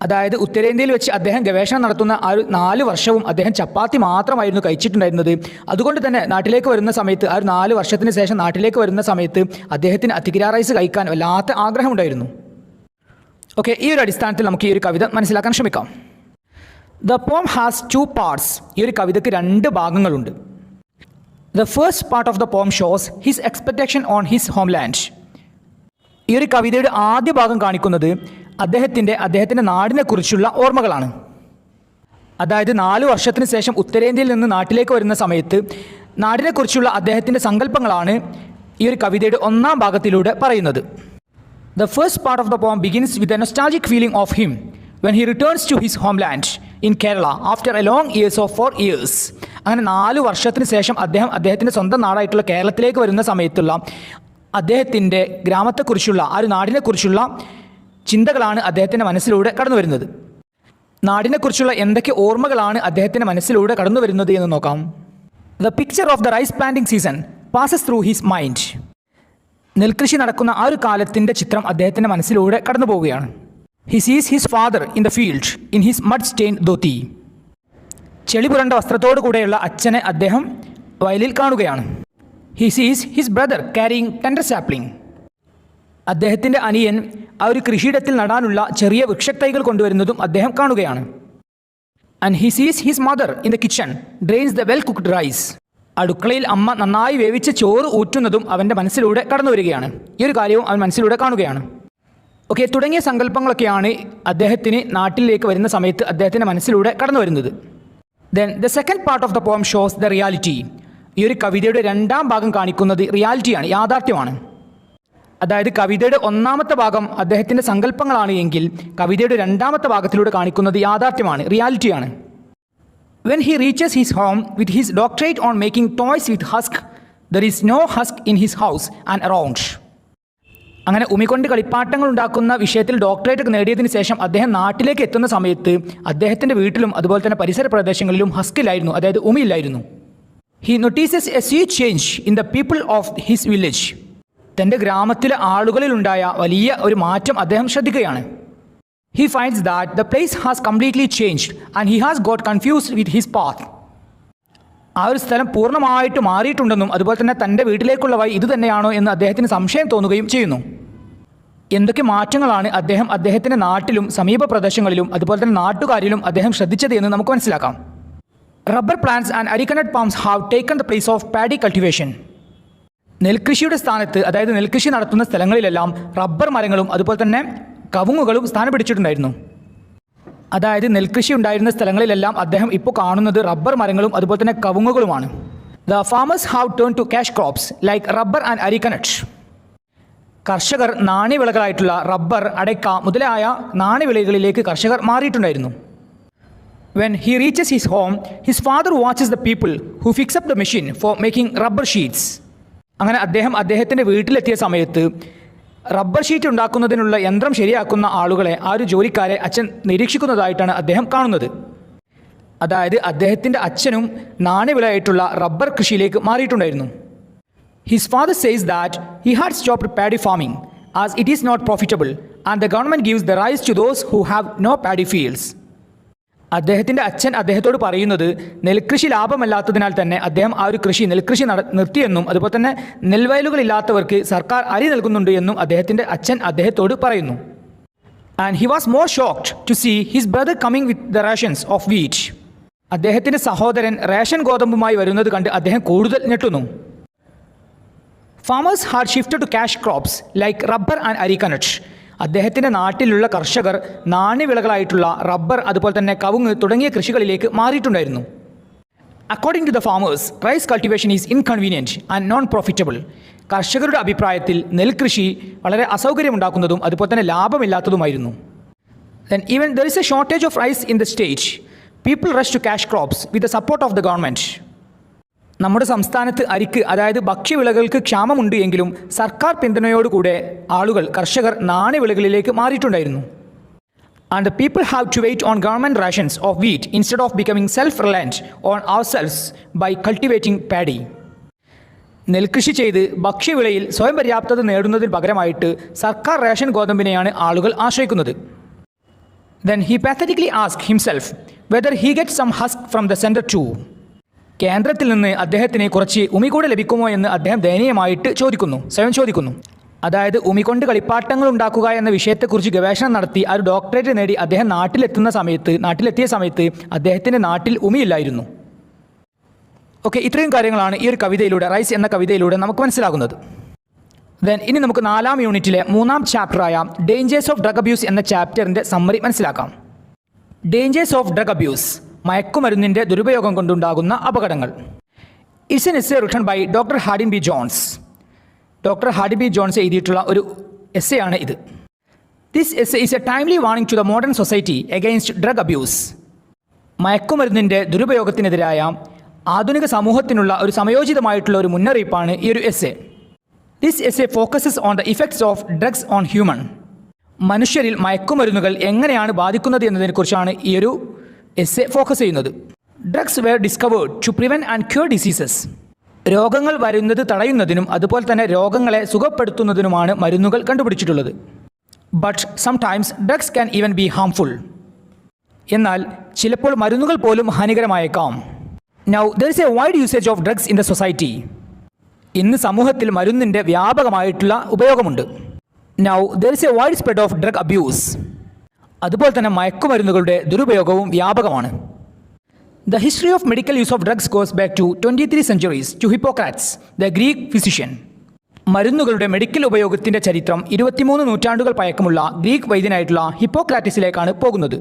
അതായത് ഉത്തരേന്ത്യയിൽ വെച്ച് അദ്ദേഹം ഗവേഷണം നടത്തുന്ന ആ ഒരു 4 വർഷവും അദ്ദേഹം ചപ്പാത്തി മാത്രമായിരുന്നു കഴിച്ചിട്ടുണ്ടായിരുന്നത്. അതുകൊണ്ട് തന്നെ നാട്ടിലേക്ക് വരുന്ന സമയത്ത്, ആ ഒരു 4 വർഷത്തിന് ശേഷം നാട്ടിലേക്ക് വരുന്ന സമയത്ത് അദ്ദേഹത്തിന് അതിക്കിര റൈസ് കഴിക്കാൻ വല്ലാത്ത ആഗ്രഹമുണ്ടായിരുന്നു. ഓക്കെ, ഈ ഒരു അടിസ്ഥാനത്തിൽ നമുക്ക് ഈ ഒരു കവിത മനസ്സിലാക്കാൻ ശ്രമിക്കാം. The poem has 2 parts. ഈ ഒരു കവിതയ്ക്ക് 2 ഭാഗങ്ങളുണ്ട്. The first part of the പോം shows his expectation on his homeland. ഈ ഒരു കവിതയുടെ ആദ്യ ഭാഗം കാണിക്കുന്നത് അദ്ദേഹത്തിൻ്റെ നാടിനെക്കുറിച്ചുള്ള ഓർമ്മകളാണ്. അതായത് 4 വർഷത്തിന് ശേഷം ഉത്തരേന്ത്യയിൽ നിന്ന് നാട്ടിലേക്ക് വരുന്ന സമയത്ത് നാടിനെക്കുറിച്ചുള്ള അദ്ദേഹത്തിൻ്റെ സങ്കല്പങ്ങളാണ് ഈ ഒരു കവിതയുടെ 1ാം ഭാഗത്തിലൂടെ പറയുന്നത്. The first part of the പോം begins with a nostalgic feeling of him when he returns to his homeland in Kerala after a long years of 4 years. അങ്ങനെ 4 വർഷത്തിന് ശേഷം അദ്ദേഹത്തിൻ്റെ സ്വന്തം നാടായിട്ടുള്ള കേരളത്തിലേക്ക് വരുന്ന സമയത്തുള്ള അദ്ദേഹത്തിൻ്റെ ഗ്രാമത്തെക്കുറിച്ചുള്ള ആ ഒരു നാടിനെക്കുറിച്ചുള്ള ചിന്തകളാണ് അദ്ദേഹത്തിൻ്റെ മനസ്സിലൂടെ കടന്നു വരുന്നത്. നാടിനെക്കുറിച്ചുള്ള എന്തൊക്കെ ഓർമ്മകളാണ് അദ്ദേഹത്തിൻ്റെ മനസ്സിലൂടെ കടന്നു വരുന്നത് എന്ന് നോക്കാം. The picture of the rice planting season passes through his mind. നെൽകൃഷി നടക്കുന്ന ആ ഒരു കാലത്തിൻ്റെ ചിത്രം അദ്ദേഹത്തിൻ്റെ മനസ്സിലൂടെ കടന്നു പോവുകയാണ്. He sees his father in the field in his mud-stained dhoti. ചെളി പുരണ്ട വസ്ത്രത്തോടു കൂടെയുള്ള അച്ഛനെ അദ്ദേഹം വയലിൽ കാണുകയാണ്. He sees his brother carrying tender sapling. അദ്ദേഹത്തിൻ്റെ അനിയൻ ആ ഒരു കൃഷിയിടത്തിൽ നടാനുള്ള ചെറിയ വൃക്ഷത്തൈകൾ കൊണ്ടുവരുന്നതും അദ്ദേഹം കാണുകയാണ്. And he sees his mother in the kitchen drains the well-cooked rice. അടുക്കളയിൽ അമ്മ നന്നായി വേവിച്ച ചോറ് ഊറ്റുന്നതും അവൻ്റെ മനസ്സിലൂടെ കടന്നു വരികയാണ്. ഈ ഒരു കാര്യവും അവൻ മനസ്സിലൂടെ കാണുകയാണ്. ഓക്കെ, തുടങ്ങിയ സങ്കല്പങ്ങളൊക്കെയാണ് അദ്ദേഹത്തിന് നാട്ടിലേക്ക് വരുന്ന സമയത്ത് അദ്ദേഹത്തിൻ്റെ മനസ്സിലൂടെ കടന്നു വരുന്നത്. Then the second part of the പോം ഷോസ് ദ റിയാലിറ്റി. ഈ ഒരു കവിതയുടെ 2ാം ഭാഗം കാണിക്കുന്നത് റിയാലിറ്റിയാണ്, യാഥാർത്ഥ്യമാണ്. അതായത് കവിതയുടെ 1ാമത്തെ ഭാഗം അദ്ദേഹത്തിൻ്റെ സങ്കല്പങ്ങളാണ് എങ്കിൽ കവിതയുടെ 2ാമത്തെ ഭാഗത്തിലൂടെ കാണിക്കുന്നത് യാഥാർത്ഥ്യമാണ്, റിയാലിറ്റിയാണ്. When he reaches his home with his doctorate on making toys with husk, there is no husk in his house and around. അങ്ങനെ ഉമികൊണ്ട് കളിപ്പാട്ടങ്ങൾ ഉണ്ടാക്കുന്ന വിഷയത്തിൽ ഡോക്ടറേറ്റ് നേടിയതിന് ശേഷം അദ്ദേഹം നാട്ടിലേക്ക് എത്തുന്ന സമയത്ത് അദ്ദേഹത്തിൻ്റെ വീട്ടിലും അതുപോലെ തന്നെ പരിസര പ്രദേശങ്ങളിലും ഹസ്കിലായിരുന്നു, അതായത് ഉമിയില്ലായിരുന്നു. He notices a sweet change in the people of his village. തൻ്റെ ഗ്രാമത്തിലെ ആളുകളിലുണ്ടായ വലിയ ഒരു മാറ്റം അദ്ദേഹം ശ്രദ്ധിക്കുകയാണ്. He finds that the place has completely changed and he has got confused with his path. ആ ഒരു സ്ഥലം പൂർണ്ണമായിട്ട് മാറിയിട്ടുണ്ടെന്നും അതുപോലെ തന്നെ തൻ്റെ വീട്ടിലേക്കുള്ള വഴി ഇത് തന്നെയാണോ എന്ന് അദ്ദേഹത്തിന് സംശയം തോന്നുകയും ചെയ്യുന്നു. എന്തൊക്കെ മാറ്റങ്ങളാണ് അദ്ദേഹത്തിൻ്റെ നാട്ടിലും സമീപ പ്രദേശങ്ങളിലും അതുപോലെ തന്നെ നാട്ടുകാരിലും അദ്ദേഹം ശ്രദ്ധിച്ചത് എന്ന് നമുക്ക് മനസ്സിലാക്കാം. Rubber plants and arecanut palms have taken the place of paddy cultivation. നെൽകൃഷിയുടെ സ്ഥാനത്ത്, അതായത് നെൽകൃഷി നടത്തുന്ന സ്ഥലങ്ങളിലെല്ലാം റബ്ബർ മരങ്ങളും അതുപോലെ തന്നെ കവുങ്ങുകളും സ്ഥാനം പിടിച്ചിട്ടുണ്ടായിരുന്നു. അതായത് നെൽകൃഷി ഉണ്ടായിരുന്ന സ്ഥലങ്ങളിലെല്ലാം അദ്ദേഹം ഇപ്പോൾ കാണുന്നത് റബ്ബർ മരങ്ങളും അതുപോലെ തന്നെ കവുങ്ങുകളുമാണ്. The farmers have turn to cash crops like rubber and arecanut. കർഷകർ നാണ്യവിളകളായിട്ടുള്ള റബ്ബർ, അടയ്ക്ക മുതലായ നാണ്യവിളകളിലേക്ക് കർഷകർ മാറിയിട്ടുണ്ടായിരുന്നു. When he reaches his home his father watches the people who fix up the machine for making rubber sheets. അങ്ങനെ അദ്ദേഹത്തിൻ്റെ വീട്ടിലെത്തിയ സമയത്ത് റബ്ബർ ഷീറ്റ് ഉണ്ടാക്കുന്നതിനുള്ള യന്ത്രം ശരിയാക്കുന്ന ആളുകളെ, ആ ഒരു ജോലിക്കാരെ അച്ഛൻ നിരീക്ഷിക്കുന്നതായിട്ടാണ് അദ്ദേഹം കാണുന്നത്. അതായത് അദ്ദേഹത്തിൻ്റെ അച്ഛനും നാണ്യവിളയായിട്ടുള്ള റബ്ബർ കൃഷിയിലേക്ക് മാറിയിട്ടുണ്ടായിരുന്നു. His father says that he had stopped paddy farming as it is not profitable and the government gives the rice to those who have no paddy fields. അദ്ദേഹത്തിൻ്റെ അച്ഛൻ അദ്ദേഹത്തോട് പറയുന്നത് നെൽകൃഷി ലാഭമല്ലാത്തതിനാൽ തന്നെ അദ്ദേഹം ആ ഒരു നെൽകൃഷി നിർത്തിയെന്നും അതുപോലെ തന്നെ നെൽവയലുകളില്ലാത്തവർക്ക് സർക്കാർ അരി നൽകുന്നുണ്ട് എന്നും അദ്ദേഹത്തിൻ്റെ അച്ഛൻ അദ്ദേഹത്തോട് പറയുന്നു. And he was more shocked to see his brother coming with the rations of wheat. അദ്ദേഹത്തിൻ്റെ സഹോദരൻ റേഷൻ ഗോതമ്പുമായി വരുന്നത് കണ്ട് അദ്ദേഹം കൂടുതൽ ഞെട്ടുന്നു. Farmers had shifted to cash crops like rubber and arecanut. അദ്ദേഹത്തിൻ്റെ നാട്ടിലുള്ള കർഷകർ നാണ്യവിളകളായിട്ടുള്ള റബ്ബർ അതുപോലെ തന്നെ കവുങ്ങ് തുടങ്ങിയ കൃഷികളിലേക്ക് മാറിയിട്ടുണ്ടായിരുന്നു. According to the farmers rice cultivation is inconvenient and non profitable. കർഷകരുടെ അഭിപ്രായത്തിൽ നെൽകൃഷി വളരെ അസൗകര്യമുണ്ടാക്കുന്നതും അതുപോലെ തന്നെ ലാഭമില്ലാത്തതുമായിരുന്നു. Then even there is a shortage of rice in the state. People rush to cash crops with the support of the government. നമ്മുടെ സംസ്ഥാനത്ത് അരിക്ക് അതായത് ഭക്ഷ്യവിളകൾക്ക് ക്ഷാമമുണ്ട് എങ്കിലും സർക്കാർ പിന്തുണയോടുകൂടെ കർഷകർ നാണ്യവിളകളിലേക്ക് മാറിയിട്ടുണ്ടായിരുന്നു. And the people have to wait on government rations of wheat instead of becoming self-reliant on ourselves by cultivating paddy. നെൽകൃഷി ചെയ്ത് ഭക്ഷ്യവിളയിൽ സ്വയം പര്യാപ്തത നേടുന്നതിന് പകരമായിട്ട് സർക്കാർ റേഷൻ ഗോതമ്പിനെയാണ് ആളുകൾ ആശ്രയിക്കുന്നത്. Then he pathetically asked himself whether he gets some husk from the center too. കേന്ദ്രത്തിൽ നിന്ന് അദ്ദേഹത്തിന് കുറച്ച് ഉമി കൂടെ ലഭിക്കുമോ എന്ന് അദ്ദേഹം ദയനീയമായിട്ട് സ്വയം ചോദിക്കുന്നു. അതായത് ഉമി കൊണ്ട് കളിപ്പാട്ടങ്ങൾ ഉണ്ടാക്കുക എന്ന വിഷയത്തെക്കുറിച്ച് ഗവേഷണം നടത്തി ആ ഒരു ഡോക്ടറേറ്റ് നേടി അദ്ദേഹം നാട്ടിലെത്തിയ സമയത്ത് അദ്ദേഹത്തിൻ്റെ നാട്ടിൽ ഉമിയില്ലായിരുന്നു. ഓക്കെ, ഇത്രയും കാര്യങ്ങളാണ് ഈ ഒരു കവിതയിലൂടെ, റൈസ് എന്ന കവിതയിലൂടെ നമുക്ക് മനസ്സിലാകുന്നത്. ഇനി നമുക്ക് 4ാം യൂണിറ്റിലെ 3ാം ചാപ്റ്ററായ ഡേഞ്ചേഴ്സ് ഓഫ് ഡ്രഗ് അബ്യൂസ് എന്ന ചാപ്റ്ററിൻ്റെ സമ്മറി മനസ്സിലാക്കാം. ഡേഞ്ചേഴ്സ് ഓഫ് ഡ്രഗ് അബ്യൂസ്, മയക്കുമരുന്നിൻ്റെ ദുരുപയോഗം കൊണ്ടുണ്ടാകുന്ന അപകടങ്ങൾ. It's an essay written by doctor Hardin B Jones. Doctor Hardin B Jones എഴുതിയിട്ടുള്ള ഒരു എസ്സേ ആണ് ഇത്. This essay is a timely warning to the modern society against drug abuse. മയക്കുമരുന്നിൻ്റെ ദുരുപയോഗത്തിനെതിരായ ആധുനിക സമൂഹത്തിനുള്ള ഒരു സമയോചിതമായിട്ടുള്ള ഒരു മുന്നറിയിപ്പാണ് ഈ ഒരു essay. This essay focuses on the effects of drugs on human. മനുഷ്യരിൽ മയക്കുമരുന്നുകൾ എങ്ങനെയാണ് ബാധിക്കുന്നത് എന്നതിനെക്കുറിച്ചാണ് ഈ ഒരു എസ്സേ ഫോക്കസ് ചെയ്യുന്നത്. Drugs were discovered to prevent and cure diseases. രോഗങ്ങൾ വരുന്നത് തടയുന്നതിനും അതുപോലെ തന്നെ രോഗങ്ങളെ സുഖപ്പെടുത്തുന്നതിനുമാണ് മരുന്നുകൾ കണ്ടുപിടിച്ചിട്ടുള്ളത്. But sometimes drugs can even be harmful. എന്നാൽ ചിലപ്പോൾ മരുന്നുകൾ പോലും ഹാനികരമായേക്കാം. Now there is a wide usage of drugs in the society. ഇന്ന് സമൂഹത്തിൽ മരുന്നിൻ്റെ വ്യാപകമായിട്ടുള്ള ഉപയോഗമുണ്ട്. Now there is a wide spread of drug abuse. അതുപോലെ തന്നെ മയക്കുമരുന്നുകളുടെ ദുരുപയോഗവും വ്യാപകമാണ്. The history of medical use of drugs goes back to 23 centuries to Hippocrates, the Greek physician. മരുന്നുകളുടെ മെഡിക്കൽ ഉപയോഗത്തിൻ്റെ ചരിത്രം 23 നൂറ്റാണ്ടുകൾ പഴക്കമുള്ള ഗ്രീക്ക് വൈദ്യനായിട്ടുള്ള ഹിപ്പോക്രാറ്റിസിലേക്കാണ് പോകുന്നത്.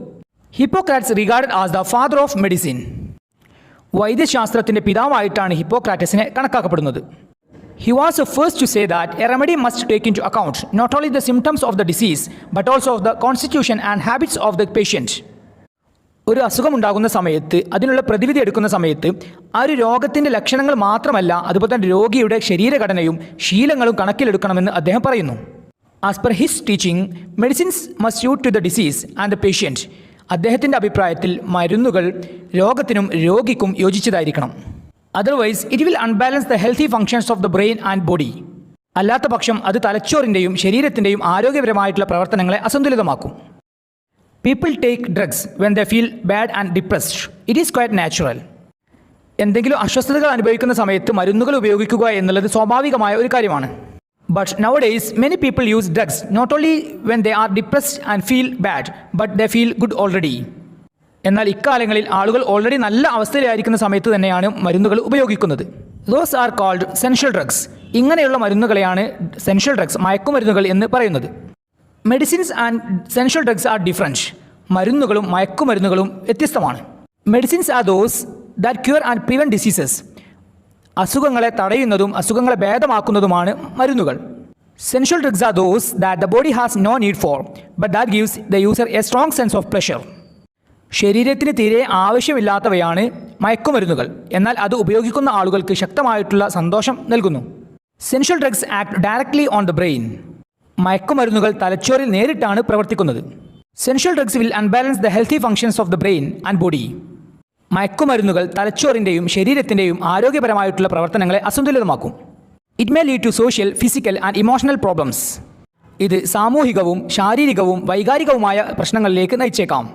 Hippocrates regarded as the father of medicine. വൈദ്യശാസ്ത്രത്തിൻ്റെ പിതാവായിട്ടാണ് ഹിപ്പോക്രാറ്റസിനെ കണക്കാക്കപ്പെടുന്നത്. He was the first to say that a remedy must take into account not only the symptoms of the disease but also of the constitution and habits of the patient. ഒരു അസുഖമുണ്ടാകുന്ന സമയത്ത് അതിനുള്ള പ്രതിവിധി എടുക്കുന്ന സമയത്ത് ആ ഒരു രോഗത്തിൻ്റെ ലക്ഷണങ്ങൾ മാത്രമല്ല അതുപോലെ തന്നെ രോഗിയുടെ ശരീരഘടനയും ശീലങ്ങളും കണക്കിലെടുക്കണമെന്ന് അദ്ദേഹം പറയുന്നു. As per his teaching medicines must suit to the disease and the patient. അദ്ദേഹത്തിൻ്റെ അഭിപ്രായത്തിൽ മരുന്നുകൾ രോഗത്തിനും രോഗിക്കും യോജിച്ചതായിരിക്കണം. Otherwise it will unbalance the healthy functions of the brain and body. അല്ലാത്ത പക്ഷം അത് തലച്ചോറിൻ്റെയും ശരീരത്തിൻ്റെയും ആരോഗ്യപരമായിട്ടുള്ള പ്രവർത്തനങ്ങളെ അസന്തുലിതമാക്കും. People take drugs when they feel bad and depressed. It is quite natural. എന്തെങ്കിലും അസ്വസ്ഥതകൾ അനുഭവിക്കുന്ന സമയത്ത് മരുന്നുകൾ ഉപയോഗിക്കുക എന്നുള്ളത് സ്വാഭാവികമായ ഒരു കാര്യമാണ്. But nowadays many people use drugs not only when they are depressed and feel bad but they feel good already. എന്നാൽ ഇക്കാലങ്ങളിൽ ആളുകൾ ഓൾറെഡി നല്ല അവസ്ഥയിലായിരിക്കുന്ന സമയത്ത് തന്നെയാണ് മരുന്നുകൾ ഉപയോഗിക്കുന്നത്. Those are called sensual drugs. ഇങ്ങനെയുള്ള മരുന്നുകളെയാണ് സെൻഷ്യൽ ഡ്രഗ്സ്, മയക്കുമരുന്നുകൾ എന്ന് പറയുന്നത്. Medicines and sensual drugs are different. മരുന്നുകളും മയക്കുമരുന്നുകളും വ്യത്യസ്തമാണ്. Medicines are those that cure and prevent diseases. അസുഖങ്ങളെ തടയുന്നതും അസുഖങ്ങളെ ഭേദമാക്കുന്നതുമാണ് മരുന്നുകൾ. Sensual drugs are those that the body has no need for but that gives the user a strong sense of pleasure. ശരീരത്തിന് തീരെ ആവശ്യമില്ലാത്തവയാണ് മയക്കുമരുന്നുകൾ, എന്നാൽ അത് ഉപയോഗിക്കുന്ന ആളുകൾക്ക് ശക്തമായിട്ടുള്ള സന്തോഷം നൽകുന്നു. Sensual drugs act directly on the brain. മയക്കുമരുന്നുകൾ തലച്ചോറിൽ നേരിട്ടാണ് പ്രവർത്തിക്കുന്നത്. Sensual drugs will unbalance the healthy functions of the brain and body. മയക്കുമരുന്നുകൾ തലച്ചോറിൻ്റെയും ശരീരത്തിൻ്റെയും ആരോഗ്യപരമായിട്ടുള്ള പ്രവർത്തനങ്ങളെ അസന്തുലിതമാക്കും. It may lead to social, physical and emotional problems. ഇത് സാമൂഹികവും ശാരീരികവും വൈകാരികവുമായ പ്രശ്നങ്ങളിലേക്ക് നയിച്ചേക്കാം.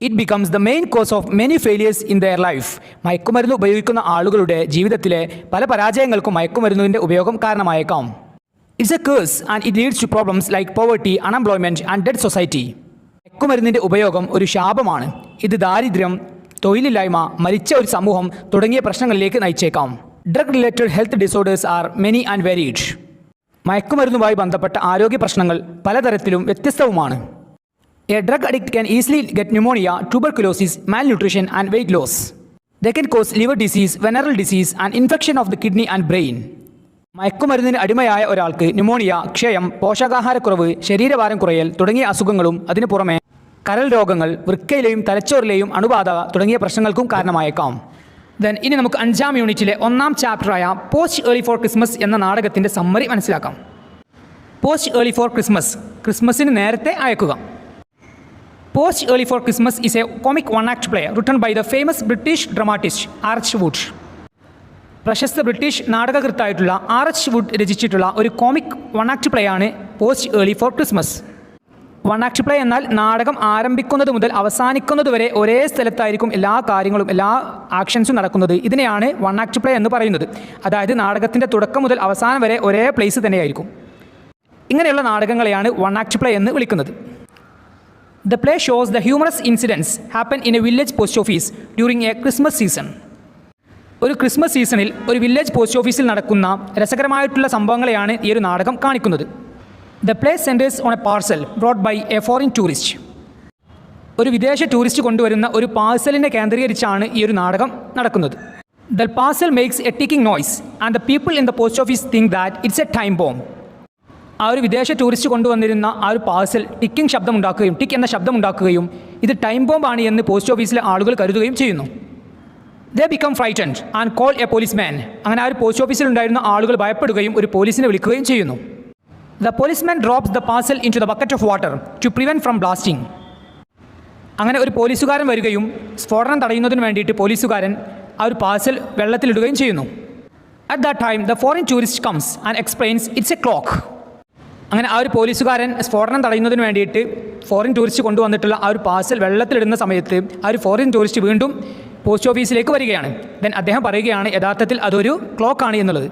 It becomes the main cause of many failures in their life. മയക്കുമരുന്ന് ഉപയോഗിക്കുന്ന ആളുകളുടെ ജീവിതത്തിലെ പല പരാജയങ്ങൾക്കും മയക്കുമരുന്നിൻ്റെ ഉപയോഗം കാരണമായേക്കാം. It's A curse and it leads to problems like poverty, unemployment and dead society. മയക്കുമരുന്നിൻ്റെ ഉപയോഗം ഒരു ശാപമാണ്. ഇത് ദാരിദ്ര്യം, തൊഴിലില്ലായ്മ, മരിച്ച ഒരു സമൂഹം തുടങ്ങിയ പ്രശ്നങ്ങളിലേക്ക് നയിച്ചേക്കാം. Drug related health disorders are many and varied. മയക്കുമരുന്നുമായി ബന്ധപ്പെട്ട ആരോഗ്യ പ്രശ്നങ്ങൾ പലതരത്തിലും വ്യത്യസ്തവുമാണ്. A drug addict can easily get pneumonia, tuberculosis, malnutrition and weight loss. They can cause liver disease, venereal disease and infection of the kidney and brain. മയക്കുമരുന്നിന് അടിമയായ ഒരാൾക്ക് pneumonia, ക്ഷയം, പോഷകാഹാരക്കുറവ്, ശരീരഭാരം കുറയൽ തുടങ്ങിയ അസുഖങ്ങളും അതിനു പുറമെ കരൾ രോഗങ്ങൾ, വൃക്കയിലെയും തലച്ചോറിലെയും അണുബാധ തുടങ്ങിയ പ്രശ്നങ്ങൾക്കും കാരണമായേക്കാം. ഇനി നമുക്ക് 5ാം യൂണിറ്റിലെ 1ാം ചാപ്റ്ററായ പോസ്റ്റ് ഏർലി ഫോർ ക്രിസ്മസ് എന്ന നാടകത്തിൻ്റെ സമ്മറി മനസ്സിലാക്കാം. പോസ്റ്റ് ഏർലി ഫോർ ക്രിസ്മസ്, ക്രിസ്മസിന് നേരത്തെ അയക്കുക. Post early for Christmas is a comic one-act play written by the famous British dramatist R.H. Wood. പ്രശസ്ത ബ്രിട്ടീഷ് നാടകകൃത്തായിട്ടുള്ള R.H. Wood രചിച്ചിട്ടുള്ള ഒരു കോമിക് വൺ-ആക്ട് പ്ലേ ആണ് post early for Christmas. One act play എന്നാൽ നാടകം ആരംഭിക്കുന്നത് മുതൽ അവസാനിക്കുന്നത് വരെ ഒരേ സ്ഥലത്തായിരിക്കും എല്ലാ കാര്യങ്ങളും, എല്ലാ ആക്ഷൻസും നടക്കുന്നത്. ഇതിനെയാണ് വൺ-ആക്ട് പ്ലേ എന്ന് പറയുന്നത്. അതായത് നാടകത്തിൻ്റെ തുടക്കം മുതൽ അവസാനം വരെ ഒരേ പ്ലേസ് തന്നെയായിരിക്കും. ഇങ്ങനെയുള്ള നാടകങ്ങളെയാണ് വൺ-ആക്ട് പ്ലേ എന്ന് വിളിക്കുന്നത്. The play shows the humorous incidents happen in a village post office during a Christmas season. ഒരു ക്രിസ്മസ് സീസണിൽ ഒരു വില്ലേജ് പോസ്റ്റ് ഓഫീസിൽ നടക്കുന്ന രസകരമായിട്ടുള്ള സംഭവങ്ങളെയാണ് ഈ ഒരു നാടകം കാണിക്കുന്നത്. The play centers on a parcel brought by a foreign tourist. ഒരു വിദേശ ടൂറിസ്റ്റ് കൊണ്ടുവരുന്ന ഒരു പാഴ്സലിനെ കേന്ദ്രീകരിച്ചാണ് ഈ ഒരു നാടകം നടക്കുന്നത്. The parcel makes a ticking noise and the people in the post office think that it's a time bomb. ആ ഒരു വിദേശ ടൂറിസ്റ്റ് കൊണ്ടുവന്നിരുന്ന ആ ഒരു പാഴ്സൽ ടിക്ക് എന്ന ശബ്ദമുണ്ടാക്കുകയും ഇത് ടൈം ബോംബാണ് എന്ന് പോസ്റ്റ് ഓഫീസിലെ ആളുകൾ കരുതുകയും ചെയ്യുന്നു. They become frightened and call a policeman. അങ്ങനെ ആ ഒരു പോസ്റ്റ് ഓഫീസിലുണ്ടായിരുന്ന ആളുകൾ ഭയപ്പെടുകയും ഒരു പോലീസിനെ വിളിക്കുകയും ചെയ്യുന്നു. The policeman drops the parcel into the bucket of water to prevent from blasting. അങ്ങനെ ഒരു പോലീസുകാരൻ വരികയും സ്ഫോടനം തടയുന്നതിന് വേണ്ടിയിട്ട് പോലീസുകാരൻ ആ ഒരു പാഴ്സൽ വെള്ളത്തിലിടുകയും ചെയ്യുന്നു. At that time the foreign tourist comes and explains it's a clock. അങ്ങനെ ആ ഒരു പോലീസുകാരൻ സ്ഫോടനം തടയുന്നതിന് വേണ്ടിയിട്ട് ഫോറിൻ ടൂറിസ്റ്റ് കൊണ്ടുവന്നിട്ടുള്ള ആ ഒരു പാഴ്സൽ വെള്ളത്തിലിടുന്ന സമയത്ത് ആ ഒരു ഫോറിൻ ടൂറിസ്റ്റ് വീണ്ടും പോസ്റ്റ് ഓഫീസിലേക്ക് വരികയാണ്. അദ്ദേഹം പറയുകയാണ് യഥാർത്ഥത്തിൽ അതൊരു ക്ലോക്കാണ് എന്നുള്ളത്.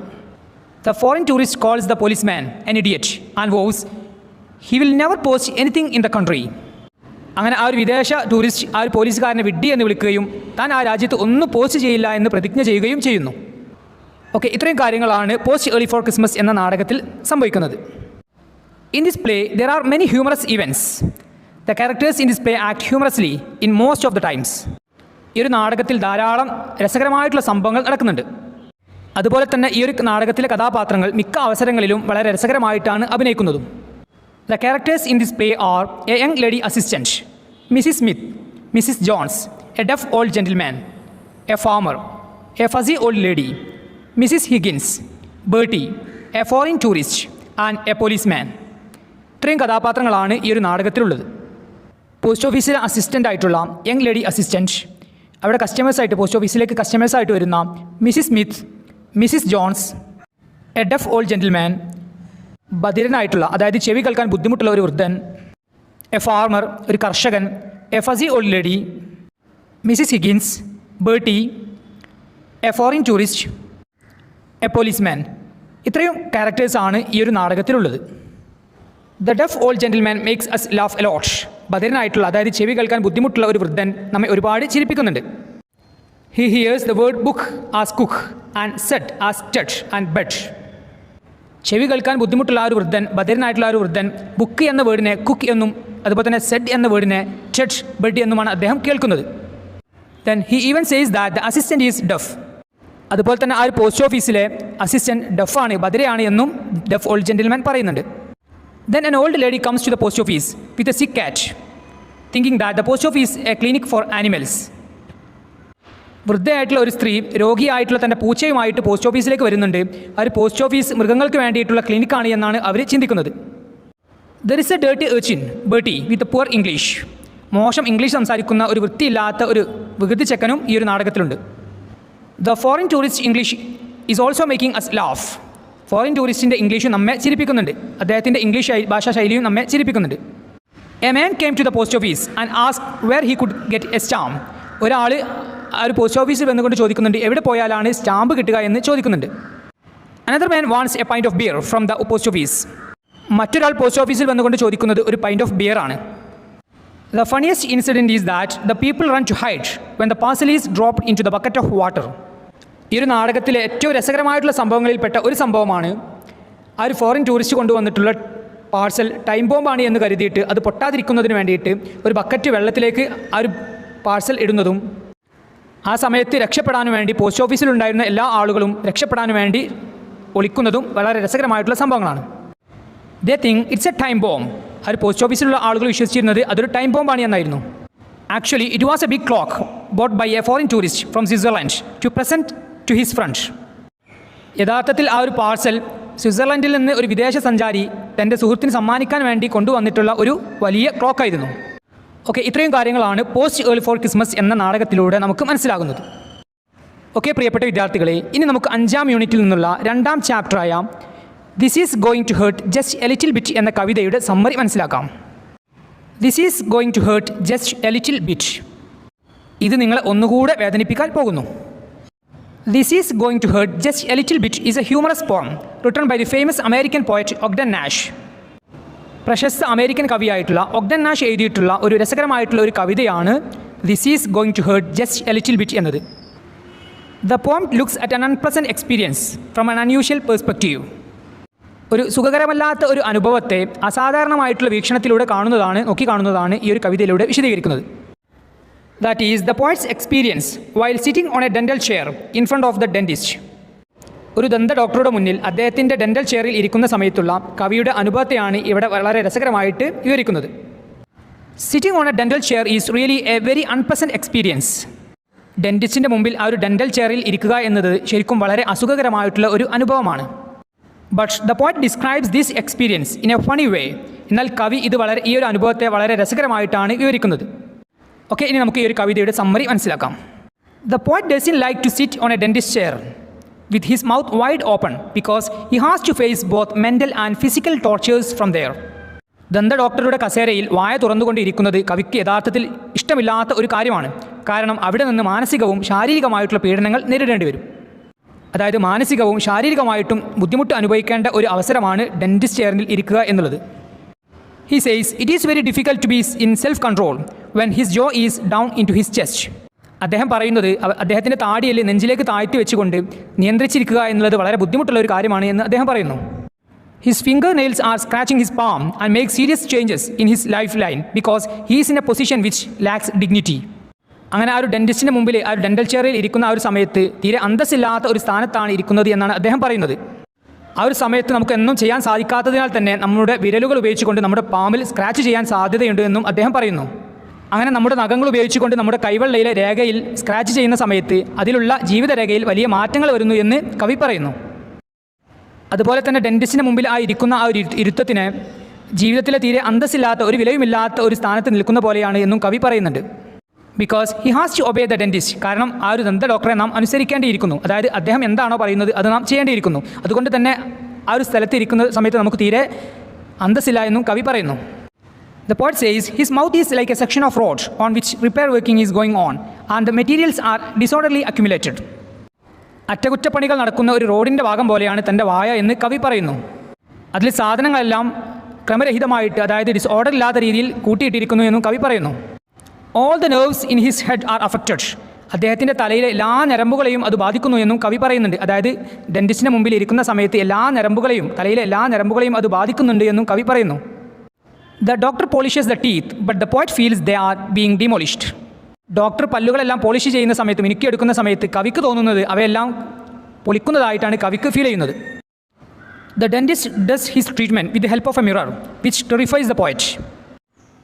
The foreign tourist calls the policeman an idiot and vows he will never post anything in the country. അങ്ങനെ ആ ഒരു വിദേശ ടൂറിസ്റ്റ് ആ ഒരു പോലീസുകാരനെ വിഡ്ഢി എന്ന് വിളിക്കുകയും താൻ ആ രാജ്യത്ത് ഒന്നും പോസ്റ്റ് ചെയ്യില്ല എന്ന് പ്രതിജ്ഞ ചെയ്യുകയും ചെയ്യുന്നു. ഓക്കെ, ഇത്രയും കാര്യങ്ങളാണ് പോസ്റ്റ് ഏർലി ഫോർ ക്രിസ്മസ് എന്ന നാടകത്തിൽ സംഭവിക്കുന്നത്. In this play, there are many humorous events. The characters in this play act humorously in most of the times. ഈ ഒരു നാടകത്തിൽ ധാരാളം രസകരമായിട്ടുള്ള സംഭവങ്ങൾ നടക്കുന്നുണ്ട്. അതുപോലെ തന്നെ ഈ ഒരു നാടകത്തിലെ കഥാപാത്രങ്ങൾ മിക്ക അവസരങ്ങളിലും വളരെ രസകരമായിട്ടാണ് അഭിനയിക്കുന്നതും. The characters in this play are a young lady assistant, Mrs. Smith, Mrs. Jones, a deaf old gentleman, a farmer, a fuzzy old lady, Mrs. Higgins, Bertie, a foreign tourist, and a policeman. ഇത്രയും കഥാപാത്രങ്ങളാണ് ഈ ഒരു നാടകത്തിലുള്ളത്. Post ഓഫീസിലെ assistant ആയിട്ടുള്ള young lady assistant, അവിടെ കസ്റ്റമേഴ്സായിട്ട് post ഓഫീസിലേക്ക് കസ്റ്റമേഴ്സായിട്ട് വരുന്ന Mrs Smith, Mrs Jones, a deaf old gentleman, ബധിരനായിട്ടുള്ള അതായത് ചെവി കേൾക്കാൻ ബുദ്ധിമുട്ടുള്ള ഒരു വൃദ്ധൻ, എ ഫാർമർ ഒരു കർഷകൻ, a fussy old lady, Mrs Higgins, Bertie, a foreign tourist, a policeman. ഇത്രയും ക്യാരക്ടേഴ്സാണ് ഈ ഒരു നാടകത്തിലുള്ളത്. The deaf old gentleman makes us laugh a lot. ബധിരനായിട്ടുള്ള അതായത് ചെവി കേൾക്കാൻ ബുദ്ധിമുട്ടുള്ള ഒരു വൃദ്ധൻ നമ്മെ ഒരുപാട് ചിരിപ്പിക്കുന്നുണ്ട്. He hears the word book as cook and set as touch and bed. ചെവി കേൾക്കാൻ ബുദ്ധിമുട്ടുള്ള ആ ഒരു വൃദ്ധൻ, ബധിരനായിട്ടുള്ള ആ ഒരു വൃദ്ധൻ ബുക്ക് എന്ന വേർഡിനെ കുക്ക് എന്നും അതുപോലെ തന്നെ സെഡ് എന്ന വേർഡിനെ ടച്ച് ബെഡ് എന്നുമാണ് അദ്ദേഹം കേൾക്കുന്നത്. Then he even says that the assistant is duff. അതുപോലെ തന്നെ ആ ഒരു പോസ്റ്റ് ഓഫീസിലെ അസിസ്റ്റൻറ്റ് ഡഫാണ്, ബധിരയാണ് എന്നും ഡഫ് ഓൾഡ് ജെൻറ്റിൽമാൻ പറയുന്നുണ്ട്. Then an old lady comes to the post office with a sick cat, thinking that the post office is a clinic for animals. വൃദ്ധയായിട്ടുള്ള ഒരു സ്ത്രീ രോഗിയായിട്ടുള്ള തൻ്റെ പൂച്ചയുമായിട്ട് പോസ്റ്റ് ഓഫീസിലേക്ക് വരുന്നുണ്ട്. ആ ഒരു പോസ്റ്റ് ഓഫീസ് മൃഗങ്ങൾക്ക് വേണ്ടിയിട്ടുള്ള ക്ലിനിക്കാണ് എന്നാണ് അവർ ചിന്തിക്കുന്നത്. There is a dirty urchin, Bertie, with a poor English. മോശം ഇംഗ്ലീഷ് സംസാരിക്കുന്ന ഒരു വൃത്തിയില്ലാത്ത ഒരു വികൃതി ചെക്കനും ഈ ഒരു നാടകത്തിലുണ്ട്. The foreign tourist English is also making us laugh. Foreign ടൂറിസ്റ്റിൻ്റെ ഇംഗ്ലീഷ് നമ്മെ ചിരിപ്പിക്കുന്നുണ്ട്. അദ്ദേഹത്തിൻ്റെ ഇംഗ്ലീഷ് ഭാഷാ ശൈലിയും നമ്മെ ചിരിപ്പിക്കുന്നുണ്ട്. A man came to the post office and ask where he could get a stamp. ഒരാൾ ആ ഒരു പോസ്റ്റ് ഓഫീസിൽ വന്നുകൊണ്ട് ചോദിക്കുന്നുണ്ട് എവിടെ പോയാലാണ് സ്റ്റാമ്പ് കിട്ടുക എന്ന് ചോദിക്കുന്നുണ്ട്. Another man wants a pint of beer from the post office. മറ്റൊരാൾ പോസ്റ്റ് ഓഫീസിൽ വന്നുകൊണ്ട് ചോദിക്കുന്നത് ഒരു പൈൻറ്റ് ഓഫ് ബിയർ ആണ്. The funniest incident is that the people run to hide when the parcel is dropped into the bucket of water. ഈ ഒരു നാടകത്തിലെ ഏറ്റവും രസകരമായിട്ടുള്ള സംഭവങ്ങളിൽപ്പെട്ട ഒരു സംഭവമാണ് ആ ഒരു ഫോറിൻ ടൂറിസ്റ്റ് കൊണ്ടുവന്നിട്ടുള്ള പാർസൽ ടൈം ബോംബാണ് എന്ന് കരുതിയിട്ട് അത് പൊട്ടാതിരിക്കുന്നതിന് വേണ്ടിയിട്ട് ഒരു ബക്കറ്റ് വെള്ളത്തിലേക്ക് ആ ഒരു പാർസൽ ഇടുന്നതും ആ സമയത്ത് രക്ഷപ്പെടാൻ വേണ്ടി പോസ്റ്റ് ഓഫീസിലുണ്ടായിരുന്ന എല്ലാ ആളുകളും രക്ഷപ്പെടാൻ വേണ്ടി ഒളിക്കുന്നതും വളരെ രസകരമായിട്ടുള്ള സംഭവങ്ങളാണ്. They think it's A time bomb. ആ ഒരു പോസ്റ്റ് ഓഫീസിലുള്ള ആളുകൾ വിശ്വസിച്ചിരുന്നത് അതൊരു ടൈം ബോംബാണ് എന്നായിരുന്നു. Actually it was a big clock bought by a foreign tourist from Switzerland to present to his friend. യഥാർത്ഥത്തിൽ ആ ഒരു പാർസൽ സ്വിറ്റ്സർലൻഡിൽ നിന്ന് ഒരു വിദേശ സഞ്ചാരി തൻ്റെ സുഹൃത്തിന് സമ്മാനിക്കാൻ വേണ്ടി കൊണ്ടുവന്നിട്ടുള്ള ഒരു വലിയ ക്ലോക്കായിരുന്നു. ഓക്കെ, ഇത്രയും കാര്യങ്ങളാണ് പോസ്റ്റ് ഏർലി ഫോർ ക്രിസ്മസ് എന്ന നാടകത്തിലൂടെ നമുക്ക് മനസ്സിലാകുന്നത്. ഓക്കെ പ്രിയപ്പെട്ട വിദ്യാർത്ഥികളെ, ഇനി നമുക്ക് 5ാം യൂണിറ്റിൽ നിന്നുള്ള 2ാം ചാപ്റ്ററായ this is going to hurt just a little bit എന്ന കവിതയുടെ സമ്മറി മനസ്സിലാക്കാം. This is going to hurt just a little bit. ഇത് നിങ്ങളെ ഒന്നുകൂടെ വേദനിപ്പിക്കാൻ പോകുന്നു. This is going to hurt just a little bit is a humorous poem written by the famous American poet Ogden Nash. പ്രശസ്ത American കവിയായിട്ടുള്ള Ogden Nash എഴുതിയിട്ടുള്ള ഒരു രസകരമായിട്ടുള്ള ഒരു കവിതയാണ് this is going to hurt just a little bit എന്നത്. The poem looks at അൻ unpleasant experience from അൻ അൺയൂഷ്വൽ പെർസ്പെക്റ്റീവ്. ഒരു സുഖകരമല്ലാത്ത ഒരു അനുഭവത്തെ അസാധാരണമായിട്ടുള്ള വീക്ഷണത്തിലൂടെ നോക്കിക്കാണുന്നതാണ് ഈ ഒരു കവിതയിലൂടെ വിശദീകരിക്കുന്നത്. That is the poet's experience while sitting on a dental chair in front of the dentist. ഒരു ദന്ത ഡോക്ടറുടെ മുന്നിൽ അദ്ദേഹത്തിൻ്റെ ഡെൻ്റൽ ചെയറിൽ ഇരിക്കുന്ന സമയത്തുള്ള കവിയുടെ അനുഭവത്തെയാണ് ഇവിടെ വളരെ രസകരമായിട്ട് വിവരിക്കുന്നത്. Sitting on a dental chair is really a very unpleasant experience. ഡെൻറ്റിസ്റ്റിൻ്റെ മുമ്പിൽ ആ ഒരു ഡെൻ്റൽ ചെയറിൽ ഇരിക്കുക എന്നത് ശരിക്കും വളരെ അസുഖകരമായിട്ടുള്ള ഒരു അനുഭവമാണ്. But the poet describes this experience in a funny way. എന്നാൽ കവി ഈ ഒരു അനുഭവത്തെ വളരെ രസകരമായിട്ടാണ് വിവരിക്കുന്നത്. ഓക്കെ, ഇനി നമുക്ക് ഈ ഒരു കവിതയുടെ സമ്മറി മനസ്സിലാക്കാം. The poet doesn't like to sit on a dentist chair with his mouth wide open because he has to face both mental and physical tortures from there. ദന്ത ഡോക്ടറുടെ കസേരയിൽ വായ തുറന്നുകൊണ്ടിരിക്കുന്നത് കവിക്ക് യഥാർത്ഥത്തിൽ ഇഷ്ടമില്ലാത്ത ഒരു കാര്യമാണ്. കാരണം അവിടെ നിന്ന് മാനസികവും ശാരീരികമായിട്ടുള്ള പീഡനങ്ങൾ നേരിടേണ്ടി വരും. അതായത് മാനസികവും ശാരീരികമായിട്ടും ബുദ്ധിമുട്ട് അനുഭവിക്കേണ്ട ഒരു അവസരമാണ് ഡെൻറ്റിസ്റ്റ് ചെയറിൽ ഇരിക്കുക എന്നുള്ളത്. He says it is very difficult to be in self-control when his jaw is down into his chest. അദ്ദേഹം പറയുന്നത് അദ്ദേഹത്തിൻ്റെ താടിയിൽ നെഞ്ചിലേക്ക് താഴ്ത്തി വെച്ചുകൊണ്ട് നിയന്ത്രിച്ചിരിക്കുക എന്നുള്ളത് വളരെ ബുദ്ധിമുട്ടുള്ള ഒരു കാര്യമാണ് എന്ന് അദ്ദേഹം പറയുന്നു. His fingernails are scratching his palm and make serious changes in his lifeline because he is in a position which lacks dignity. അങ്ങനെ ആ ഒരു ഡെൻറ്റിസ്റ്റിൻ്റെ മുമ്പിൽ ആ ഒരു ഡെൻ്റൽ ചെയറിൽ ഇരിക്കുന്ന ആ ഒരു സമയത്ത് തീരെ അന്തസ്സില്ലാത്ത ഒരു സ്ഥാനത്താണ് ഇരിക്കുന്നത് എന്നാണ് അദ്ദേഹം പറയുന്നത്. ആ ഒരു സമയത്ത് നമുക്ക് എന്നും ചെയ്യാൻ സാധിക്കാത്തതിനാൽ തന്നെ നമ്മുടെ വിരലുകൾ ഉപയോഗിച്ചുകൊണ്ട് നമ്മുടെ പാമിൽ സ്ക്രാച്ച് ചെയ്യാൻ സാധ്യതയുണ്ട് എന്നും അദ്ദേഹം പറയുന്നു. അങ്ങനെ നമ്മുടെ നഖങ്ങൾ ഉപയോഗിച്ചുകൊണ്ട് നമ്മുടെ കൈവെള്ളയിലെ രേഖയിൽ സ്ക്രാച്ച് ചെയ്യുന്ന സമയത്ത് അതിലുള്ള ജീവിതരേഖയിൽ വലിയ മാറ്റങ്ങൾ വരുന്നു എന്ന് കവി പറയുന്നു. അതുപോലെ തന്നെ ഡെൻറ്റിസ്റ്റിന് മുമ്പിൽ ഇരിക്കുന്ന ആ ഒരു ഇരുത്തത്തിന് ജീവിതത്തിലെ തീരെ അന്തസ്സില്ലാത്ത ഒരു വിലയുമില്ലാത്ത ഒരു സ്ഥാനത്ത് നിൽക്കുന്ന പോലെയാണ് എന്നും കവി പറയുന്നുണ്ട്. Because he has to obey the dentist. കാരണം ആ ഒരു ദന്ത ഡോക്ടറെ നാം അനുസരിക്കേണ്ടിയിരിക്കുന്നു. അതായത് അദ്ദേഹം എന്താണോ പറയുന്നത് അത് നാം ചെയ്യേണ്ടിയിരിക്കുന്നു. അതുകൊണ്ട് തന്നെ ആ ഒരു സ്ഥലത്ത് ഇരിക്കുന്ന സമയത്ത് നമുക്ക് തീരെ അന്തസ്സില്ല എന്നും കവി പറയുന്നു. The poet says his mouth is like a section of road on which repair working is going on and the materials are disorderly accumulated. അറ്റകുറ്റപ്പണികൾ നടക്കുന്ന ഒരു റോഡിൻ്റെ ഭാഗം പോലെയാണ് തൻ്റെ വായ എന്ന് കവി പറയുന്നു. അതിൽ സാധനങ്ങളെല്ലാം ക്രമരഹിതമായിട്ട്, അതായത് ഡിസോർഡർ ഇല്ലാത്ത രീതിയിൽ കൂട്ടിയിട്ടിരിക്കുന്നു എന്നും കവി പറയുന്നു. All the nerves in his head are affected. അദ്ദേഹത്തിൻ്റെ തലയിലെ എല്ലാ ഞരമ്പുകളെയും അത് ബാധിക്കുന്നു എന്നും കവി പറയുന്നുണ്ട്. അതായത് ഡെൻറ്റിസ്റ്റിന് മുമ്പിൽ ഇരിക്കുന്ന സമയത്ത് തലയിലെ എല്ലാ ഞരമ്പുകളെയും അത് ബാധിക്കുന്നുണ്ട് എന്നും കവി പറയുന്നു. The doctor polishes the teeth, but the poet feels they are being demolished. Doctor പല്ലുകളെല്ലാം പോളിഷ് ചെയ്യുന്ന സമയത്ത്, മിനുക്കിയെടുക്കുന്ന സമയത്ത് കവിക്ക് തോന്നുന്നത് അവയെല്ലാം പൊളിക്കുന്നതായിട്ടാണ് കവിക്ക് ഫീൽ ചെയ്യുന്നത്. The dentist does his treatment with the help of a mirror, which terrifies the poet.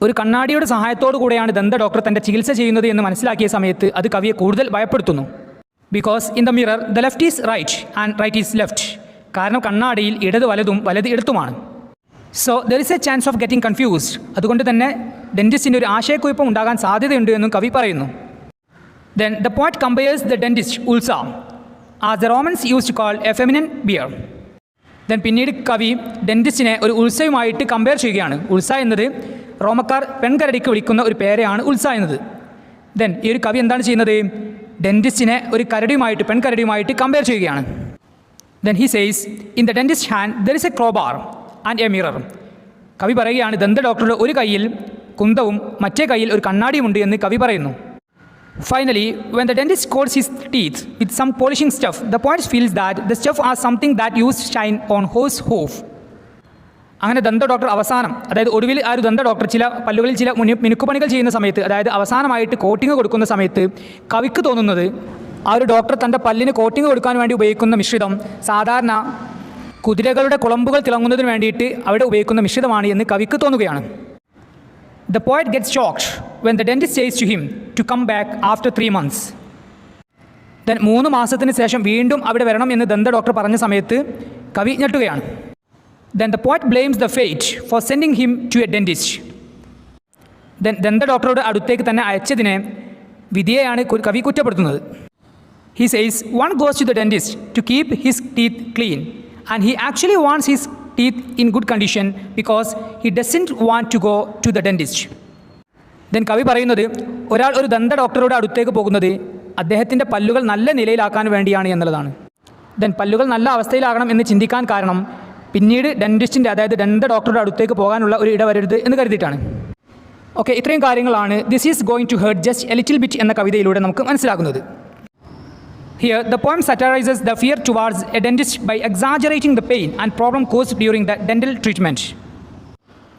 ഒരു കണ്ണാടിയുടെ സഹായത്തോടു കൂടെയാണ് ദന്ത ഡോക്ടർ തൻ്റെ ചികിത്സ ചെയ്യുന്നത് എന്ന് മനസ്സിലാക്കിയ സമയത്ത് അത് കവിയെ കൂടുതൽ ഭയപ്പെടുത്തുന്നു. Because in the mirror the left is right and right is left. കാരണം കണ്ണാടിയിൽ ഇടത് വലതും വലത് ഇടത്തുമാണ്. So there is a chance of getting confused. അതുകൊണ്ട് തന്നെ ഡെൻറ്റിസ്റ്റിൻ്റെ ഒരു ആശയക്കുഴപ്പം ഉണ്ടാകാൻ സാധ്യതയുണ്ട് എന്നും കവി പറയുന്നു. Then the poet compares the dentist Ursa as the Romans use to call a feminine bear. Then പിന്നീട് കവി ഡെൻറ്റിസ്റ്റിനെ ഒരു ഉൾസയുമായിട്ട് കമ്പയർ ചെയ്യുകയാണ്. ഉൾസ എന്നത് റോമക്കാർ പെൺകരടിക്ക് വിളിക്കുന്ന ഒരു പേരെയാണ് ഉൾസ എന്നത്. ദെൻ ഈ ഒരു കവി എന്താണ് ചെയ്യുന്നത്? ഡെൻറ്റിസ്റ്റിനെ ഒരു പെൺകരടിയുമായിട്ട് കമ്പയർ ചെയ്യുകയാണ്. Then he says in the dentist hand there is A crowbar and A mirror. കവി പറയുകയാണ് ദന്ത ഡോക്ടറുടെ ഒരു കയ്യിൽ കുന്തവും മറ്റേ കയ്യിൽ ഒരു കണ്ണാടിയുമുണ്ട് എന്ന് കവി പറയുന്നു. Finally, when the dentist coats his teeth with some polishing stuff, the poet feels that the stuff are something that used shine on horse hoof. അങ്ങനെ ദന്ത ഡോക്ടർ അവസാനം, അതായത് ഒടുവിൽ ആ ഒരു ദന്ത ഡോക്ടർ ചില പല്ലുകളിൽ ചില മിനുക്കുപണികൾ ചെയ്യുന്ന സമയത്ത്, അതായത് അവസാനമായിട്ട് കോട്ടിങ് കൊടുക്കുന്ന സമയത്ത് കവിക്ക് തോന്നുന്നത് ആ ഒരു ഡോക്ടർ തൻ്റെ പല്ലിന് കോട്ടിങ് കൊടുക്കാൻ വേണ്ടി ഉപയോഗിക്കുന്ന മിശ്രിതം സാധാരണ കുതിരകളുടെ കുളമ്പുകൾ തിളങ്ങുന്നതിന് വേണ്ടിയിട്ട് അവിടെ ഉപയോഗിക്കുന്ന മിശ്രിതമാണ് എന്ന് കവിക്ക് തോന്നുകയാണ്. The poet gets shocked when the dentist says to him to come back after 3 months. Then 3 മാസത്തിന് ശേഷം വീണ്ടും അവിടെ വരണം എന്ന് ദന്ത ഡോക്ടർ പറഞ്ഞ സമയത്ത് കവി ഞെട്ടുകയാണ്. Then the poet blames the fate for sending him to a dentist. Then ദന്ത ഡോക്ടറുടെ അടുത്തേക്ക് തന്നെ അയച്ചതിനെ വിധിയെയാണ് കവി കുറ്റപ്പെടുത്തുന്നത്. He says one goes to the dentist to keep his teeth clean and he actually wants his teeth in good condition because he doesn't want to go to the dentist. Then കവി പറയുന്നത് ഒരാൾ ഒരു ദന്ത ഡോക്ടറുടെ അടുത്തേക്ക് പോകുന്നത് അദ്ദേഹത്തിൻ്റെ പല്ലുകൾ നല്ല നിലയിലാക്കാൻ വേണ്ടിയാണ് എന്നുള്ളതാണ്. ദെൻ പല്ലുകൾ നല്ല അവസ്ഥയിലാകണം എന്ന് ചിന്തിക്കാൻ കാരണം പിന്നീട് ഡെൻറ്റിസ്റ്റിൻ്റെ, അതായത് ദന്ത ഡോക്ടറുടെ അടുത്തേക്ക് പോകാനുള്ള ഒരു ഇടവരരുത് എന്ന് കരുതിയിട്ടാണ്. ഓക്കെ, ഇത്രയും കാര്യങ്ങളാണ് this is going to hurt just a little bit എന്ന കവിതയിലൂടെ നമുക്ക് മനസ്സിലാകുന്നത്. Here, the poem satirizes the fear towards a dentist by exaggerating the pain and problem caused during the dental treatment.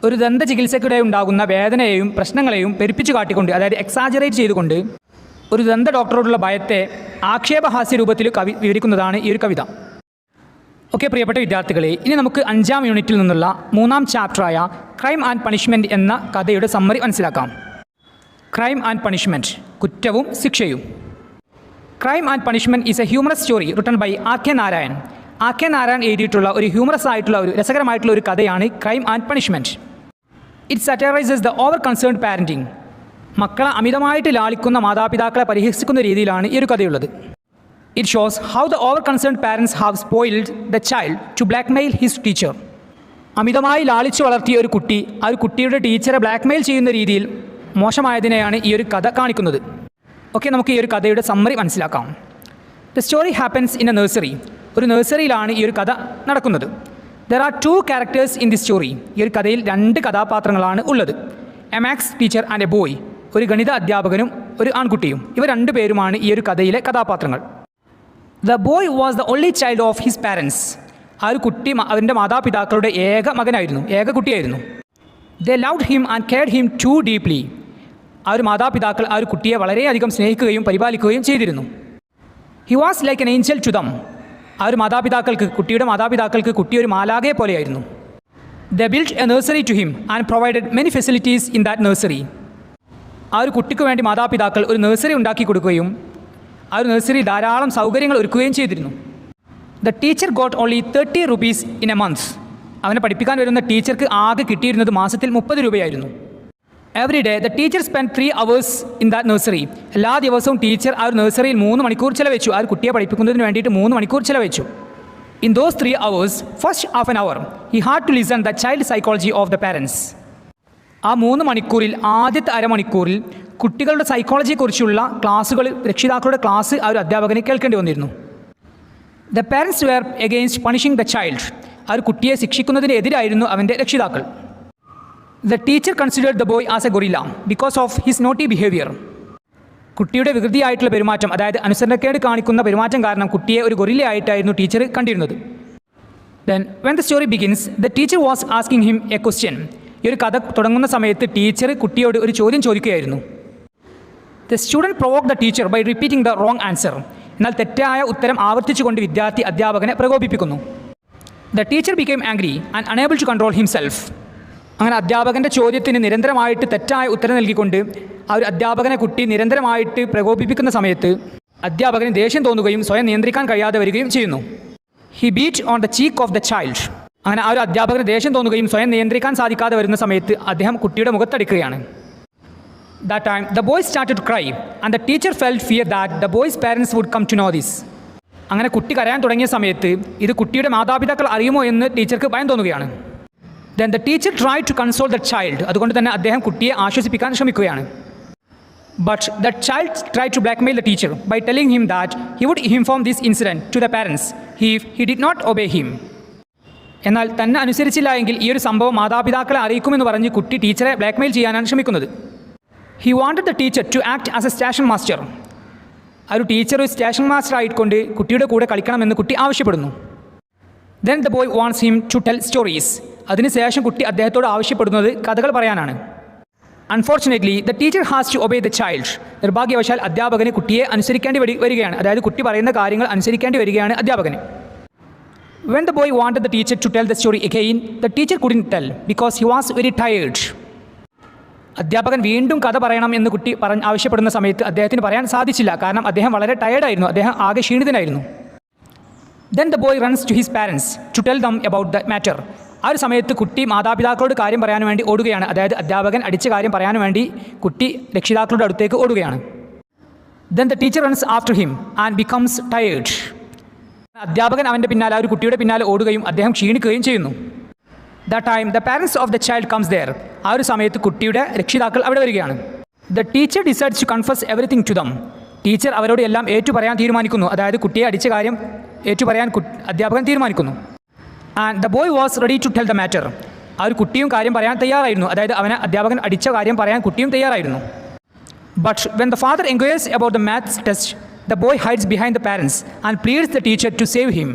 ഒരു ദന്ത ചികിത്സയ്ക്കിടെ ഉണ്ടാകുന്ന വേദനയെയും പ്രശ്നങ്ങളെയും പെരുപ്പിച്ച് കാട്ടിക്കൊണ്ട്, അതായത് എക്സാജറേറ്റ് ചെയ്തുകൊണ്ട് ഒരു ദന്ത ഡോക്ടറോടുള്ള ഭയത്തെ ആക്ഷേപഹാസ്യ രൂപത്തിൽ കവി വിവരിക്കുന്നതാണ് ഈ ഒരു കവിത. ഓക്കെ പ്രിയപ്പെട്ട വിദ്യാർത്ഥികളെ, ഇനി നമുക്ക് 5ാം യൂണിറ്റിൽ നിന്നുള്ള 3ാം ചാപ്റ്ററായ ക്രൈം ആൻഡ് പണിഷ്മെൻറ്റ് എന്ന കഥയുടെ സമ്മറി മനസ്സിലാക്കാം. ക്രൈം ആൻഡ് പണിഷ്മെൻറ്റ്, കുറ്റവും ശിക്ഷയും. Crime and punishment is a humorous story written by R K. Narayan. R K. Narayan എഴുതിയിട്ടുള്ള ഒരു ഹ്യൂമറസ് ആയിട്ടുള്ള ഒരു രസകരമായിട്ടുള്ള ഒരു കഥയാണ് crime and punishment. It satirizes the over concerned parenting. മക്കളെ അമിതമായിട്ട് ലാളിക്കുന്ന മാതാപിതാക്കളെ പരിഹസിക്കുന്ന രീതിയിലാണ് ഈ ഒരു കഥയുള്ളത്. It shows how the over concerned parents have spoiled the child to blackmail his teacher. അമിതമായി ലാളിച്ചു വളർത്തിയ ഒരു കുട്ടി ആ ഒരു കുട്ടിയുടെ ടീച്ചറെ ബ്ലാക്ക്മെയിൽ ചെയ്യുന്ന രീതിയിൽ മോശമായതിനെയാണ് ഈ ഒരു കഥ കാണിക്കുന്നത്. ഓക്കെ, നമുക്ക് ഈ ഒരു കഥയുടെ സമ്മറി മനസ്സിലാക്കാം. The story happens in A nursery. ഒരു നഴ്സറിയിലാണ് ഈ ഒരു കഥ നടക്കുന്നത്. There are 2 characters in the story. ഈ ഒരു കഥയിൽ 2 കഥാപാത്രങ്ങളാണ് ഉള്ളത്. A maths teacher and A boy. ഒരു ഗണിത അധ്യാപകനും ഒരു ആൺകുട്ടിയും. ഇവർ 2 പേരുമാണ് ഈ ഒരു കഥയിലെ കഥാപാത്രങ്ങൾ. The boy was the only child of his parents. ആ ഒരു കുട്ടി അവൻ്റെ മാതാപിതാക്കളുടെ ഏക മകനായിരുന്നു, ഏക കുട്ടിയായിരുന്നു. They loved him and cared him too deeply. ആ ഒരു മാതാപിതാക്കൾ ആ ഒരു കുട്ടിയെ വളരെയധികം സ്നേഹിക്കുകയും പരിപാലിക്കുകയും ചെയ്തിരുന്നു. He was like an angel to them. ആ ഒരു മാതാപിതാക്കൾക്ക്, കുട്ടിയുടെ മാതാപിതാക്കൾക്ക് കുട്ടി ഒരു മാലാഖയെ പോലെയായിരുന്നു. The build a nursery to him and provided many facilities in that nursery. ആ ഒരു കുട്ടിക്ക് വേണ്ടി മാതാപിതാക്കൾ ഒരു നഴ്സറി ഉണ്ടാക്കി കൊടുക്കുകയും ആ ഒരു നഴ്സറി ധാരാളം സൗകര്യങ്ങൾ ഒരുക്കുകയും ചെയ്തിരുന്നു. The teacher got only 30 rupees in A month. അവനെ പഠിപ്പിക്കാൻ വരുന്ന ടീച്ചർക്ക് ആകെ കിട്ടിയിരുന്നത് മാസത്തിൽ 30 രൂപയായിരുന്നു. Every day the teacher spend 3 hours in that nursery. എല്ലാ ദിവസവും ടീച്ചർ ആ ഒരു നഴ്സറിയിൽ 3 മണിക്കൂർ ചിലവച്ചു. ആ ഒരു കുട്ടിയെ പഠിപ്പിക്കുന്നതിന് വേണ്ടിയിട്ട് 3 മണിക്കൂർ ചിലവച്ചു. In those 3 hours, first half an hour he had to listen the child psychology of the parents. ആ 3 മണിക്കൂറിൽ ആദ്യത്തെ അരമണിക്കൂറിൽ കുട്ടികളുടെ സൈക്കോളജിയെക്കുറിച്ചുള്ള ക്ലാസ്സുകൾ, രക്ഷിതാക്കളുടെ ക്ലാസ് ആ ഒരു അധ്യാപകന് കേൾക്കേണ്ടി വന്നിരുന്നു. The parents were against punishing the child. ആ ഒരു കുട്ടിയെ ശിക്ഷിക്കുന്നതിനെതിരായിരുന്നു അവൻ്റെ രക്ഷിതാക്കൾ. The teacher considered the boy as a gorilla because of his naughty behaviour. കുട്ടിയുടെ വികൃതിയായിട്ടുള്ള പെരുമാറ്റം, അതായത് അനുസരണക്കേട് കാണിക്കുന്ന പെരുമാറ്റം കാരണം കുട്ടിയെ ഒരു ഗൊറില്ലയായിട്ടായിരുന്നു ടീച്ചർ കണ്ടിരുന്നത്. Then when the story begins the teacher was asking him a question. ഈ ഒരു കഥ തുടങ്ങുന്ന സമയത്ത് ടീച്ചർ കുട്ടിയോട് ഒരു ചോദ്യം ചോദിക്കുകയായിരുന്നു. The student provoke the teacher by repeating the wrong answer. എന്നാൽ തെറ്റായ ഉത്തരം ആവർത്തിച്ചുകൊണ്ട് വിദ്യാർത്ഥി അധ്യാപകനെ പ്രകോപിപ്പിക്കുന്നു. The teacher became angry and unable to control himself. അങ്ങനെ അധ്യാപകൻ്റെ ചോദ്യത്തിന് നിരന്തരമായിട്ട് തെറ്റായ ഉത്തരം നൽകിക്കൊണ്ട് ആ ഒരു അധ്യാപകനെ കുട്ടി നിരന്തരമായിട്ട് പ്രകോപിപ്പിക്കുന്ന സമയത്ത് അധ്യാപകന് ദേഷ്യം തോന്നുകയും സ്വയം നിയന്ത്രിക്കാൻ കഴിയാതെ വരികയും ചെയ്യുന്നു. He beat on the cheek of the child. അങ്ങനെ ആ ഒരു അധ്യാപകന് ദേഷ്യം തോന്നുകയും സ്വയം നിയന്ത്രിക്കാൻ സാധിക്കാതെ വരുന്ന സമയത്ത് അദ്ദേഹം കുട്ടിയുടെ മുഖത്തടിക്കുകയാണ്. That time, the boy started to cry and the teacher felt fear that the boy's parents would come to know this. അങ്ങനെ കുട്ടി കരയാൻ തുടങ്ങിയ സമയത്ത് ഇത് കുട്ടിയുടെ മാതാപിതാക്കൾ അറിയുമോ എന്ന് ടീച്ചർക്ക് ഭയം തോന്നുകയാണ്. Then the teacher tried to console the child. അതുകൊണ്ട് തന്നെ അദ്ദേഹം കുട്ടിയെ ആശ്വസിപ്പിക്കാൻ ശ്രമിക്കുകയാണ്. But the child tried to blackmail the teacher by telling him that he would inform this incident to the parents if he did not obey him. എന്നാൽ തന്നെ അനുസരിച്ചില്ല എങ്കിൽ ഈ ഒരു സംഭവം മാതാപിതാക്കളെ അറിയിക്കുമെന്ന് പറഞ്ഞ് കുട്ടി ടീച്ചറെ ബ്ലാക്ക്മെയിൽ ചെയ്യാനാണ് ശ്രമിക്കുന്നത്. He wanted the teacher to act as a station master. ആ ഒരു ടീച്ചർ ഒരു സ്റ്റേഷൻ മാസ്റ്റർ ആയിക്കൊണ്ട് കുട്ടിയുടെ കൂടെ കളിക്കണമെന്ന് കുട്ടി ആവശ്യപ്പെടുന്നു. Then the boy wants him to tell stories. ആ അതിനുശേഷം കുട്ടി അദ്ദേഹത്തോട് ആവശ്യപ്പെടുന്നത് കഥകൾ പറയാനാണ്. Unfortunately the teacher has to obey the child. നിർഭാഗ്യവശാൽ അധ്യാപകന് കുട്ടിയെ അനുസരിക്കേണ്ടി വരികയാണ്. അതായത് കുട്ടി പറയുന്ന കാര്യങ്ങൾ അനുസരിക്കേണ്ടി വരികയാണ് അധ്യാപകന്. When the boy wanted the teacher to tell the story again, the teacher couldn't tell because he was very tired. അധ്യാപകൻ വീണ്ടും കഥ പറയണം എന്ന് കുട്ടി ആവശ്യപ്പെടുന്ന സമയത്ത് അദ്ദേഹത്തിന് പറയാൻ സാധിച്ചില്ല. കാരണം അദ്ദേഹം വളരെ ടയേർഡായിരുന്നു, അദ്ദേഹം ആകെ ക്ഷീണിതനായിരുന്നു. Then the boy runs to his parents to tell them about the matter. ആ ഒരു സമയത്ത് കുട്ടി മാതാപിതാക്കളോട് കാര്യം പറയാൻ വേണ്ടി ഓടുകയാണ്. അതായത് അധ്യാപകൻ അടിച്ച കാര്യം പറയാൻ വേണ്ടി കുട്ടി രക്ഷിതാക്കളുടെ അടുത്തേക്ക് ഓടുകയാണ്. Then the teacher runs after him and becomes tired. അധ്യാപകൻ അവൻ്റെ പിന്നാലെ, ആ ഒരു കുട്ടിയുടെ പിന്നാലെ ഓടുകയും അദ്ദേഹം ക്ഷീണിക്കുകയും ചെയ്യുന്നു. That time the parents of the child comes there. ആ ഒരു സമയത്ത് കുട്ടിയുടെ രക്ഷിതാക്കൾ അവിടെ വരികയാണ്. The teacher decides to confess everything to them. Teacher അവരോട് എല്ലാം ഏറ്റുപറയാൻ തീരുമാനിക്കുന്നു. അതായത് കുട്ടിയെ അടിച്ച കാര്യം ഏറ്റുപറയാൻ അധ്യാപകൻ തീരുമാനിക്കുന്നു. And the boy was ready to tell the matter. ആ ഒരു കുട്ടിയും കാര്യം പറയാൻ തയ്യാറായിരുന്നു. അതായത് അവനെ അധ്യാപകൻ അടിച്ച കാര്യം പറയാൻ കുട്ടിയും തയ്യാറായിരുന്നു. But when the father inquires about the maths test, the boy hides behind the parents and pleads the teacher to save him.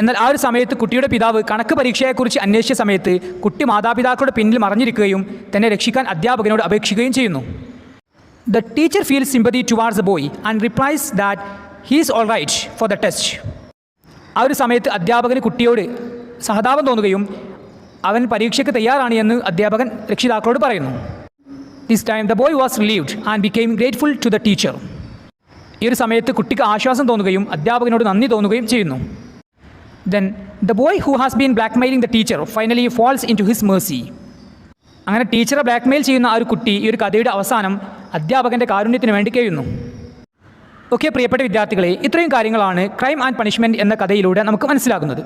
എന്നാൽ ആ ഒരു സമയത്ത് കുട്ടിയുടെ പിതാവ് കണക്ക് പരീക്ഷയെക്കുറിച്ച് അന്വേഷിച്ച സമയത്ത് കുട്ടി മാതാപിതാക്കളുടെ പിന്നിൽ മറഞ്ഞിരിക്കുകയും തന്നെ രക്ഷിക്കാൻ അധ്യാപകനോട് അപേക്ഷിക്കുകയും ചെയ്യുന്നു. The teacher feels sympathy towards the boy and replies that he is all right for the test. ആ ഒരു സമയത്ത് അധ്യാപകന് കുട്ടിയോട് സഹതാപം തോന്നുകയും അവൻ പരീക്ഷയ്ക്ക് തയ്യാറാണ് എന്ന് അധ്യാപകൻ രക്ഷിതാക്കളോട് പറയുന്നു. This time the boy was relieved and became grateful to the teacher. ഈ ഒരു സമയത്ത് കുട്ടിക്ക് ആശ്വാസം തോന്നുകയും അധ്യാപകനോട് നന്ദി തോന്നുകയും ചെയ്യുന്നു. Then the boy who has been blackmailing the teacher finally falls into his mercy. അങ്ങനെ ടീച്ചറെ ബ്ലാക്ക്മെയിൽ ചെയ്യുന്ന ആ ഒരു കുട്ടി ഈ ഒരു കഥയുടെ അവസാനം അധ്യാപകൻ്റെ കാരുണ്യത്തിന് വേണ്ടി കഴിയുന്നു. ഓക്കെ പ്രിയപ്പെട്ട വിദ്യാർത്ഥികളെ, ഇത്രയും കാര്യങ്ങളാണ് ക്രൈം ആൻഡ് പണിഷ്മെൻറ്റ് എന്ന കഥയിലൂടെ നമുക്ക് മനസ്സിലാകുന്നത്.